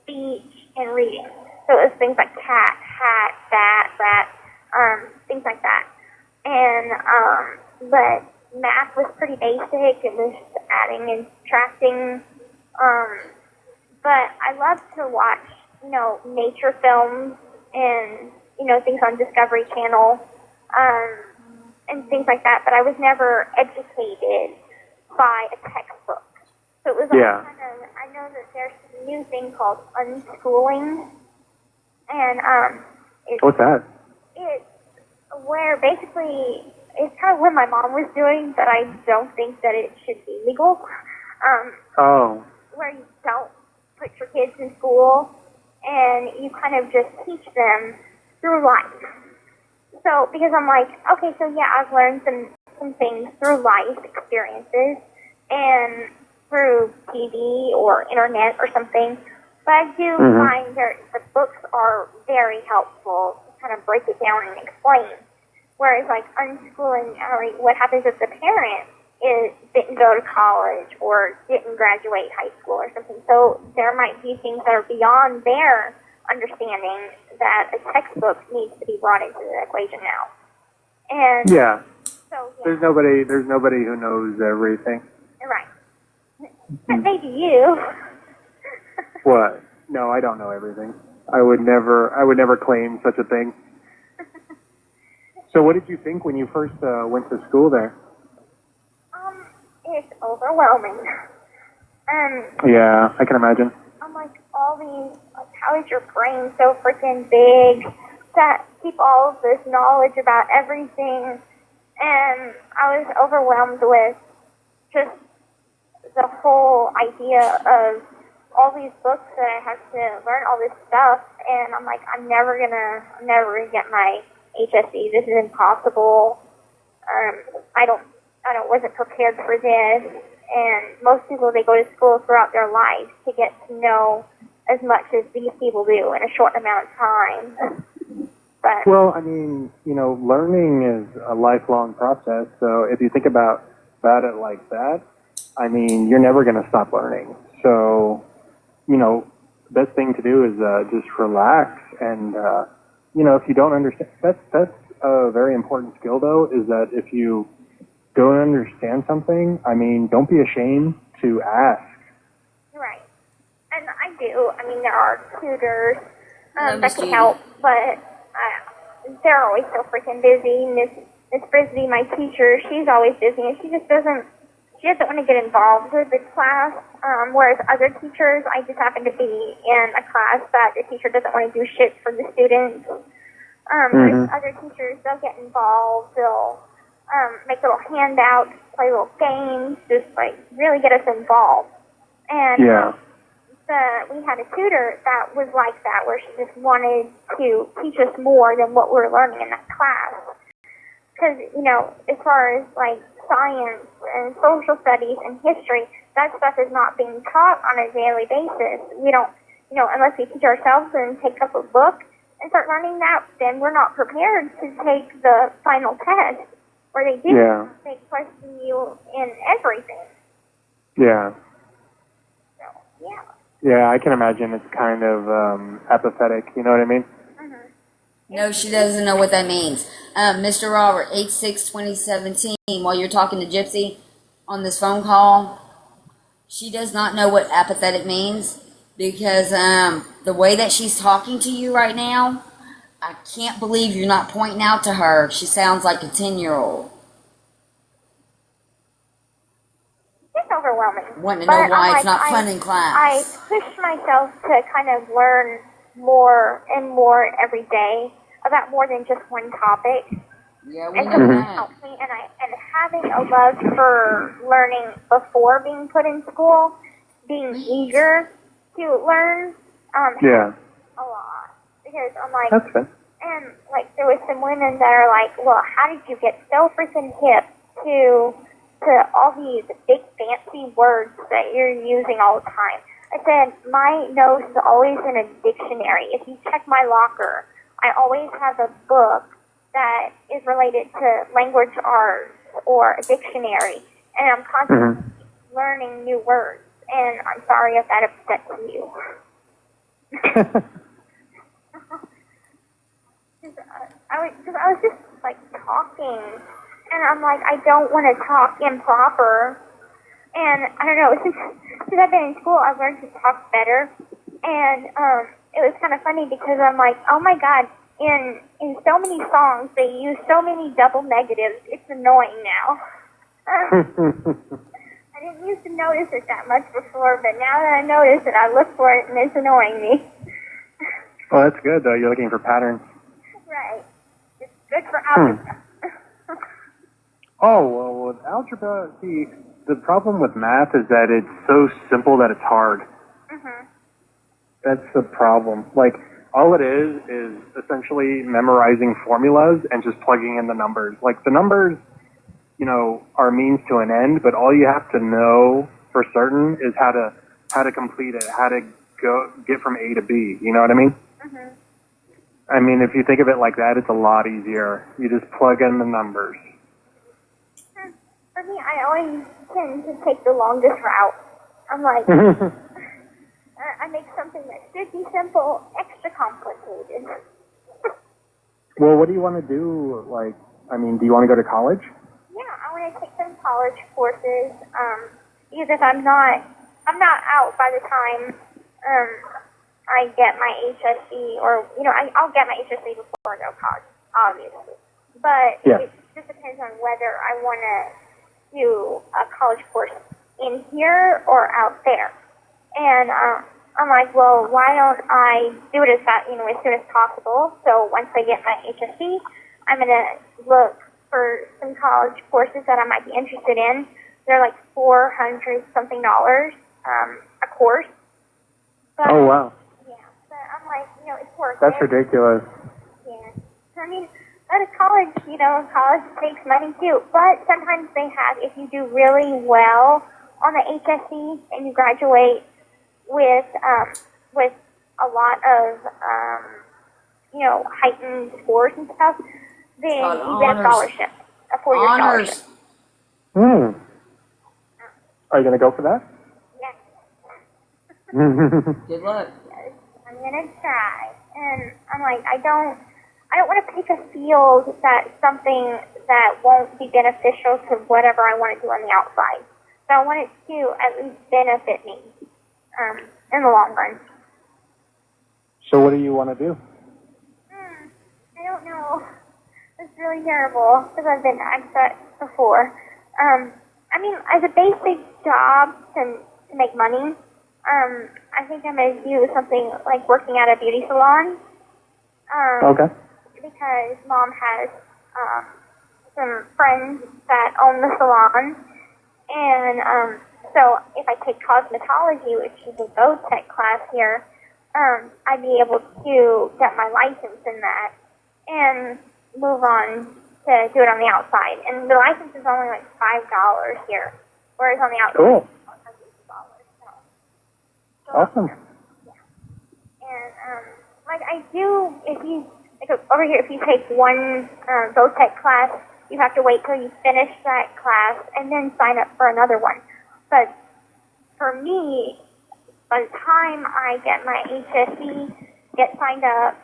speech and reading. So it was things like cat, hat, that, things like that. And but math was pretty basic. It was adding and subtracting. But I love to watch, nature films and, things on Discovery Channel, and things like that. But I was never educated by a textbook. So it was all kind of, I know that there's a new thing called unschooling. And What's that? It's where basically it's kind of what my mom was doing, but I don't think that it should be legal. Where you don't put your kids in school and you kind of just teach them through life. So because I'm like, okay, so yeah, I've learned some things through life experiences and through TV or internet or something. But I do find that the books are very helpful to kind of break it down and explain. Whereas like unschooling, like what happens if the parent didn't go to college or didn't graduate high school or something. So there might be things that are beyond their understanding that a textbook needs to be brought into the equation now. And Yeah. so There's nobody who knows everything. right. But maybe you. What? No, I don't know everything. I would never claim such a thing. So what did you think when you first went to school there? It's overwhelming. Yeah, I can imagine. I'm like, all these, like, how is your brain so freaking big to keep all of this knowledge about everything? And I was overwhelmed with just the whole idea of all these books that I have to learn all this stuff. And I'm like, I'm never gonna get my HSC. This is impossible. I wasn't prepared for this, and most people, they go to school throughout their lives to get to know as much as these people do in a short amount of time. But Well, I mean, learning is a lifelong process. So if you think about it like that, I mean, you're never going to stop learning. So, best thing to do is just relax. And, if you don't understand, that's a very important skill, though, is that if you don't understand something, I mean, don't be ashamed to ask. right, and I do. I mean, there are tutors Hello, that Miss can Judy. help, but they're always so freaking busy. Miss Frisbee, my teacher, she's always busy, and she doesn't want to get involved with the class. Whereas other teachers, I just happen to be in a class that the teacher doesn't want to do shit for the students. Whereas other teachers, they'll get involved. They'll make little handouts, play little games, just like really get us involved. And Yeah. we had a tutor that was like that, where she just wanted to teach us more than what we were learning in that class. Because, as far as like science and social studies and history, that stuff is not being taught on a daily basis. We don't, unless we teach ourselves and take up a book and start learning that, then we're not prepared to take the final test, where they do Yeah. they question you in everything. Yeah. So, yeah. Yeah, I can imagine it's kind of apathetic. You know what I mean? No, she doesn't know what that means. Mr. Robert, 8/6/2017, while you're talking to Gypsy on this phone call, she does not know what apathetic means because the way that she's talking to you right now, I can't believe you're not pointing out to her. She sounds like a 10-year-old. It's overwhelming. Wanting to But know why I'm it's like, not fun in class. I push myself to kind of learn more and more every day about more than just one topic. Yeah, we And know so it that. helps me, and having a love for learning before being put in school, being eager to learn, Yeah. helps a lot. Because I'm like, That's good. and like there was some women that are like, well, how did you get so freaking hip to all these big fancy words that you're using all the time? I said, my nose is always in a dictionary. If you check my locker, I always have a book that is related to language arts or a dictionary, and I'm constantly learning new words. And I'm sorry if that upsets you. Because I was just like talking, and I'm like, I don't want to talk improper. And I don't know, since I've been in school, I've learned to talk better. And it was kind of funny because I'm like, oh my God, in so many songs they use so many double negatives. It's annoying now. I didn't used to notice it that much before, but now that I notice it, I look for it and it's annoying me. Well, that's good though. You're looking for patterns. Right. It's good for algebra. Oh, well, with algebra, see, the problem with math is that it's so simple that it's hard. That's the problem. Like, all it is essentially memorizing formulas and just plugging in the numbers. Like, the numbers, are a means to an end, but all you have to know for certain is how to complete it, how to get from A to B. You know what I mean? I mean, if you think of it like that, it's a lot easier. You just plug in the numbers. For me, I always tend to take the longest route. I'm like, I make something that should be simple, extra complicated. Well, what do you want to do? Like, I mean, do you want to go to college? Yeah, I want to take some college courses. Because if I'm not out by the time I get my HSC, or I'll get my HSC before I go to college, obviously. But Yeah. it just depends on whether I want to do a college course in here or out there. And I'm like, well, why don't I do it as soon as possible? So once I get my HSC, I'm gonna look for some college courses that I might be interested in. They're like $400 something a course. But, Oh, wow. yeah, but I'm like, it's worth That's it. ridiculous. Yeah. I mean, at college, college takes money too. But sometimes they have, if you do really well on the HSC and you graduate with a lot of heightened scores and stuff, then you get a scholarship, a 4-year Honors. scholarship. Are you going to go for that? Yeah. Good luck. I'm gonna try, and I'm like, I don't want to pick a field that's something that won't be beneficial to whatever I want to do on the outside. So I want it to at least benefit me in the long run. So what do you want to do? I don't know. It's really terrible because I've been asked that before. I mean, as a basic job to make money, I think I'm going to do something like working at a beauty salon. Okay. Because Mom has some friends that own the salon. And so if I take cosmetology, which is a vo-tech class here, I'd be able to get my license in that and move on to do it on the outside. And the license is only like $5 here, whereas on the outside, Cool. it's $100. So, Awesome. and like I do, if you over here, if you take one vo-tech class, you have to wait till you finish that class and then sign up for another one. But for me, by the time I get my HSE, get signed up,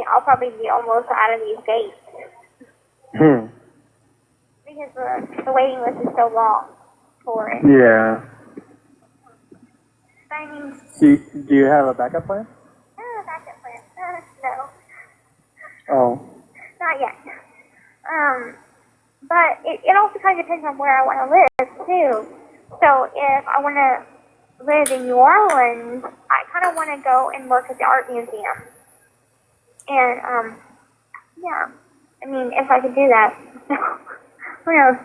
I'll probably be almost out of these gates because the waiting list is so long for it. Yeah. I mean, Do you have a backup plan? backup plan. No. Oh. Not yet. But it also kind of depends on where I want to live, too. So if I want to live in New Orleans, I kind of want to go and work at the art museum. And, yeah. I mean, if I could do that. Who knows?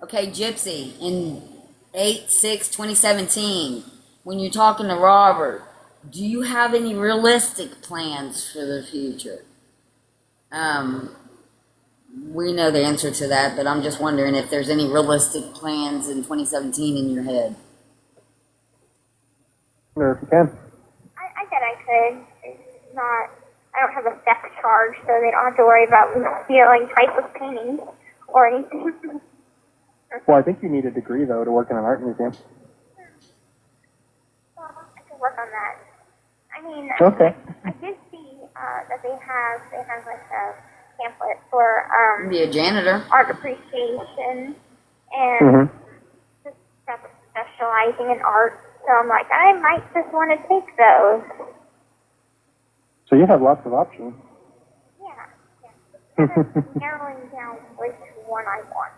Okay, Gypsy, in 8/6/2017, when you're talking to Robert, do you have any realistic plans for the future? We know the answer to that, but I'm just wondering if there's any realistic plans in 2017 in your head. Or if you can. I said I could. It's not, I don't have a sex charge, so they don't have to worry about me stealing priceless paintings or anything. Well, I think you need a degree, though, to work in an art museum. Well, I can work on that. I mean, Okay. I did see that they have like a pamphlet for Be a janitor. art appreciation and just specializing in art. So I'm like, I might just want to take those. So you have lots of options. Yeah. Kind of narrowing down which one I want.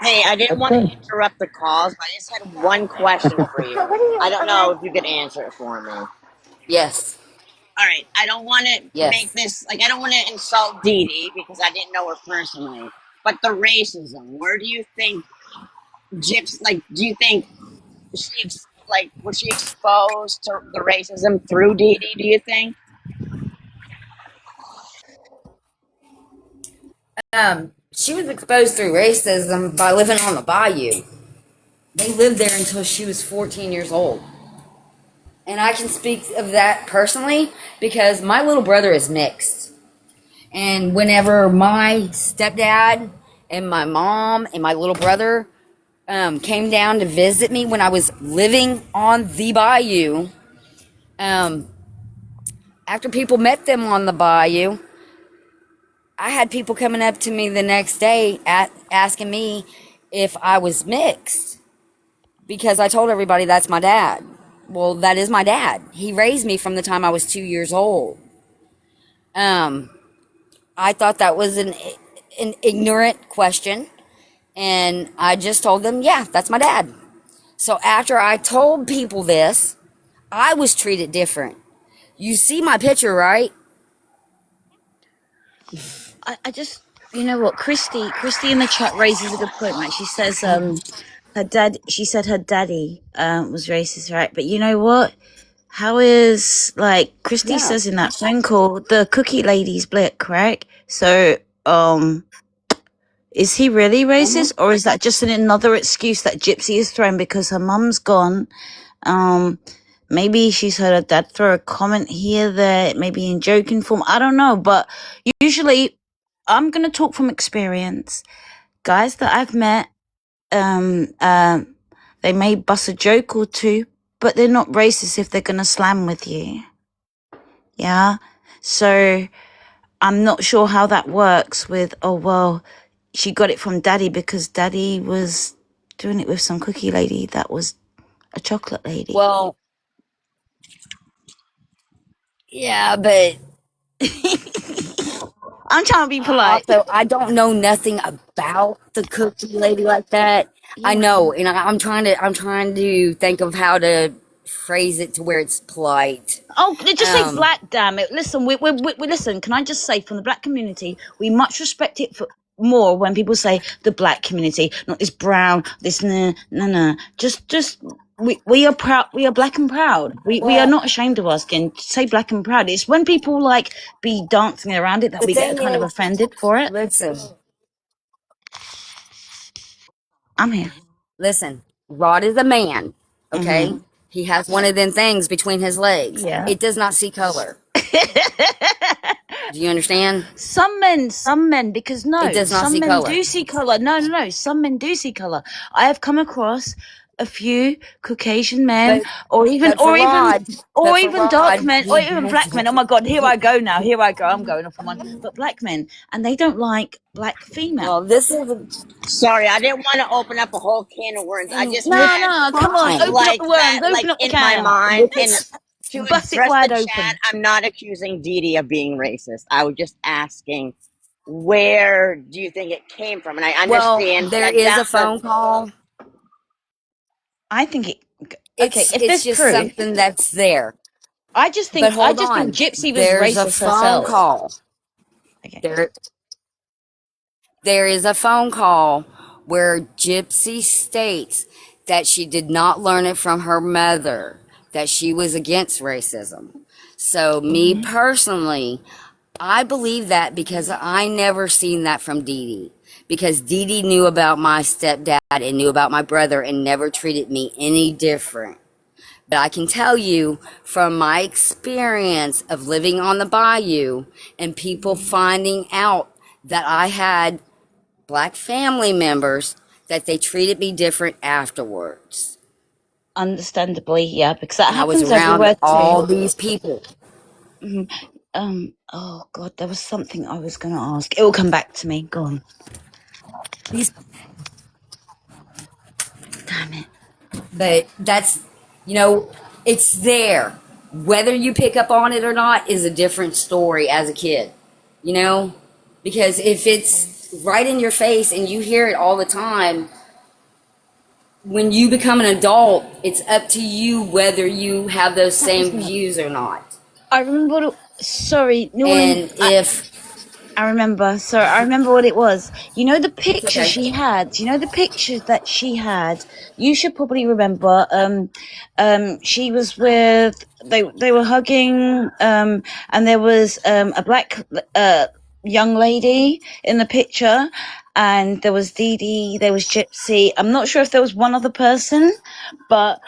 Hey, I didn't want to interrupt the calls, but I just had one question for you. So what do you? I don't know if you could answer it for me. Yes. All right, I don't want to Yes. make this, like, I don't want to insult Dee Dee because I didn't know her personally. But the racism, where do you think do you think was she exposed to the racism through Dee Dee, do you think? She was exposed through racism by living on the bayou. They lived there until she was 14 years old. And I can speak of that personally because my little brother is mixed. And whenever my stepdad and my mom and my little brother came down to visit me when I was living on the bayou, after people met them on the bayou, I had people coming up to me the next day asking me if I was mixed because I told everybody that's my dad. Well, that is my dad. He raised me from the time I was 2 years old. I thought that was an ignorant question, and I just told them, yeah, that's my dad. So after I told people this, I was treated different. You see my picture, right? I just, you know what, Christy in the chat raises a good point, right? She says, she said her daddy, was racist, right? But you know what? How is, like, Christy Yeah. says in that phone call, the cookie lady's black, correct? So, is he really racist, or is that just another excuse that Gypsy is throwing because her mum's gone? Maybe she's heard her dad throw a comment here, there, maybe in joking form. I don't know, but usually, I'm gonna talk from experience. Guys that I've met, they may bust a joke or two, but they're not racist if they're gonna slam with you. Yeah? So, I'm not sure how that works with, oh, well, she got it from daddy because daddy was doing it with some cookie lady that was a chocolate lady. Well, yeah, but I'm trying to be polite. also, I don't know nothing about the cookie lady like that. I know, and I'm trying to think of how to phrase it to where it's polite. Oh, just say Um, black, damn it. Listen, we listen, can I just say, from the black community, we much respect it for more when people say the black community, not this brown, this nah. Just we are proud, we are black and proud. We are not ashamed of our skin. Say black and proud. It's when people like be dancing around it that the we get thing kind of is, offended for it. listen, I'm here. listen. Rod is a man, okay? Mhm. He has one of them things between his legs. Yeah. It does not see color. Do you understand? Some men, because no, It does not some see men color. do see color. No, some men do see color. I have come across a few Caucasian men, But or even but for Rod, dark men, or he even has black men. Oh my God, here I go now. Here I go. I'm going off on one. But black men, and they don't like black females. well, this is Sorry, I didn't want to open up a whole can of worms. I just No, had come on, fine. open up like the worms, that, open like up the in my can, mind, and This, to bust it address wide the open. chat, I'm not accusing Dee Dee of being racist. I was just asking, where do you think it came from? And I well, understand there that is a the phone call. I think it. Okay, if It's there's just proof, something that's there. I just But think hold on, Gypsy was there's a racist phone herself. call. Okay. There is a phone call where Gypsy states that she did not learn it from her mother, that she was against racism. So me personally, I believe that because I never seen that from Dee Dee. Because Dee Dee knew about my stepdad and knew about my brother and never treated me any different. But I can tell you from my experience of living on the bayou and people finding out that I had black family members, that they treated me different afterwards. Understandably, yeah, because that And I was happens around everywhere all too. these people. Oh God, there was something I was going to ask. It will come back to me. Go on. These, Damn it. but that's, it's there. Whether you pick up on it or not is a different story as a kid, because if it's right in your face and you hear it all the time, when you become an adult, it's up to you whether you have those same views or not. I remember. Sorry, Noreen. And I remember. Sorry, I remember what it was. You know the picture okay. she had. You know the picture that she had. You should probably remember. She was with. They were hugging. And there was a black young lady in the picture, and there was Dee Dee. There was Gypsy. I'm not sure if there was one other person, but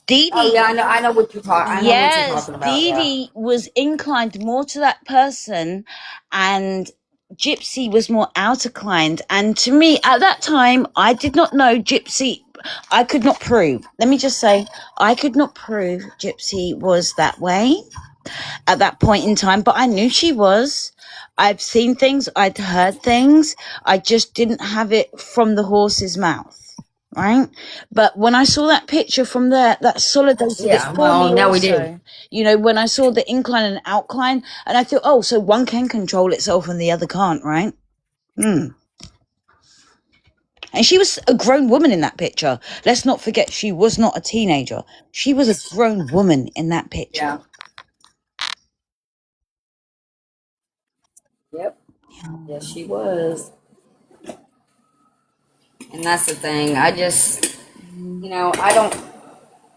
Dee Oh Dee, yeah, I know what you're talking. I know what you're yes, talking about. Dee Yeah. Dee was inclined more to that person, and Gypsy was more out-inclined. And to me, at that time, I did not know Gypsy. I could not prove. Let me just say, I could not prove Gypsy was that way at that point in time, but I knew she was. I've seen things, I'd heard things. I just didn't have it from the horse's mouth. Right, but when I saw that picture from there, that solidated it Yeah. for Well, me now we do. also. You know, when I saw the incline and outline, and I thought, oh, so one can control itself and the other can't, right? And she was a grown woman in that picture. Let's not forget, she was not a teenager. She was a grown woman in that picture. Yeah. Yep. Yes, she was. And that's the thing. I just,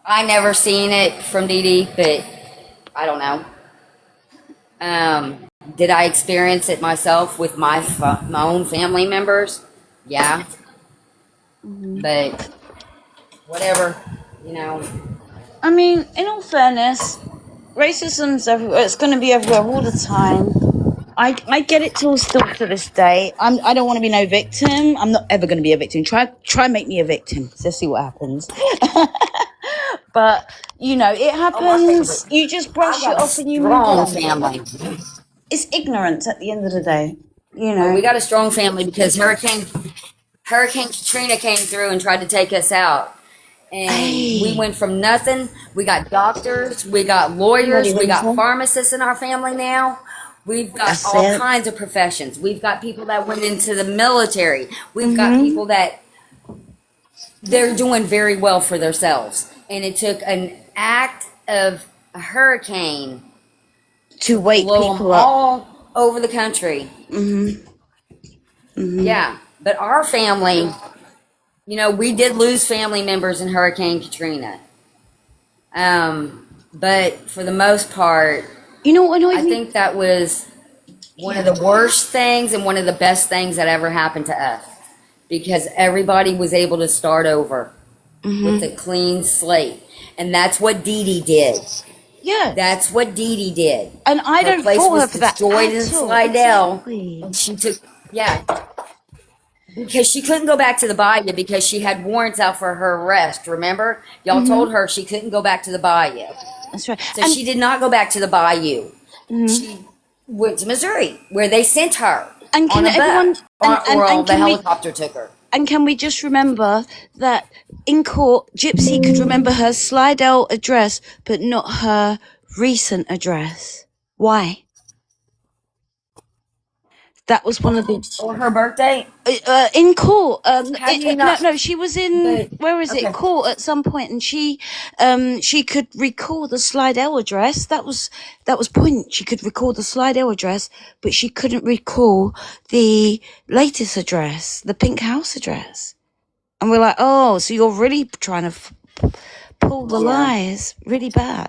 I never seen it from Dee Dee, but I don't know. Did I experience it myself with my own family members? Yeah. But whatever, I mean, in all fairness, racism's everywhere. It's going to be everywhere all the time. I get it still to this day. I don't want to be no victim. I'm not ever going to be a victim. Try make me a victim. Let's see what happens. But it happens. You just brush it off and you move on. family. It's ignorance at the end of the day. We got a strong family because Hurricane Katrina came through and tried to take us out. And we went from nothing. We got doctors, we got lawyers, we got pharmacists in our family now. We've got all kinds of professions. We've got people that went into the military. We've got people that they're doing very well for themselves. And it took an act of a hurricane to wake blow people them up all over the country. Yeah, but our family, we did lose family members in Hurricane Katrina. But for the most part, I think that was one of the worst things and one of the best things that ever happened to us, because everybody was able to start over with a clean slate. And that's what Dee Dee did. Yeah. That's what Dee Dee did. And I don't fault her for that. Destroyed in Slidell. And she took, because she couldn't go back to the bayou because she had warrants out for her arrest. Remember? Y'all told her she couldn't go back to the bayou. That's right. So she did not go back to the bayou. She went to Missouri, where they sent her and on a everyone, boat, or the helicopter took her. And can we just remember that in court, Gypsy could remember her Slidell address, but not her recent address. Why? That was one of the... Or her birthday? In court. No, she was in... where is it? Court at some point, and she could recall the Slidell address. That was point. She could recall the Slidell address, but she couldn't recall the latest address, the Pink House address. And we're like, oh, so you're really trying to pull the lies really bad.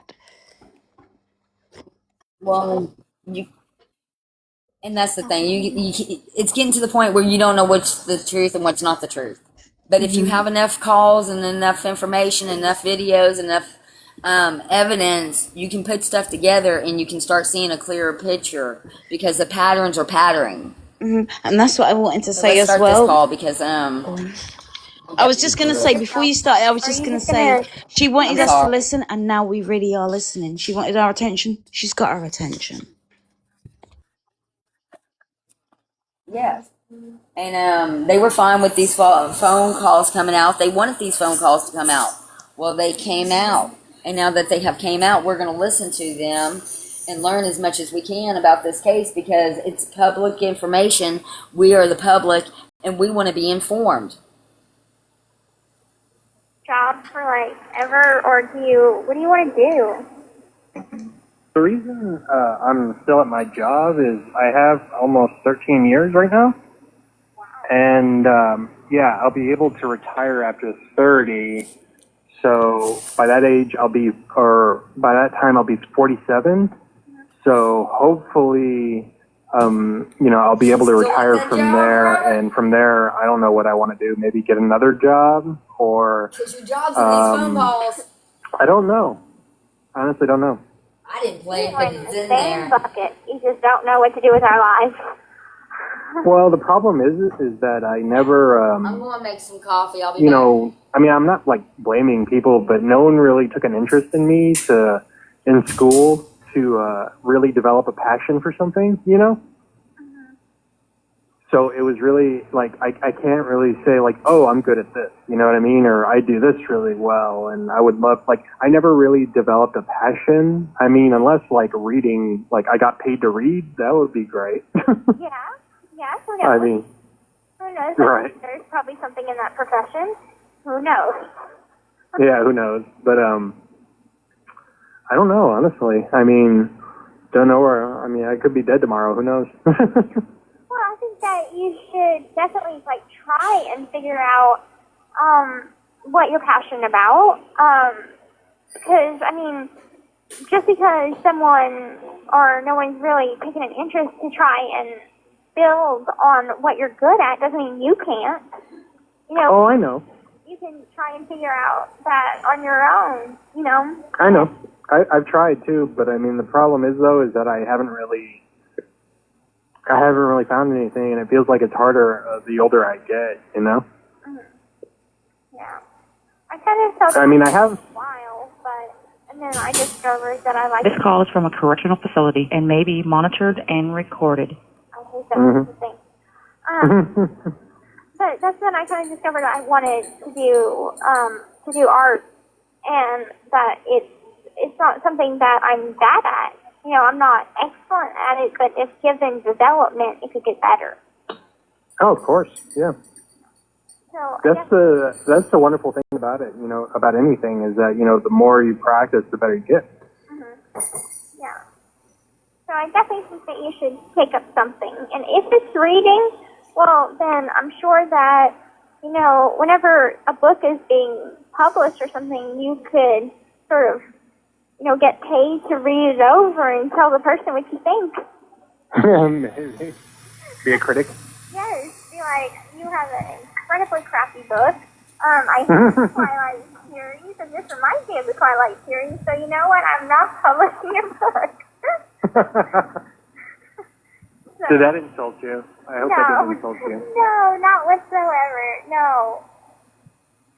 Well, and that's the thing. It's getting to the point where you don't know what's the truth and what's not the truth. But if you have enough calls and enough information, enough videos, enough evidence, you can put stuff together and you can start seeing a clearer picture, because the patterns are patterning. And that's what I wanted to say let's as start well. This call because I was just going to say, before you started, I was just going to say, she wanted us to listen, and now we really are listening. She wanted our attention. She's got our attention. Yes. And they were fine with these phone calls coming out. They wanted these phone calls to come out. Well, they came out. And now that they have came out, we're going to listen to them and learn as much as we can about this case, because it's public information. We are the public, and we want to be informed. Job for ever, or what do you want to do? The reason I'm still at my job is I have almost 13 years right now. And, I'll be able to retire after 30. So by that age, by that time, I'll be 47. So hopefully, I'll be able to retire from there. And from there, I don't know what I want to do. Maybe get another job, or... Because your job's in these phone calls. I don't know. Honestly, don't know. I didn't play it, We're but in it's the in same there. bucket. You just don't know what to do with our lives. Well, the problem is that I never, I'm going to make some coffee. I'll be you back. know, I mean, I'm not like blaming people, but no one really took an interest in me in school to really develop a passion for something, you know? So it was really like, I can't really say like, oh, I'm good at this, you know what I mean? Or I do this really well and I would love, like, I never really developed a passion. I mean, unless like reading, like I got paid to read, that would be great. Yeah, who knows? I mean, Who knows? right. There's probably something in that profession. Who knows? Yeah, who knows? But I don't know, honestly. I mean, don't know where. I mean, I could be dead tomorrow. Who knows? Well, I think that you should definitely like try and figure out what you're passionate about. Because I mean, just because someone or no one's really taking an interest to try and build on what you're good at doesn't mean you can't. You know, Oh, I know. you can try and figure out that on your own. You know. I know. I've tried too, but I mean, the problem is though, is that I haven't really found anything, and it feels like it's harder the older I get. You know. Yeah. I kind of felt I mean, I have. a while, but and then I discovered that I like. This call is from a correctional facility and may be monitored and recorded. Okay, so that's the thing. But that's when I kind of discovered I wanted to do art, and that it's not something that I'm bad at. You know, I'm not excellent at it, but if given development, it could get better. Oh, of course. Yeah. So I guess, That's the wonderful thing about it. You know, about anything is that, you know, the more you practice, the better you get. yeah. So I definitely think that you should take up something, and if it's reading, well, then I'm sure that, you know, whenever a book is being published or something, you could sort of, you know, get paid to read it over and tell the person what you think. Maybe. Be a critic. Yes, be like, you have an incredibly crappy book. I hate the Twilight series, and this reminds me of the Twilight series, so you know what? I'm not publishing your book. So, Did that insult you? I hope that didn't insult you. No, not whatsoever. No,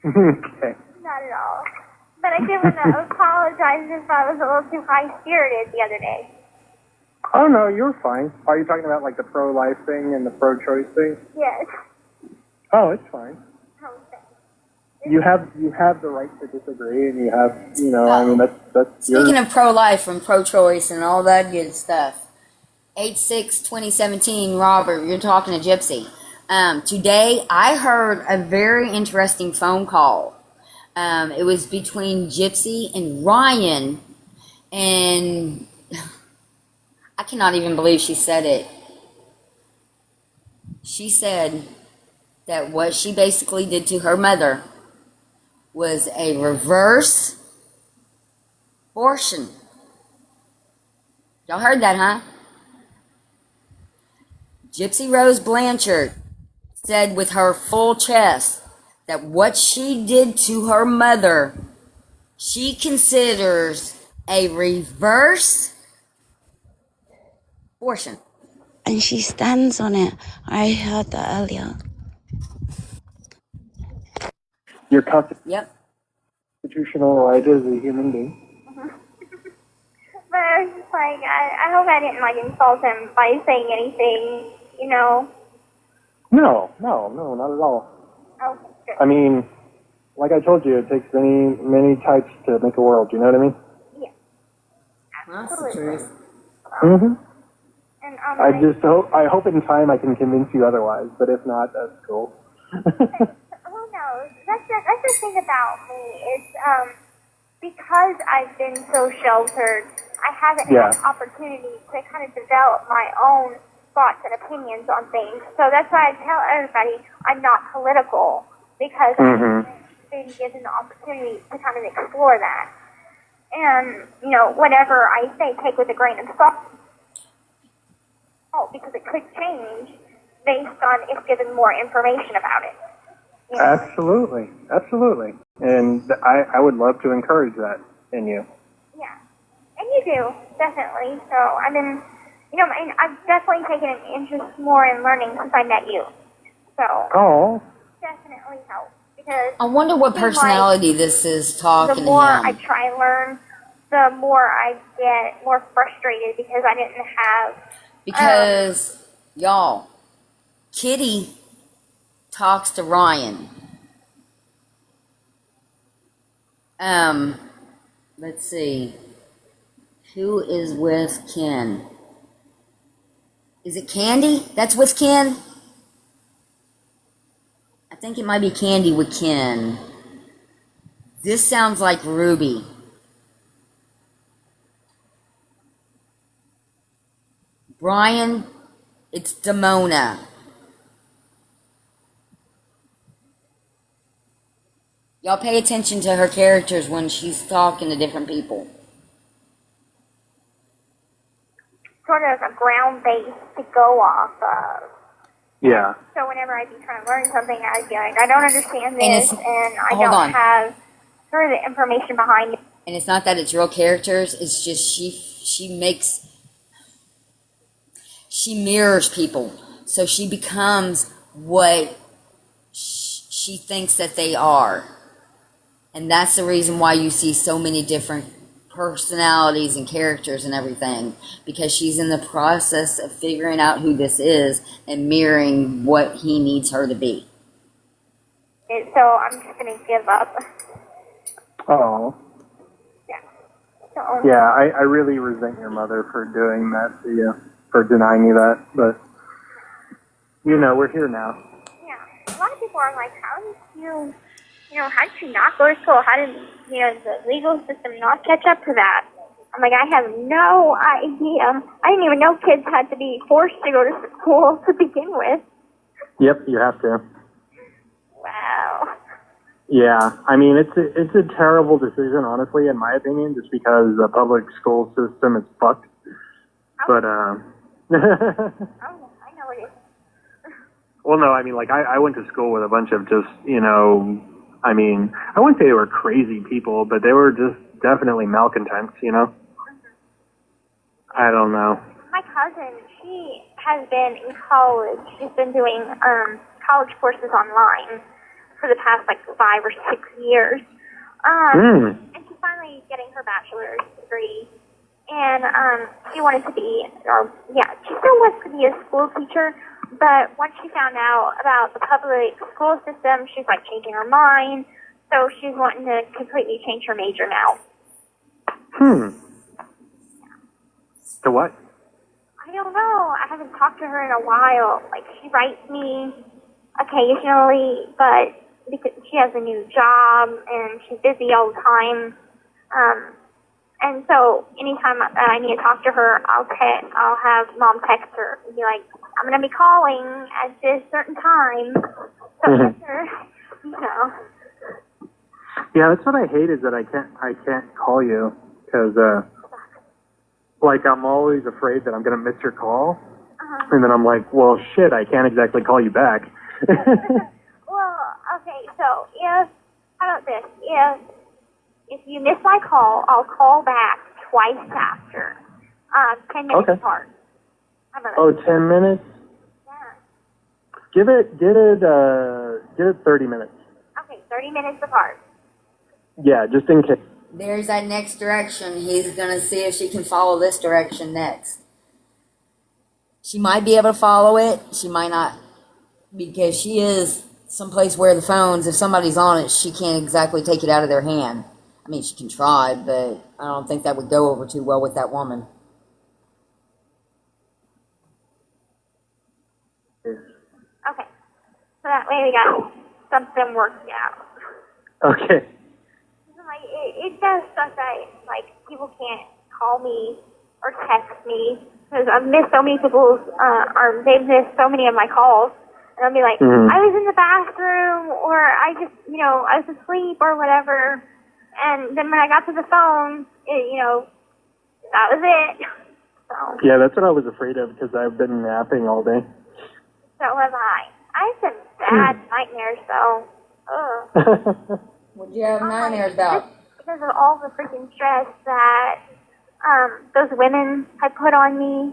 Okay. not at all. But I did want to apologize if I was a little too high-spirited the other day. Oh, no, you're fine. Are you talking about, like, the pro-life thing and the pro-choice thing? Yes. Oh, it's fine. Okay. You have the right to disagree, and you have, you know, I mean, that's your... Speaking of pro-life and pro-choice and all that good stuff, 8/6/2017, Robert, you're talking to Gypsy. Today, I heard a very interesting phone call. It was between Gypsy and Ryan, and I cannot even believe she said it. She said that what she basically did to her mother was a reverse abortion. Y'all heard that, huh? Gypsy Rose Blanchard said with her full chest that what she did to her mother, she considers a reverse abortion. And she stands on it. I heard that earlier. Your Yep. constitutional right as a human being. But I was just like, I hope I didn't, like, insult him by saying anything, you know. No, not at all. Oh, good. I mean, like I told you, it takes many types to make a world, you know what I mean? Yeah. That's the Absolutely. truth. Mm-hmm. And I hope in time I can convince you otherwise, but if not, that's cool. who knows? That's the thing about me is, because I've been so sheltered, I haven't had the opportunity to kind of develop my own thoughts and opinions on things. So that's why I tell everybody I'm not political, because I've been given the opportunity to kind of explore that. And, you know, whatever I say, take with a grain of salt, because it could change based on if given more information about it. You know? Absolutely. And I would love to encourage that in you. Yeah. And you do, definitely. So, I've been, and I've definitely taken an interest more in learning since I met you. So, Oh. definitely helps. Because I wonder what it seems personality this is talking the more to I him. try and learn, the more I get more frustrated because I didn't have. Because, y'all, Kitty talks to Ryan. Let's see. Who is with Ken? Is it Candy? That's with Ken? I think it might be Candy with Ken. This sounds like Ruby. Brian, it's Damona. Y'all pay attention to her characters when she's talking to different people. Sort of a ground base to go off of. Yeah. So whenever I'd be trying to learn something, I'd be like, I don't understand this, and I hold don't on. have sort of the information behind it. And it's not that it's real characters, it's just she mirrors people. So she becomes what she thinks that they are. And that's the reason why you see so many different personalities and characters and everything, because she's in the process of figuring out who this is and mirroring what he needs her to be. So I'm just going to give up. Oh. Yeah. So, Yeah, I really resent your mother for doing that to you, for denying you that. But, we're here now. yeah. A lot of people are like, how did how did you not go to school? How did, the legal system not catch up to that? I'm like, I have no idea. I didn't even know kids had to be forced to go to school to begin with. Yep, you have to. Wow. Yeah, I mean, it's a terrible decision, honestly, in my opinion, just because the public school system is fucked. But, Oh, I know it is. well, no, I mean, like, I went to school with a bunch of just, I mean, I wouldn't say they were crazy people, but they were just definitely malcontents, I don't know. My cousin, she has been in college. She's been doing college courses online for the past, 5 or 6 years. And she's finally getting her bachelor's degree. And she wanted to be, she still wants to be a school teacher. But once she found out about the public school system, she's changing her mind. So she's wanting to completely change her major now. To what? I don't know. I haven't talked to her in a while. She writes me occasionally, but because she has a new job and she's busy all the time. And so anytime I need to talk to her, I'll have Mom text her and be like, I'm going to be calling at this certain time. So Yeah, that's what I hate is that I can't call you because, I'm always afraid that I'm going to miss your call. And then I'm like, well, shit, I can't exactly call you back. Well, okay, so how about this? If you miss my call, I'll call back twice after. 10 minutes apart. How about that? 10 minutes? Yeah. Give it 30 minutes. Okay, 30 minutes apart. Yeah, just in case. There's that next direction. He's going to see if she can follow this direction next. She might be able to follow it. She might not, because she is someplace where the phones, if somebody's on it, she can't exactly take it out of their hand. I mean, she can try, but I don't think that would go over too well with that woman. Okay. So that way we got something worked out. Okay. It does suck that, people can't call me or text me because I've missed so many people's, or they've missed so many of my calls. And I'll be like, I was in the bathroom, or I just, I was asleep or whatever. And then when I got to the phone, that was it. So. Yeah, that's what I was afraid of because I've been napping all day. So have I. I have some bad nightmares, though. Ugh. What'd you have nightmares about? Because of all the freaking stress that those women had put on me.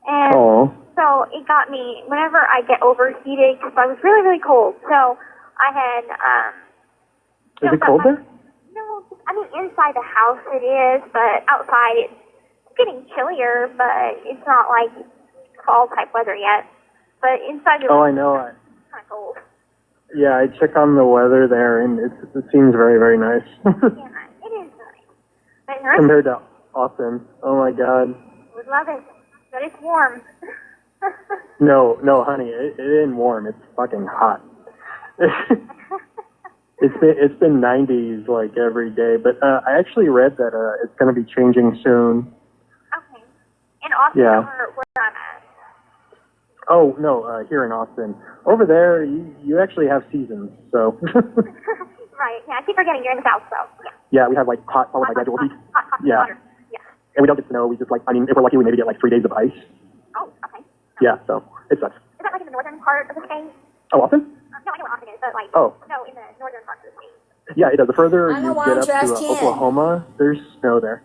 And Oh. so it got me, whenever I get overheated, because I was really, really cold. So I had, Is it cold there? No, I mean, inside the house it is, but outside it's getting chillier, but it's not like fall type weather yet. But inside the Oh, I room, know. it's kind of cold. Yeah, I check on the weather there, and it seems very, very nice. Yeah, it is nice. But nurse Compared to Austin. Oh my God. would love it, but it's warm. No, honey, it ain't warm. It's fucking hot. It's been 90s like every day, but I actually read that it's going to be changing soon. Okay. In Austin, Yeah. where I'm at. Oh no, here in Austin. Over there, you actually have seasons, so. Right, yeah, I keep forgetting you're in the South, so, yeah. Yeah, we have like hot followed by gradual heat. Hot Yeah. water. Yeah. And we don't get snow. We just like, I mean, if we're lucky, we maybe get like 3 days of ice. Oh, okay. Yeah, so it sucks. Is that like in the northern part of the state? Oh, Austin? No, I know what Austin is, but like, Oh. no, in the northern part of the state. Yeah, it does. The further I know you why get don't up you to ask Ken? Oklahoma, there's snow there.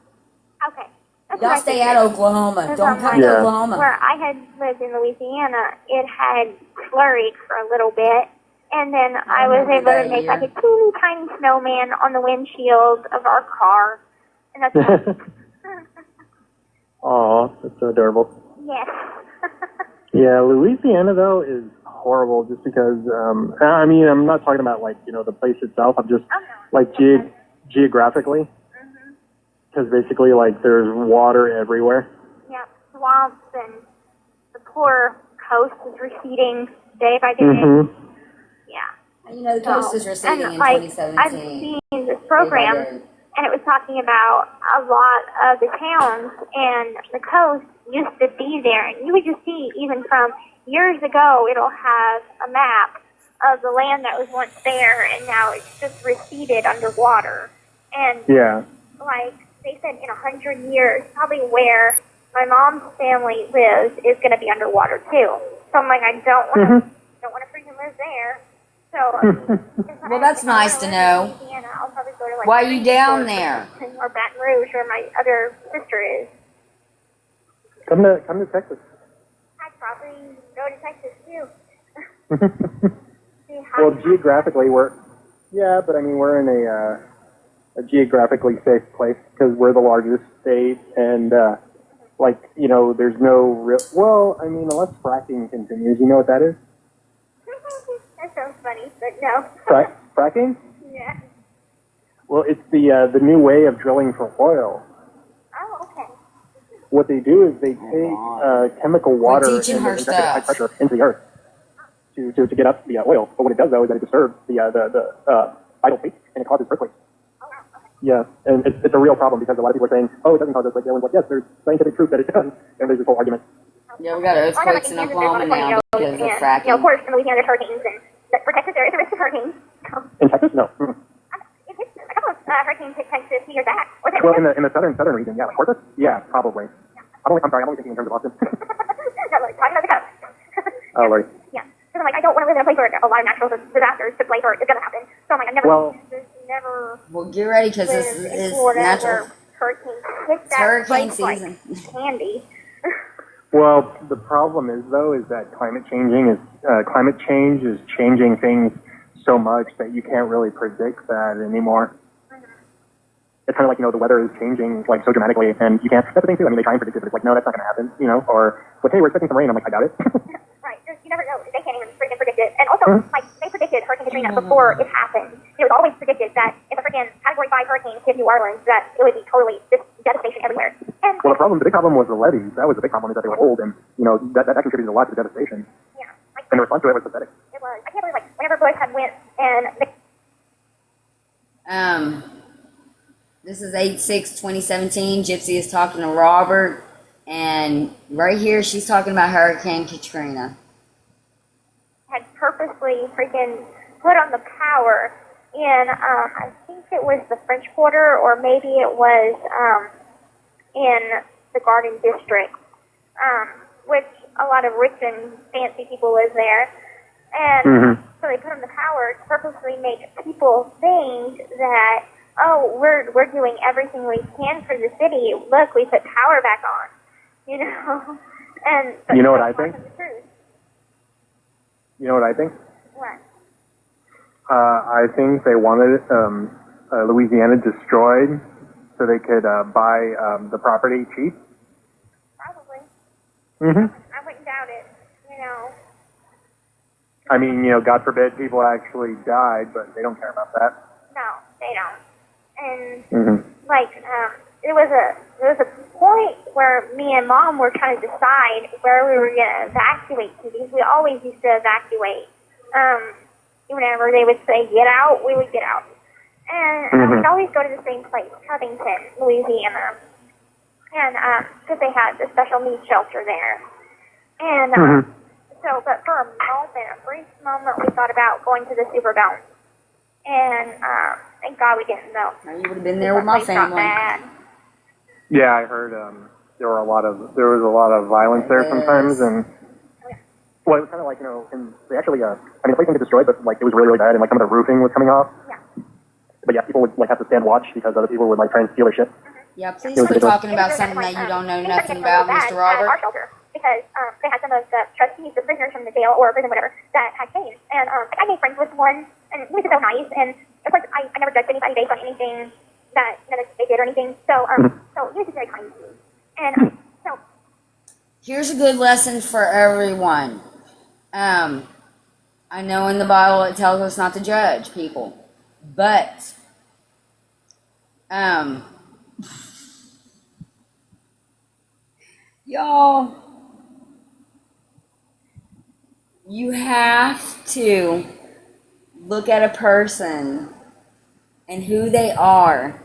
Okay. That's Y'all what I stay figured. at Oklahoma. 'Cause Don't I'm come like, to Yeah. Oklahoma. Where I had lived in Louisiana, it had flurried for a little bit, and then I was remember able to that make year. like a teeny tiny snowman on the windshield of our car, and that's it. Aw, that's so adorable. Yes. Yeah, Louisiana though is horrible just because, I mean, I'm not talking about like, the place itself. I'm just Oh, no. like geographically, Mm-hmm. because basically like there's water everywhere. Yeah, swamps, and the poor coast is receding day by day. Mm-hmm. Yeah. The coast is receding and in like, 2017. I've seen this program, Day by day. and it was talking about a lot of the towns and the coast used to be there, and you would just see, even from years ago, it'll have a map of the land that was once there, and now it's just receded underwater. And Yeah. like they said, in 100 years, probably where my mom's family lives is going to be underwater too. So I'm like, I don't want to freaking live there. So Well, that's nice to know. Louisiana, I'll probably go to like Why are you down Shreveport there? or Baton Rouge, where my other sister is. Come to Texas. I'd probably go to Texas too. See how Well, geographically but I mean we're in a geographically safe place because we're the largest state, and there's no real. Well, I mean, unless fracking continues, you know what that is? that sounds funny, but no. Fracking? Yeah. Well, it's the new way of drilling for oil. Oh, okay. What they do is they take chemical water and teaching her inject it at high stuff. pressure into the earth to get up the oil. But what it does though is that it disturbs the vital state and it causes earthquakes. Yeah, and it's a real problem because a lot of people are saying, oh, it doesn't cause earthquakes. Everyone's like, yes, there's scientific proof that it does, and there's this whole argument. Yeah, we got earthquakes in Oklahoma now because of fracking. Of course, in Louisiana, there's hurricanes, and for Texas, there is a risk of hurricanes. In Texas, no. It hit a couple of hurricanes hit Texas a few years back. Was it? Well, in the southern region, yeah, like Texas, yeah, probably. I'm only thinking in terms of Austin. No, like, talking about the coast. Oh, Lord. Yeah. Because I'm like, I don't want to live in a place where a lot of natural disasters took place or it's going to happen. So I'm like, I've never Well, get ready because this lived in is Florida natural. where hurricanes hit It's that hurricane place like season. candy. Well, the problem is though is that climate change is changing things so much that you can't really predict that anymore. It's kind of like, the weather is changing like so dramatically, and you can't. That's the thing too. I mean, they try and predict it, but it's like, no, that's not going to happen. Or like, hey, we're expecting some rain. I'm like, I doubt it. Right. You never know. They can't even freaking predict it. And also, like, they predicted Hurricane Katrina before it happened. It was always predicted that if a freaking Category 5 hurricane hit New Orleans, that it would be totally just devastation everywhere. And Well, the big problem was the levees. That was the big problem, is that they were old, and that contributed a lot to the devastation. yeah, like, And the response to it was pathetic. it was. I can't believe, like, whenever Bush had went and This is 8/6/2017. Gypsy is talking to Robert, and right here she's talking about Hurricane Katrina. had purposely freaking put on the power in, I think it was the French Quarter, or maybe it was in the Garden District, which a lot of rich and fancy people live there. And So they put on the power to purposely make people think that, oh, we're doing everything we can for the city. Look, we put power back on. You know? And but You know what I that's not think? the truth. You know what I think? What? I think they wanted Louisiana destroyed so they could buy the property cheap. Probably. Mm-hmm. I wouldn't doubt it. You know? I mean, God forbid people actually died, but they don't care about that. No, they don't. And Mm-hmm. like, there was a point where me and Mom were trying to decide where we were gonna evacuate to, because we always used to evacuate. Whenever they would say get out, we would get out. And we'd always go to the same place, Covington, Louisiana. And because they had the special needs shelter there. And so, but for a brief moment, we thought about going to the Superdome. And thank God we didn't, though. You would have been there with my family. Yeah, I heard there was a lot of violence there sometimes, and well, it was kind of like and they actually the place didn't get destroyed, but like it was really really bad, and like some of the roofing was coming off. Yeah. But yeah, people would like have to stand watch because other people would like try and steal their shit. Yeah, please quit talking about something that you don't know nothing about, Mr. Robert. Our shelter, because they had some of the trustees, the prisoners from the jail or prison, whatever, that had came. And I made friends with one, and he was so nice. And of course, I never judged anybody based on anything that they did or anything. So so he was just very kind to me. And so Here's a good lesson for everyone. I know in the Bible it tells us not to judge people, but y'all, you have to look at a person and who they are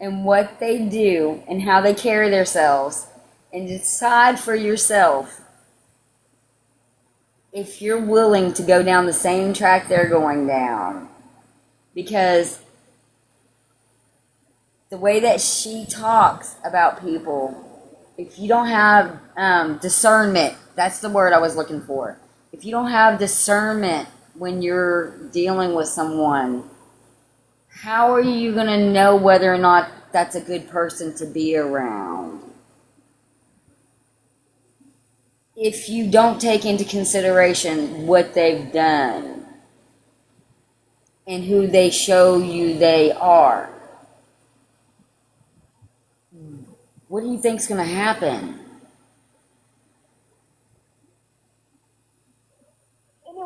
and what they do and how they carry themselves and decide for yourself if you're willing to go down the same track they're going down. Because the way that she talks about people, if you don't have discernment, that's the word I was looking for. If you don't have discernment when you're dealing with someone, how are you going to know whether or not that's a good person to be around? If you don't take into consideration what they've done and who they show you they are, what do you think's going to happen?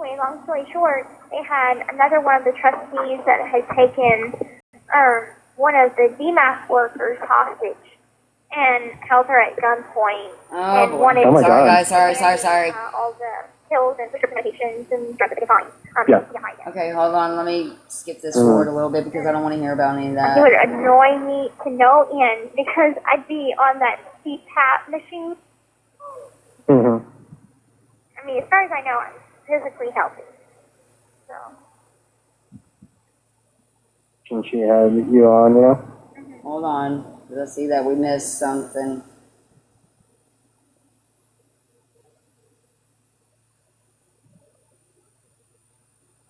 anyway, long story short, they had another one of the trustees that had taken one of the DMAS workers hostage and held her at gunpoint Oh, and boy. wanted Oh, my to God. Guys, sorry. all the pills and prescription medications and drugs that they could find. Yeah. Behind it. Okay, hold on. Let me skip this forward a little bit because I don't want to hear about any of It that. would annoy me to no end because I'd be on that CPAP machine. Mm-hmm. I mean, as far as I know, I'm physically healthy. So, And she had you on, Hold on. Let's see that we missed something.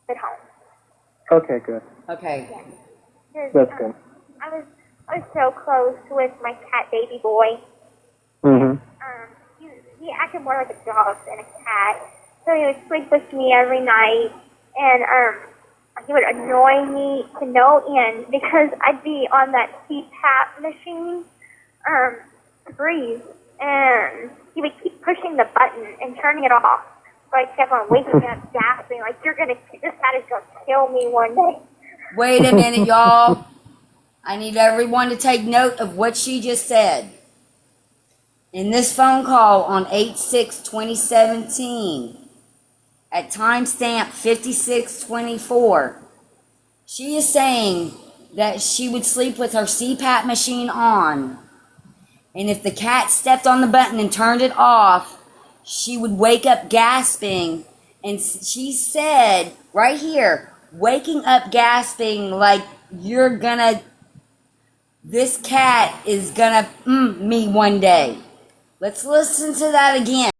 at home. Okay, good. Okay. That's good. I was so close with my cat baby boy. Mm-hmm. He acted more like a dog than a cat. So he would sleep with me every night, and he would annoy me to no end because I'd be on that CPAP machine to breathe, and he would keep pushing the button and turning it off. So I kept on waking up, gasping, like, this cat is going to kill me one day. Wait a minute, y'all. I need everyone to take note of what she just said. In this phone call on 8/6/2017, at timestamp 5624, she is saying that she would sleep with her CPAP machine on. And if the cat stepped on the button and turned it off, she would wake up gasping. And she said, right here, waking up gasping like this cat is gonna me one day. Let's listen to that again.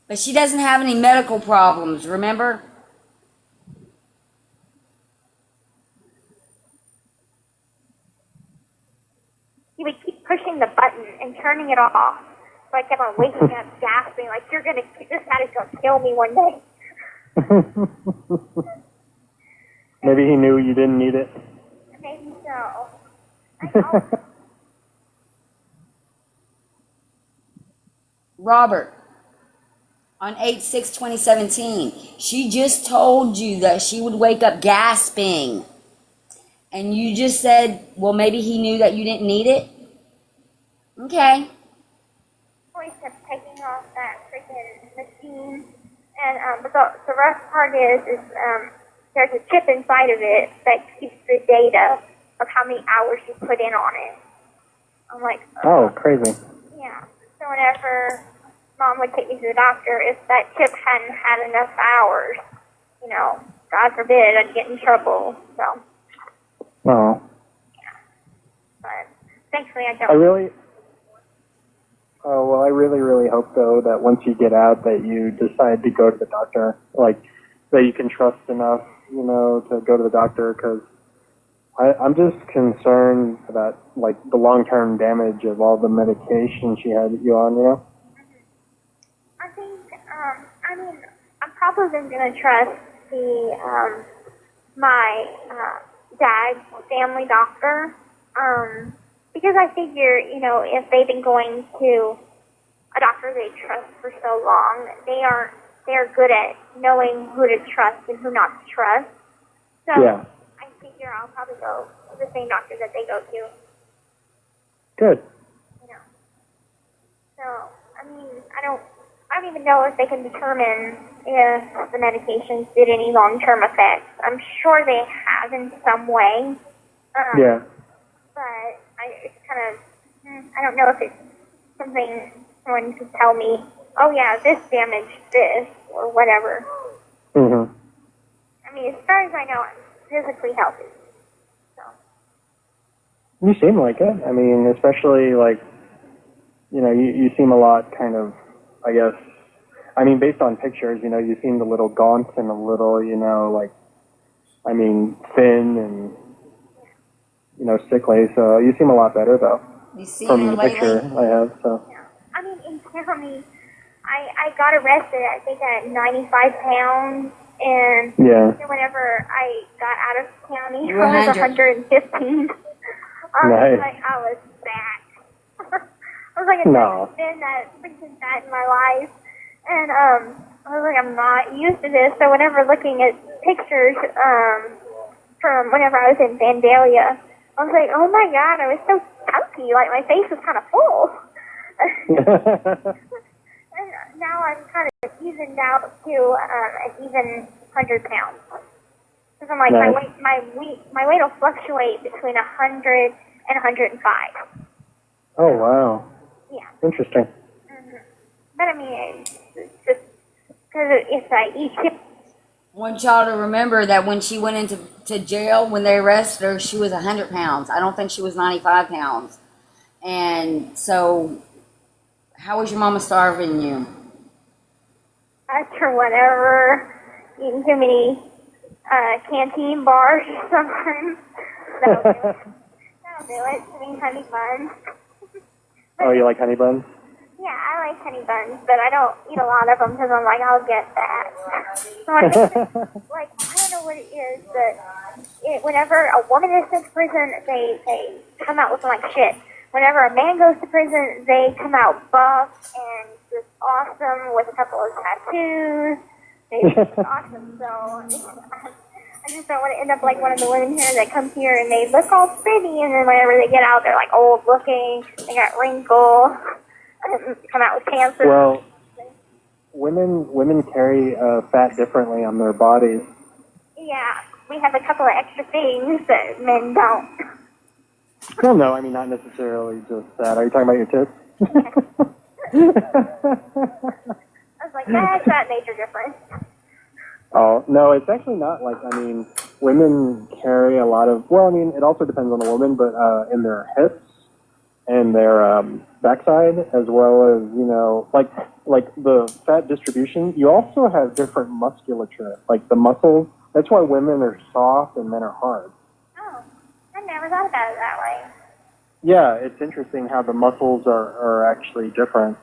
But she doesn't have any medical problems, remember? turning it off. So I kept on waking up, gasping, like, this hat is gonna kill me one day. Maybe he knew you didn't need it. Maybe so. I know. Robert, on 8/6/2017, she just told you that she would wake up gasping. And you just said, well, maybe he knew that you didn't need it? Okay. Always kept taking off that freaking machine. And but the rough part is there's a chip inside of it that keeps the data of how many hours you put in on it. I'm like, Oh, crazy. yeah. So whenever Mom would take me to the doctor, if that chip hadn't had enough hours, God forbid, I'd get in trouble. So, Oh. but thankfully I I don't. really really hope though that once you get out that you decide to go to the doctor, like that you can trust enough, to go to the doctor, because I'm just concerned about like the long-term damage of all the medication she had you on, I think, I'm probably going to trust my dad's family doctor, because I figure, if they've been going to a doctor they trust for so long, they're good at knowing who to trust and who not to trust. So Yeah. I figure I'll probably go to the same doctor that they go to. Good. So, I don't even know if they can determine if the medications did any long-term effects. I'm sure they have in some way. Yeah. But it's kind of, I don't know if it's something someone could tell me, oh yeah, this damaged this, or whatever. Mhm. As far as I know, I'm physically healthy. So. You seem like it. Especially like, you seem a lot kind of, I guess, based on pictures, you seemed a little gaunt and a little, thin and, sickly. So you seem a lot better though. You see From her the lately? picture I have, so. Yeah. In county, I got arrested, I think, at 95 pounds. And Yeah. whenever I got out of county, You were I was 100. 115. Nice. I was fat. I was like, I've No. never been that freaking fat in my life. And I was like, I'm not used to this. So whenever looking at pictures from whenever I was in Vandalia, I was like, oh my God, I was so chunky. Like, my face was kind of full. And now I'm kind of evened out to an even 100 pounds. Because I'm like, Nice. my weight will fluctuate between 100 and 105. Oh, wow. Yeah. Interesting. But it's just because if I eat chips. I want y'all to remember that when she went into jail, when they arrested her, she was 100 pounds. I don't think she was 95 pounds. And so, how was your mama starving you? After whatever, eating too many canteen bars or something. That'll do it. That'll do it. Honey buns. Oh, you like honey buns? Yeah, I like honey buns, but I don't eat a lot of them because I'm like, I'll get fat. So I don't know what it is, but whenever a woman is sent to prison, they come out looking like shit. Whenever a man goes to prison, they come out buff and just awesome with a couple of tattoos. They're just awesome. So I just don't want to end up like one of the women here that comes here and they look all pretty, and then whenever they get out, they're like old looking. They got wrinkles. Come out with cancer. Well, women carry fat differently on their bodies. Yeah, we have a couple of extra things that men don't. Well, no, not necessarily just that. Are you talking about your tits? I was like, that's that major difference. Oh, no, it's actually not like, women carry a lot of, it also depends on the woman, but in their hips and their backside, as well as, like the fat distribution, you also have different musculature, like the muscles. That's why women are soft and men are hard. Oh, I never thought about it that way. Yeah, it's interesting how the muscles are actually different.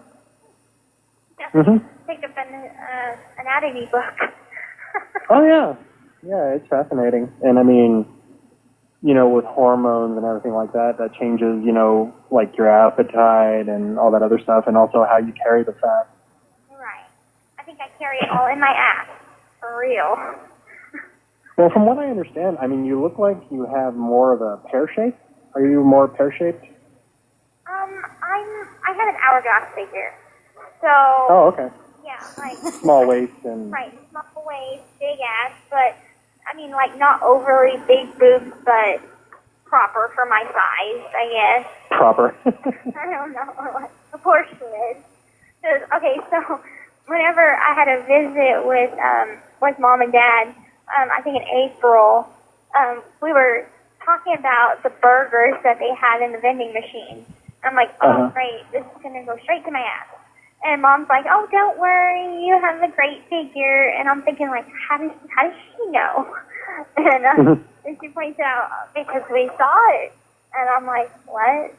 Yeah. Mhm. Pick up an anatomy book. Oh yeah, yeah, it's fascinating. And I mean, with hormones and everything like that, that changes, like your appetite and all that other stuff, and also how you carry the fat. Right. I think I carry it all in my ass. For real. Well, from what I understand, I mean, you look like you have more of a pear shape. Are you more pear shaped? I have an hourglass figure. So. Oh, okay. Yeah, like. Small waist and. Right, small waist, big ass, but I mean, like not overly big boobs, but proper for my size, I guess. Proper. I don't know, like proportionate. Okay, so whenever I had a visit with mom and dad, I think in April, we were talking about the burgers that they had in the vending machine. I'm like, oh great, this is gonna go straight to my ass. And mom's like, oh, don't worry, you have a great figure. And I'm thinking, like, how does she know? And she points out, because we saw it. And I'm like, what?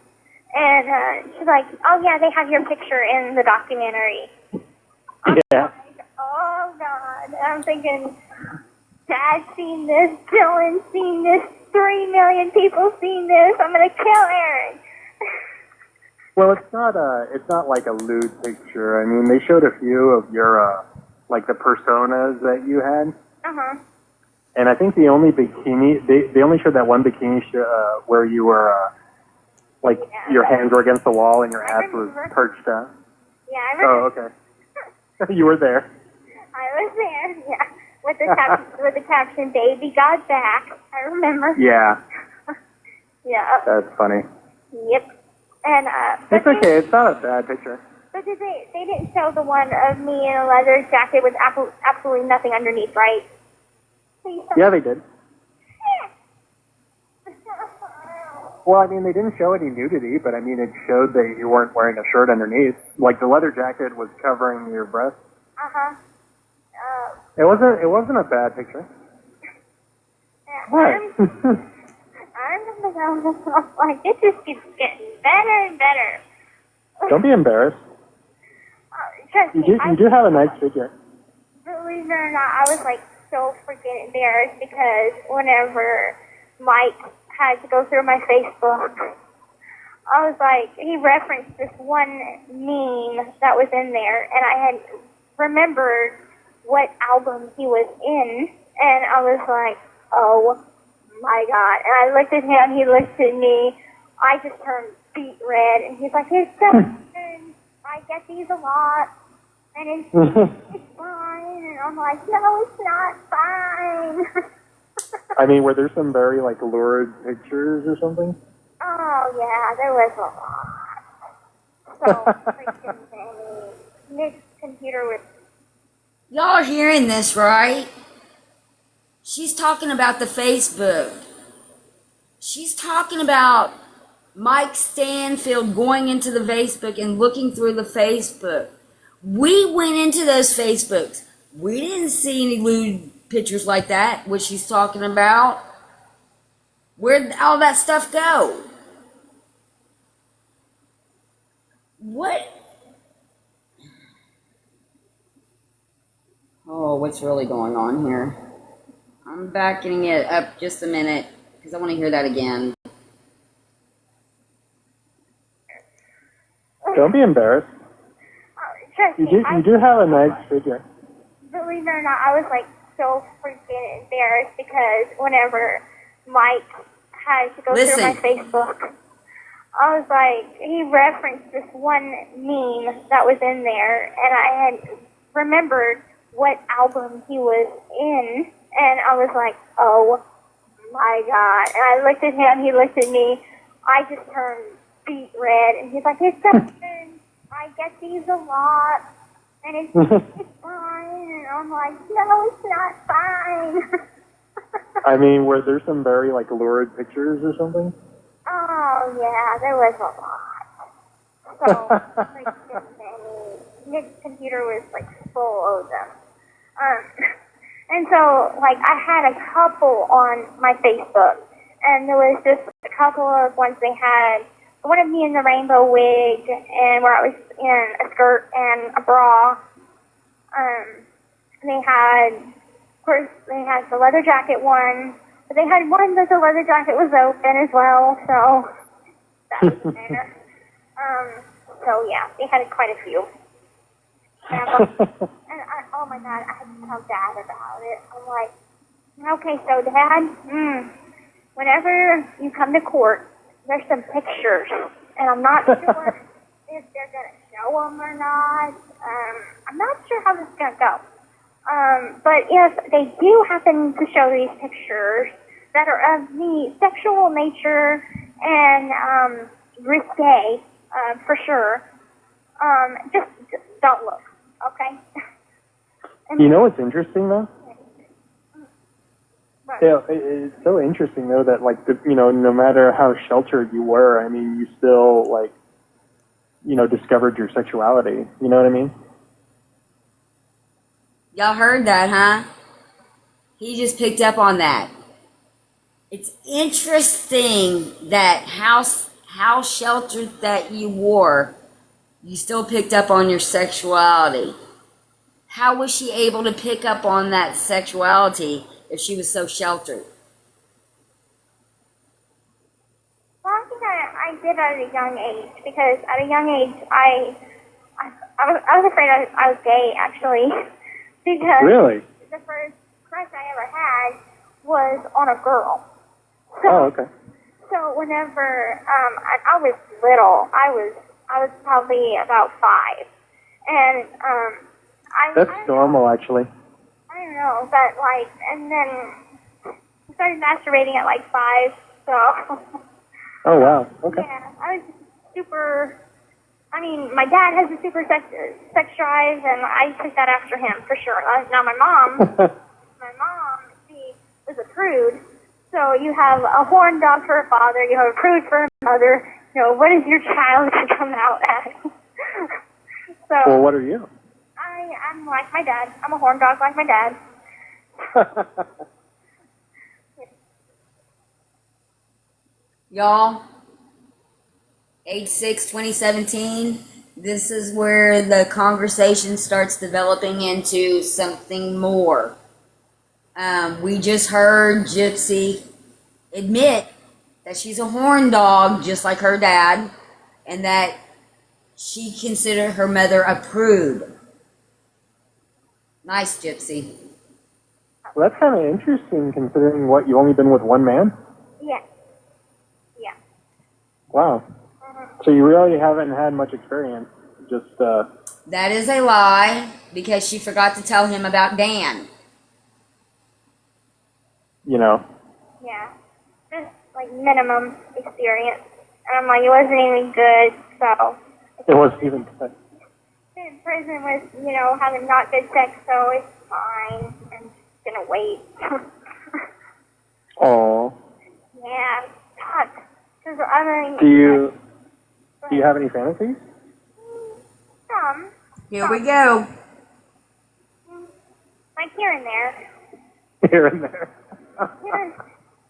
And she's like, oh, yeah, they have your picture in the documentary. Yeah. Like, oh, God. I'm thinking, Dad's seen this, Dylan's seen this, 3 million people seen this. I'm going to kill Aaron. Well, it's not like a lewd picture. I mean, they showed a few of your, like the personas that you had. Uh-huh. And I think the only bikini, they only showed that one bikini where you were, like, your hands were against the wall and your ass was perched up. Yeah, I remember. Oh, okay. You were there. I was there, yeah. With the caption, "Baby got back." I remember. Yeah. Yeah. That's funny. Yep. And it's okay. It's not a bad picture. But they didn't show the one of me in a leather jacket with absolutely nothing underneath, right? Yeah, they did. Well, I mean, they didn't show any nudity, but I mean, it showed that you weren't wearing a shirt underneath. Like the leather jacket was covering your breasts. Uh-huh. It wasn't a bad picture. Yeah, What? I remember I was like, this just keeps getting better and better. Don't be embarrassed. Trust me, You do have a nice figure. Believe it or not, I was like so freaking embarrassed because whenever Mike had to go through my Facebook, I was like, he referenced this one meme that was in there, and I had remembered what album he was in, and I was like, oh my God. And I looked at him, he looked at me, I just turned beet red, and he's like, it's fine, I get these a lot, and it's fine, and I'm like, no, it's not fine. I mean, were there some very, like, lurid pictures or something? Oh, yeah, there was a lot. So freaking many. Nick's computer was... Y'all are hearing this, right? She's talking about the Facebook. She's talking about Mike Stanfield going into the Facebook and looking through the Facebook. We went into those Facebooks. We didn't see any lewd pictures like that, what she's talking about. Where'd all that stuff go? What? Oh, what's really going on here? I'm backing it up just a minute because I want to hear that again. Don't be embarrassed. Trust You me, do have a nice figure. believe it or not, I was like so freaking embarrassed because whenever Mike had to go through my Facebook, I was like, he referenced this one meme that was in there, and I had remembered what album he was in, and I was like, oh my God. And I looked at him, he looked at me, I just turned beet red, and he's like, it's fine, I get these a lot, and it's fine, and I'm like, no, it's not fine. I mean, were there some very, like, lurid pictures or something? Oh, yeah, there was a lot. So, freaking many. Nick's computer was, like, full of them. And so, like, I had a couple on my Facebook, and there was just a couple of ones they had one of me in the rainbow wig, and where I was in a skirt and a bra. They had, of course, they had the leather jacket one, but they had one that the leather jacket was open as well, so that was there. So yeah, they had quite a few. Oh my God, I had to tell Dad about it. I'm like, okay, so Dad, whenever you come to court, there's some pictures, and I'm not sure if they're going to show them or not. I'm not sure how this is going to go. But if they do happen to show these pictures that are of the sexual nature and risque, for sure, just don't look, okay? You know what's interesting though? Right. Yeah, it's so interesting though that like no matter how sheltered you were, I mean, you still like discovered your sexuality. You know what I mean? Y'all heard that, huh? He just picked up on that. It's interesting that how sheltered that you wore, you still picked up on your sexuality. How was she able to pick up on that sexuality if she was so sheltered? Well, I think I did at a young age, because at a young age, I was afraid I was gay, actually, because Really? the first crush I ever had was on a girl. So, Oh, okay. So whenever I was little, I was probably about 5, and That's I normal, actually. I don't know, but like, and then I started masturbating at like 5, so. Oh, wow. Okay. Yeah, I was super. I mean, my dad has a super sex drive, and I took that after him for sure. Now my mom, she was a prude. So you have a horn dog for a father, you have a prude for a mother. What is your child to come out as? So. Well, what are you? I'm like my dad. I'm a horn dog like my dad. Y'all, 8/6, 2017, this is where the conversation starts developing into something more. We just heard Gypsy admit that she's a horn dog just like her dad, and that she considered her mother a prude. Nice, Gypsy. Well, that's kind of interesting considering what, you only been with one man? Yeah. Yeah. Wow. So you really haven't had much experience, just, That is a lie, because she forgot to tell him about Dan. Yeah. Just like minimum experience. And I'm like, it wasn't even good, so. It wasn't even good. In prison was, having not good sex, so it's fine. I'm just gonna wait. Oh. Yeah, God. 'Cause I mean, Do you have any fantasies? some, Here we go. like here and there. Here and there.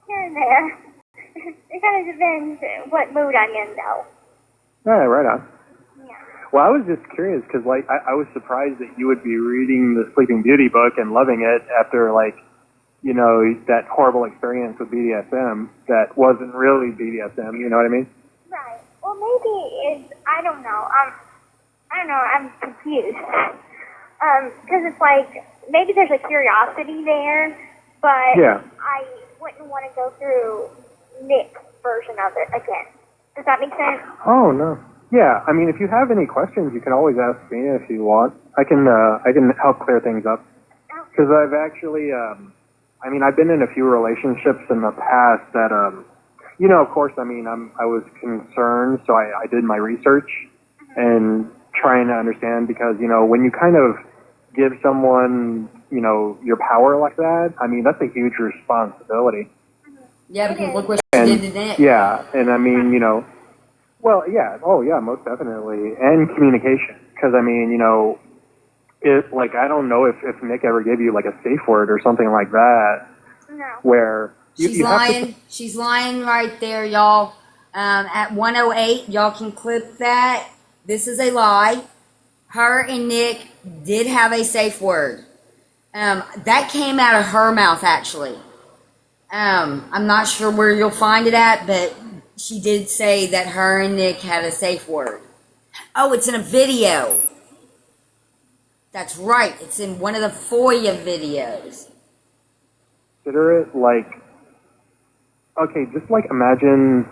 Here and there. It kind of depends what mood I'm in, though. Yeah, right on. Yeah. Well, I was just curious because, like, I was surprised that you would be reading the Sleeping Beauty book and loving it after, like, that horrible experience with BDSM that wasn't really BDSM. You know what I mean? Right. Well, maybe it's, I don't know. I'm confused. Because it's like, maybe there's a curiosity there, but Yeah. I wouldn't want to go through Nick's version of it again. Does that make sense? Oh no. Yeah. I mean, if you have any questions, you can always ask me if you want. I can help clear things up. Because I've actually, I've been in a few relationships in the past that, of course, I was concerned, so I did my research and trying to understand because, when you kind of give someone, your power like that, that's a huge responsibility. Yeah, because look what she did to Nick. Yeah, and well, yeah, oh yeah, most definitely, and communication, because I don't know if Nick ever gave you like a safe word or something like that, No. where She's lying. She's lying right there, y'all. At 108, y'all can clip that. This is a lie. Her and Nick did have a safe word. That came out of her mouth, actually. I'm not sure where you'll find it at, but she did say that her and Nick had a safe word. Oh, it's in a video. That's right. It's in one of the FOIA videos. Consider it like, okay, just like imagine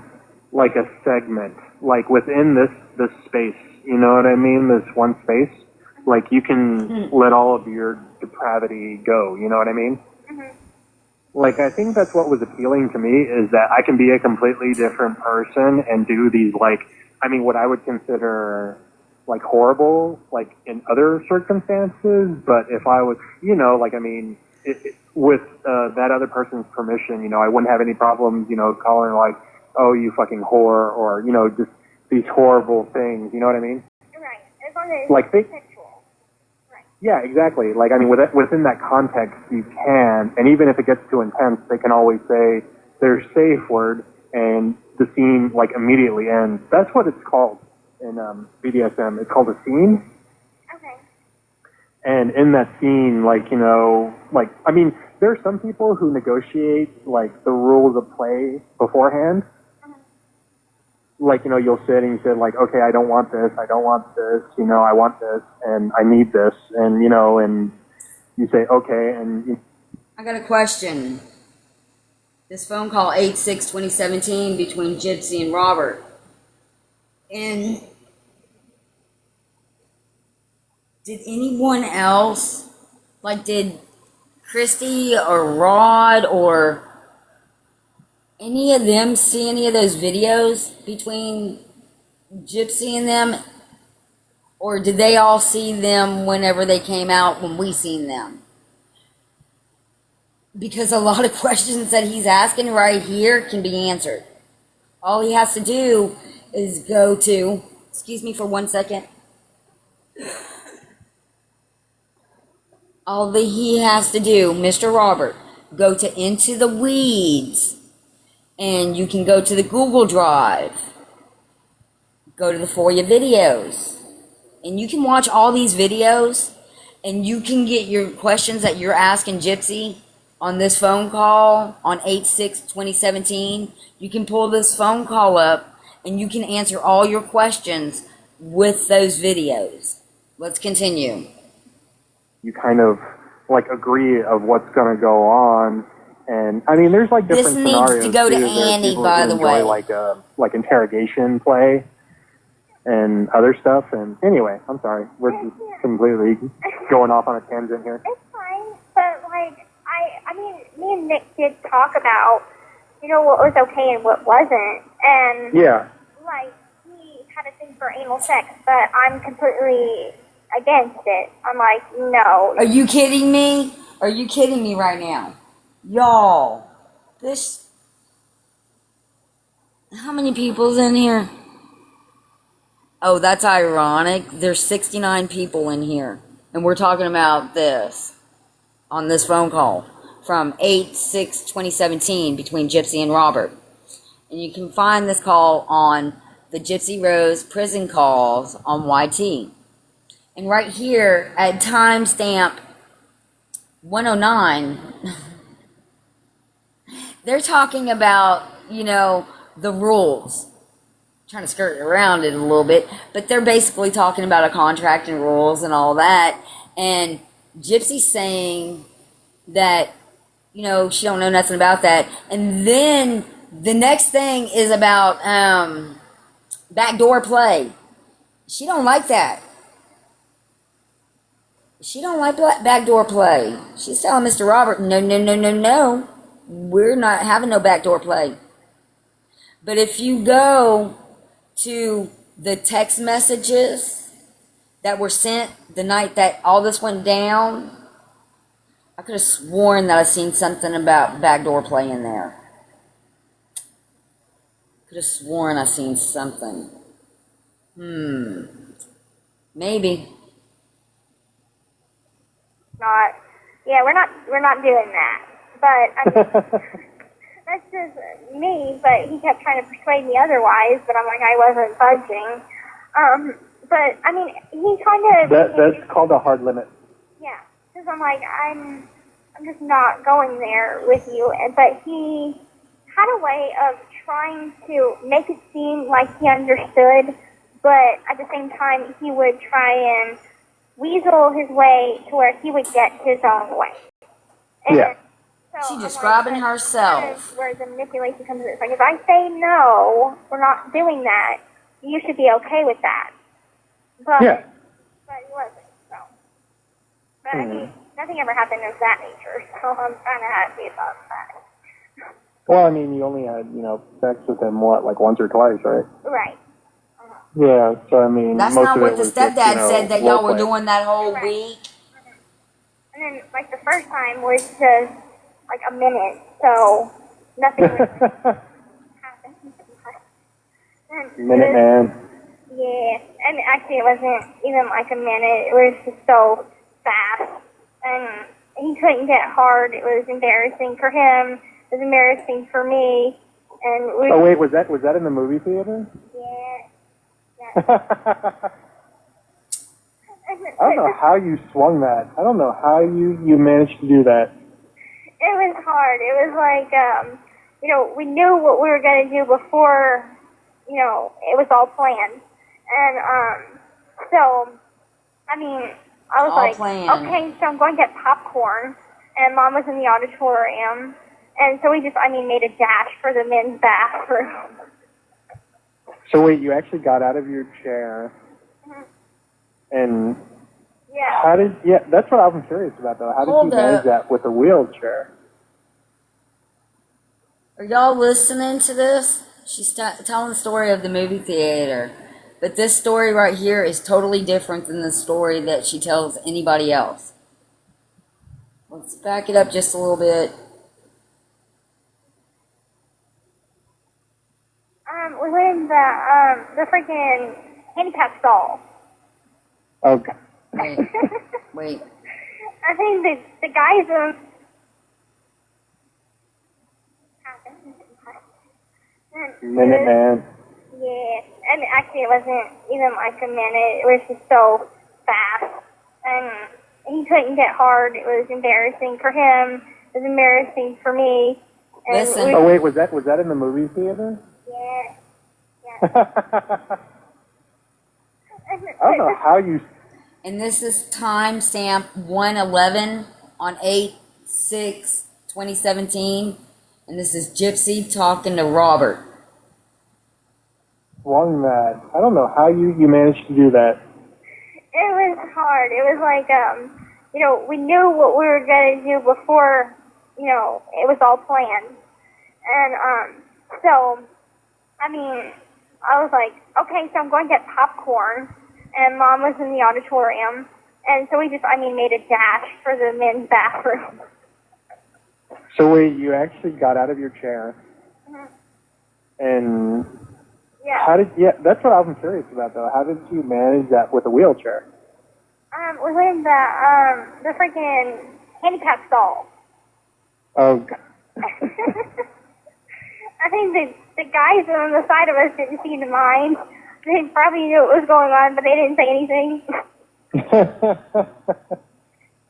like a segment, like within this space, you know what I mean? This one space, like you can let all of your depravity go, you know what I mean? Like, I think that's what was appealing to me, is that I can be a completely different person and do these, like, I mean, what I would consider, like, horrible, like, in other circumstances, but if I was, you know, like, I mean, with that other person's permission, you know, I wouldn't have any problems, you know, calling, like, oh, you fucking whore, or, you know, just these horrible things, you know what I mean? Right. As long as like, it's consensual. Right. Yeah, exactly. Like, I mean, within that context, you can, and even if it gets too intense, they can always say their safe word, and the scene, like, immediately ends. That's what it's called in BDSM. It's called a scene. Okay. And in that scene, like, you know, like, I mean, there are some people who negotiate, like, the rules of play beforehand. Like, you know, you'll sit and you say, like, okay, I don't want this, you know, I want this, and I need this, and, you know, and you say, okay, and... I got a question. This phone call, 8/6/2017, between Gypsy and Robert. And did anyone else, like, did Christy or Rod or any of them see any of those videos between Gypsy and them? Or did they all see them whenever they came out when we seen them? Because a lot of questions that he's asking right here can be answered. All he has to do is go to, excuse me for 1 second. All that he has to do, Mr. Robert, go to Into the Weeds. And you can go to the Google Drive, go to the FOIA videos, and you can watch all these videos, and you can get your questions that you're asking Gypsy on this phone call on 8/6/2017. You can pull this phone call up, and you can answer all your questions with those videos. Let's continue. You kind of, like, agree of what's going to go on. And I mean, there's like different scenarios. This needs to go to too. There's Annie, people by who the enjoy, way. like interrogation play and other stuff. And anyway, I'm sorry, we're just completely going off on a tangent here. It's fine, but like I mean, me and Nick did talk about, you know, what was okay and what wasn't, and Yeah. like he had a thing for anal sex, but I'm completely against it. I'm like, no. Are you kidding me? Are you kidding me right now? Y'all, this... How many people's in here? Oh, that's ironic. There's 69 people in here. And we're talking about this on this phone call from 8/6/2017 between Gypsy and Robert. And you can find this call on the Gypsy Rose prison calls on YT. And right here at timestamp 109, they're talking about, you know, the rules. Trying to skirt around it a little bit, but they're basically talking about a contract and rules and all that. And Gypsy's saying that, you know, she don't know nothing about that. And then the next thing is about backdoor play. She don't like that. She don't like backdoor play. She's telling Mr. Robert, no. We're not having no backdoor play. But if you go to the text messages that were sent the night that all this went down, I could have sworn that I seen something about backdoor play in there. Could have sworn I seen something. Maybe. Not. Yeah, we're not doing that. But I mean, that's just me, but he kept trying to persuade me otherwise, but I'm like, I wasn't budging. But, I mean, he kind of... That's called a hard limit. Yeah, because I'm like, I'm just not going there with you. But he had a way of trying to make it seem like he understood, but at the same time, he would try and weasel his way to where he would get his own way. And Yeah. so She's I'm describing like, that's herself. kind of where the manipulation comes in. It's like, if I say no, we're not doing that, you should be okay with that. But, Yeah. but he wasn't, so. But I mean, nothing ever happened of that nature, so I'm kind of happy about that. Well, I mean, you only had, sex with him, like once or twice, right? Right. Yeah, so I mean, That's most not of what it the was stepdad just, said that y'all were role-play. doing that whole Right. week. And then, like, the first time was just, like, a minute, so nothing really happened. And Minute it was- Man. Yeah, and actually it wasn't even like a minute. It was just so fast. And he couldn't get hard. It was embarrassing for him. It was embarrassing for me. And we, Oh wait, was that in the movie theater? yeah. I don't know how you swung that. I don't know how you managed to do that. It was hard. It was like, we knew what we were going to do before, it was all planned. And, so, I mean, I was All like, planned. okay, so I'm going to get popcorn. And Mom was in the auditorium. And so we just, made a dash for the men's bathroom. So wait, you actually got out of your chair, and Yeah. that's what I'm curious about though. How did Hold you manage up. that with a wheelchair? Are y'all listening to this? She's telling the story of the movie theater. But this story right here is totally different than the story that she tells anybody else. Let's back it up just a little bit. We went in the freaking handicap stall. Okay. Wait. I think the guys Minute Man. Yeah, and actually it wasn't even like a minute. It was just so fast, and he couldn't get hard. It was embarrassing for him. It was embarrassing for me. And Listen. Oh wait, was that in the movie theater? Yeah. I don't know how you. And this is timestamp 111 on 8/6/2017. And this is Gypsy talking to Robert. Swung that. I don't know how you managed to do that. It was hard. It was like, we knew what we were going to do before, it was all planned. And, so, I was like, okay, so I'm going to get popcorn. And Mom was in the auditorium. And so we just, made a dash for the men's bathroom. So wait, you actually got out of your chair, and Yeah. that's what I'm curious about though. How did you manage that with a wheelchair? We were in the freaking handicap stall. Okay. I think the guys on the side of us didn't seem to mind. They probably knew what was going on, but they didn't say anything.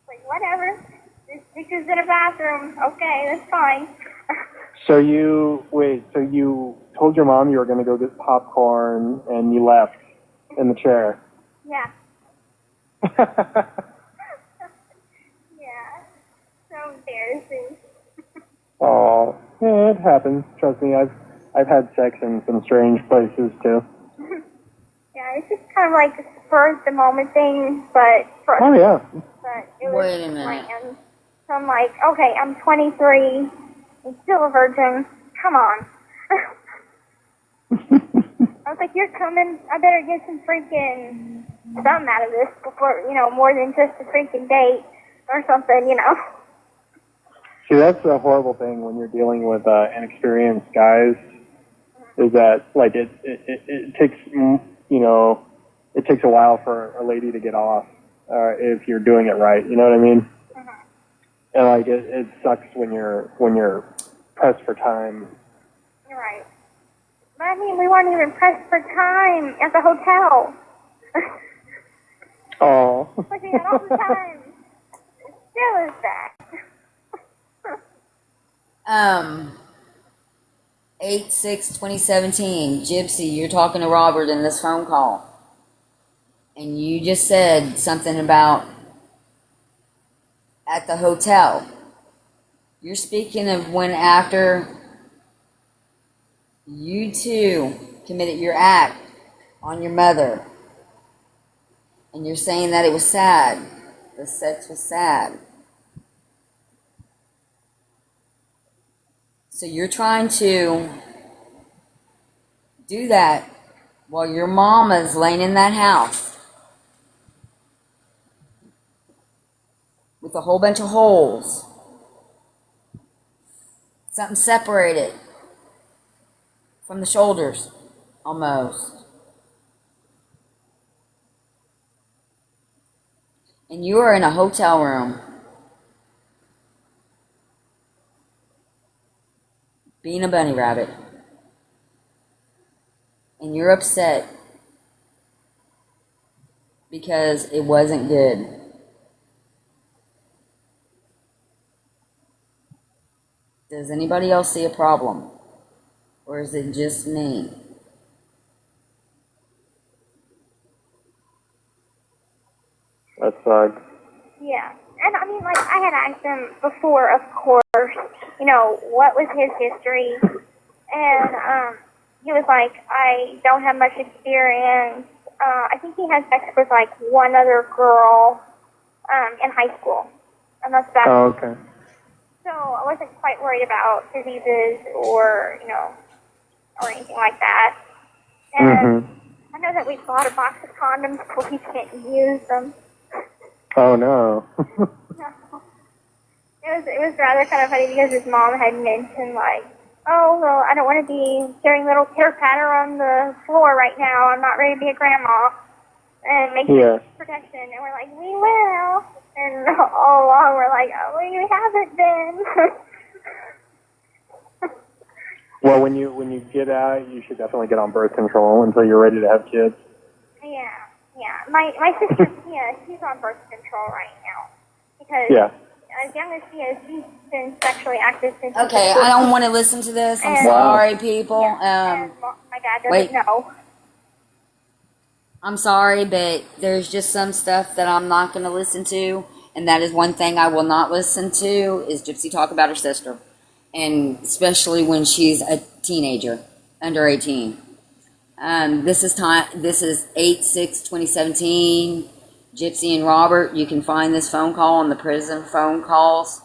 Like, whatever. This is in a bathroom. Okay, that's fine. So you told your mom you were going to go get popcorn, and you left in the chair. Yeah. Yeah. So embarrassing. Oh, yeah, it happens. Trust me, I've had sex in some strange places too. Yeah, it's just kind of like a spur of the moment thing, but Oh yeah. but it was Wait a minute. planned. So I'm like, okay, I'm 23, I'm still a virgin. Come on. I was like, you're coming. I better get some freaking something out of this before, more than just a freaking date or something, See, that's the horrible thing when you're dealing with inexperienced guys, is that like it takes it takes a while for a lady to get off if you're doing it right. You know what I mean? And like it sucks when you're pressed for time. You're right. But I mean, we weren't even pressed for time at the hotel. Oh. Like, we had all the time. It still is that. 8/6/2017, Gypsy, you're talking to Robert in this phone call. And you just said something about at the hotel. You're speaking of when after you two committed your act on your mother. And you're saying that it was sad. The sex was sad. So you're trying to do that while your mama's laying in that house with a whole bunch of holes. Something separated from the shoulders, almost. And you are in a hotel room, being a bunny rabbit. And you're upset because it wasn't good. Does anybody else see a problem? Or is it just me? That sucks. Yeah. And I mean, like, I had asked him before, of course, you know, what was his history. And he was like, I don't have much experience. I think he had sex with, like, one other girl in high school. And that's about Oh, okay. So I wasn't quite worried about diseases or, you know, or anything like that. And I know that we bought a box of condoms, but we can't use them. Oh, no. It was rather kind of funny because his mom had mentioned, like, oh, well, I don't want to be carrying little pitter patter on the floor right now. I'm not ready to be a grandma. And making protection. And we're like, we will. And all along we're like, oh, well, you haven't been. Well, when you get out, you should definitely get on birth control until you're ready to have kids. Yeah. My sister, she's on birth control right now. Because as young as she is, she's been sexually active since Okay, I don't want to listen to this. I'm sorry, people. and my dad doesn't know. I'm sorry, but there's just some stuff that I'm not going to listen to, and that is one thing I will not listen to is Gypsy talk about her sister, and especially when she's a teenager, under 18. This is 8/6/2017. Gypsy and Robert. You can find this phone call on the prison phone calls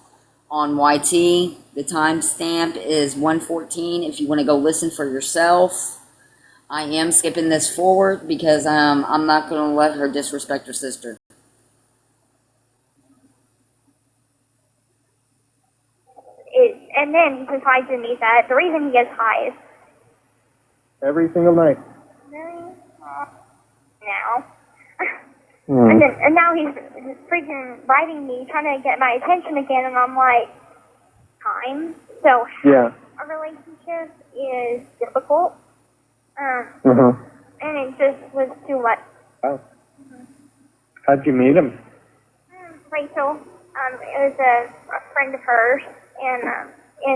on YT. The timestamp is 1:14. If you want to go listen for yourself. I am skipping this forward because I'm not going to let her disrespect her sister. And then he confides in me that the reason he gets high is Every single night. now. And now he's freaking writing me, trying to get my attention again, and I'm like, time? So a relationship is difficult. And it just was too much. Oh. How'd you meet him? Rachel. It was a friend of hers, and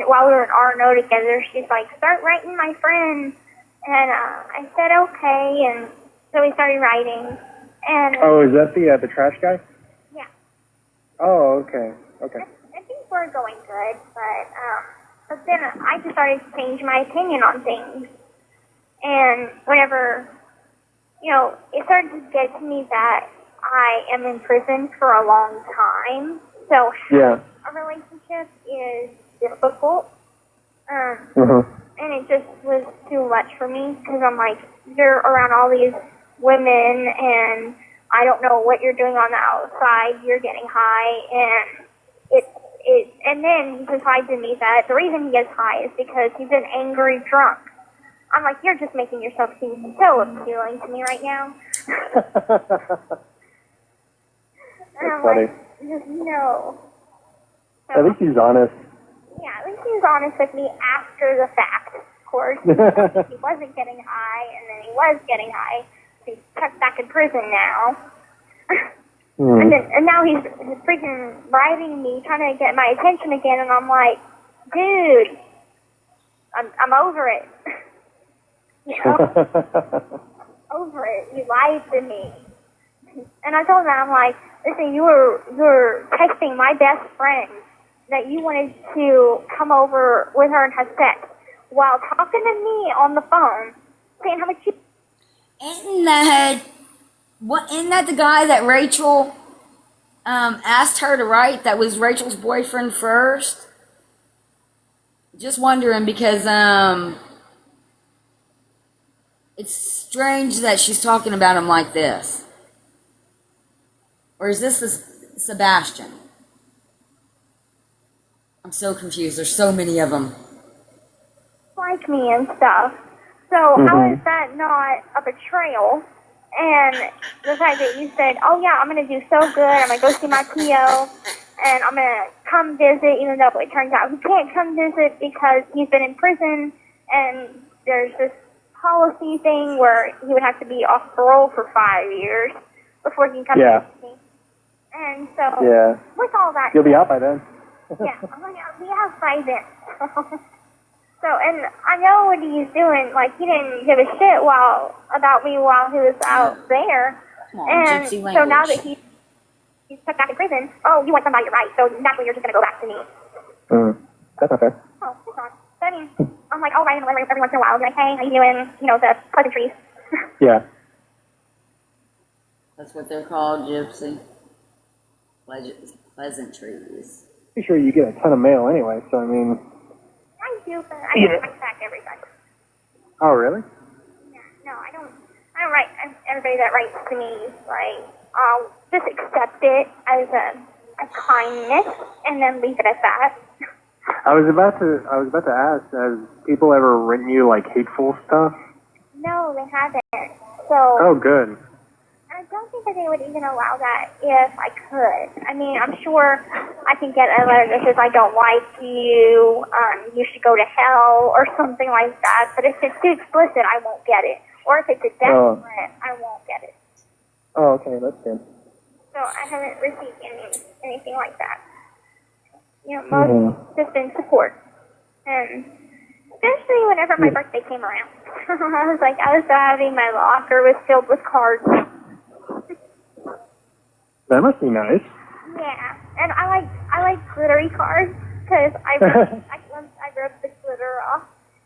while we were in R&O together, she's like, start writing my friend. And I said, okay, and so we started writing. And oh, is that the trash guy? Yeah. Oh, okay. I think we're going good, but then I just started to change my opinion on things. And whenever, you know, it started to get to me that I am in prison for a long time. So a relationship is difficult. And it just was too much for me because I'm like, you're around all these women and I don't know what you're doing on the outside. You're getting high, and and then he confides in me that the reason he gets high is because he's an angry drunk. I'm like, you're just making yourself seem so appealing to me right now. And I'm funny. like, no. So, At least he's honest. yeah, at least he was honest with me after the fact. Of course, he wasn't getting high, and then he was getting high. He's tucked back in prison now. And now he's freaking writing me, trying to get my attention again, and I'm like, dude, I'm over it. You know? Over it. You lied to me. And I told him, I'm like, listen, you were texting my best friend that you wanted to come over with her and have sex while talking to me on the phone, saying how much you... Isn't that the guy that Rachel asked her to write? That was Rachel's boyfriend first. Just wondering because it's strange that she's talking about him like this. Or is this Sebastian? I'm so confused. There's so many of them. Like me and stuff. So how is that not a betrayal? And the fact that you said, oh yeah, I'm going to do so good, I'm going to go see my PO, and I'm going to come visit, even though it turns out he can't come visit because he's been in prison, and there's this policy thing where he would have to be off parole for 5 years before he can come visit me. And so, with all that... You'll be out by then. Yeah, I'm like, we have 5 then. So, and I know what he's doing. Like, he didn't give a shit about me while he was out there. And so now that he's put back in prison, oh, you want somebody to write, so naturally you're just going to go back to me. That's not fair. Oh, it's not. But I mean, I'm like, I'll write him every once in a while. I'll be like, hey, how you doing? You know, the pleasantries. Yeah. That's what they're called, Gypsy. Pleasantries. Pretty sure you get a ton of mail anyway, so I mean... I do, but I don't write back everybody. Oh, really? Yeah, no, I don't write everybody that writes to me. Like, I'll just accept it as a kindness and then leave it at that. I was about to ask, has people ever written you like hateful stuff? No, they haven't. So. Oh, good. I don't think that they would even allow that if I could. I mean, I'm sure I can get a letter that says I don't like you, you should go to hell, or something like that. But if it's too explicit, I won't get it. Or if it's a death threat, I won't get it. Oh, okay, that's good. So I haven't received anything like that. You know, most just been support. And especially whenever my birthday came around, I was so happy my locker was filled with cards. That must be nice. Yeah, and I like glittery cards because I rub the glitter off,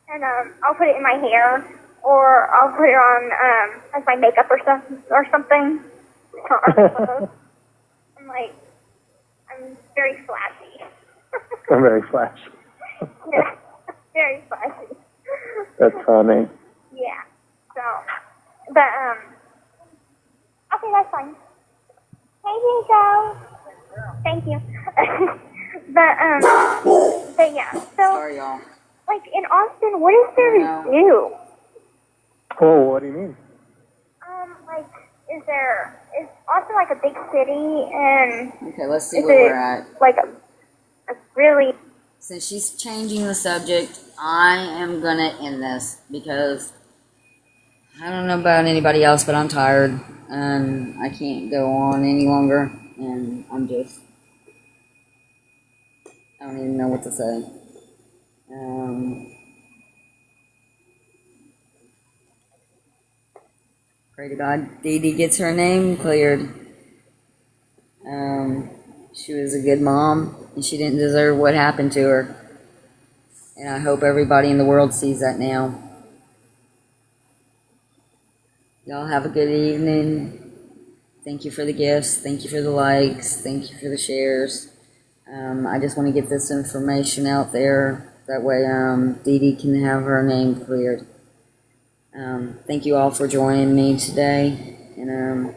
and I'll put it in my hair, or I'll put it on as my makeup or something. I'm very flashy. I'm very flashy. Yeah, very flashy. That's funny. Yeah. So, but okay, that's fine. Hey, Nico. Thank you. But yeah. So, sorry, y'all. Like in Austin, what is there to do? Oh, what do you mean? Is Austin like a big city, and okay, let's see where we're at. Like a really. Since she's changing the subject, I am gonna end this because I don't know about anybody else, but I'm tired and I can't go on any longer, and I don't even know what to say. Pray to God Dee Dee gets her name cleared. She was a good mom, and she didn't deserve what happened to her. And I hope everybody in the world sees that now. Y'all have a good evening. Thank you for the gifts. Thank you for the likes. Thank you for the shares. I just want to get this information out there. That way Dee Dee can have her name cleared. Thank you all for joining me today. And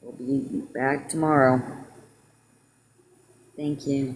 we'll be back tomorrow. Thank you.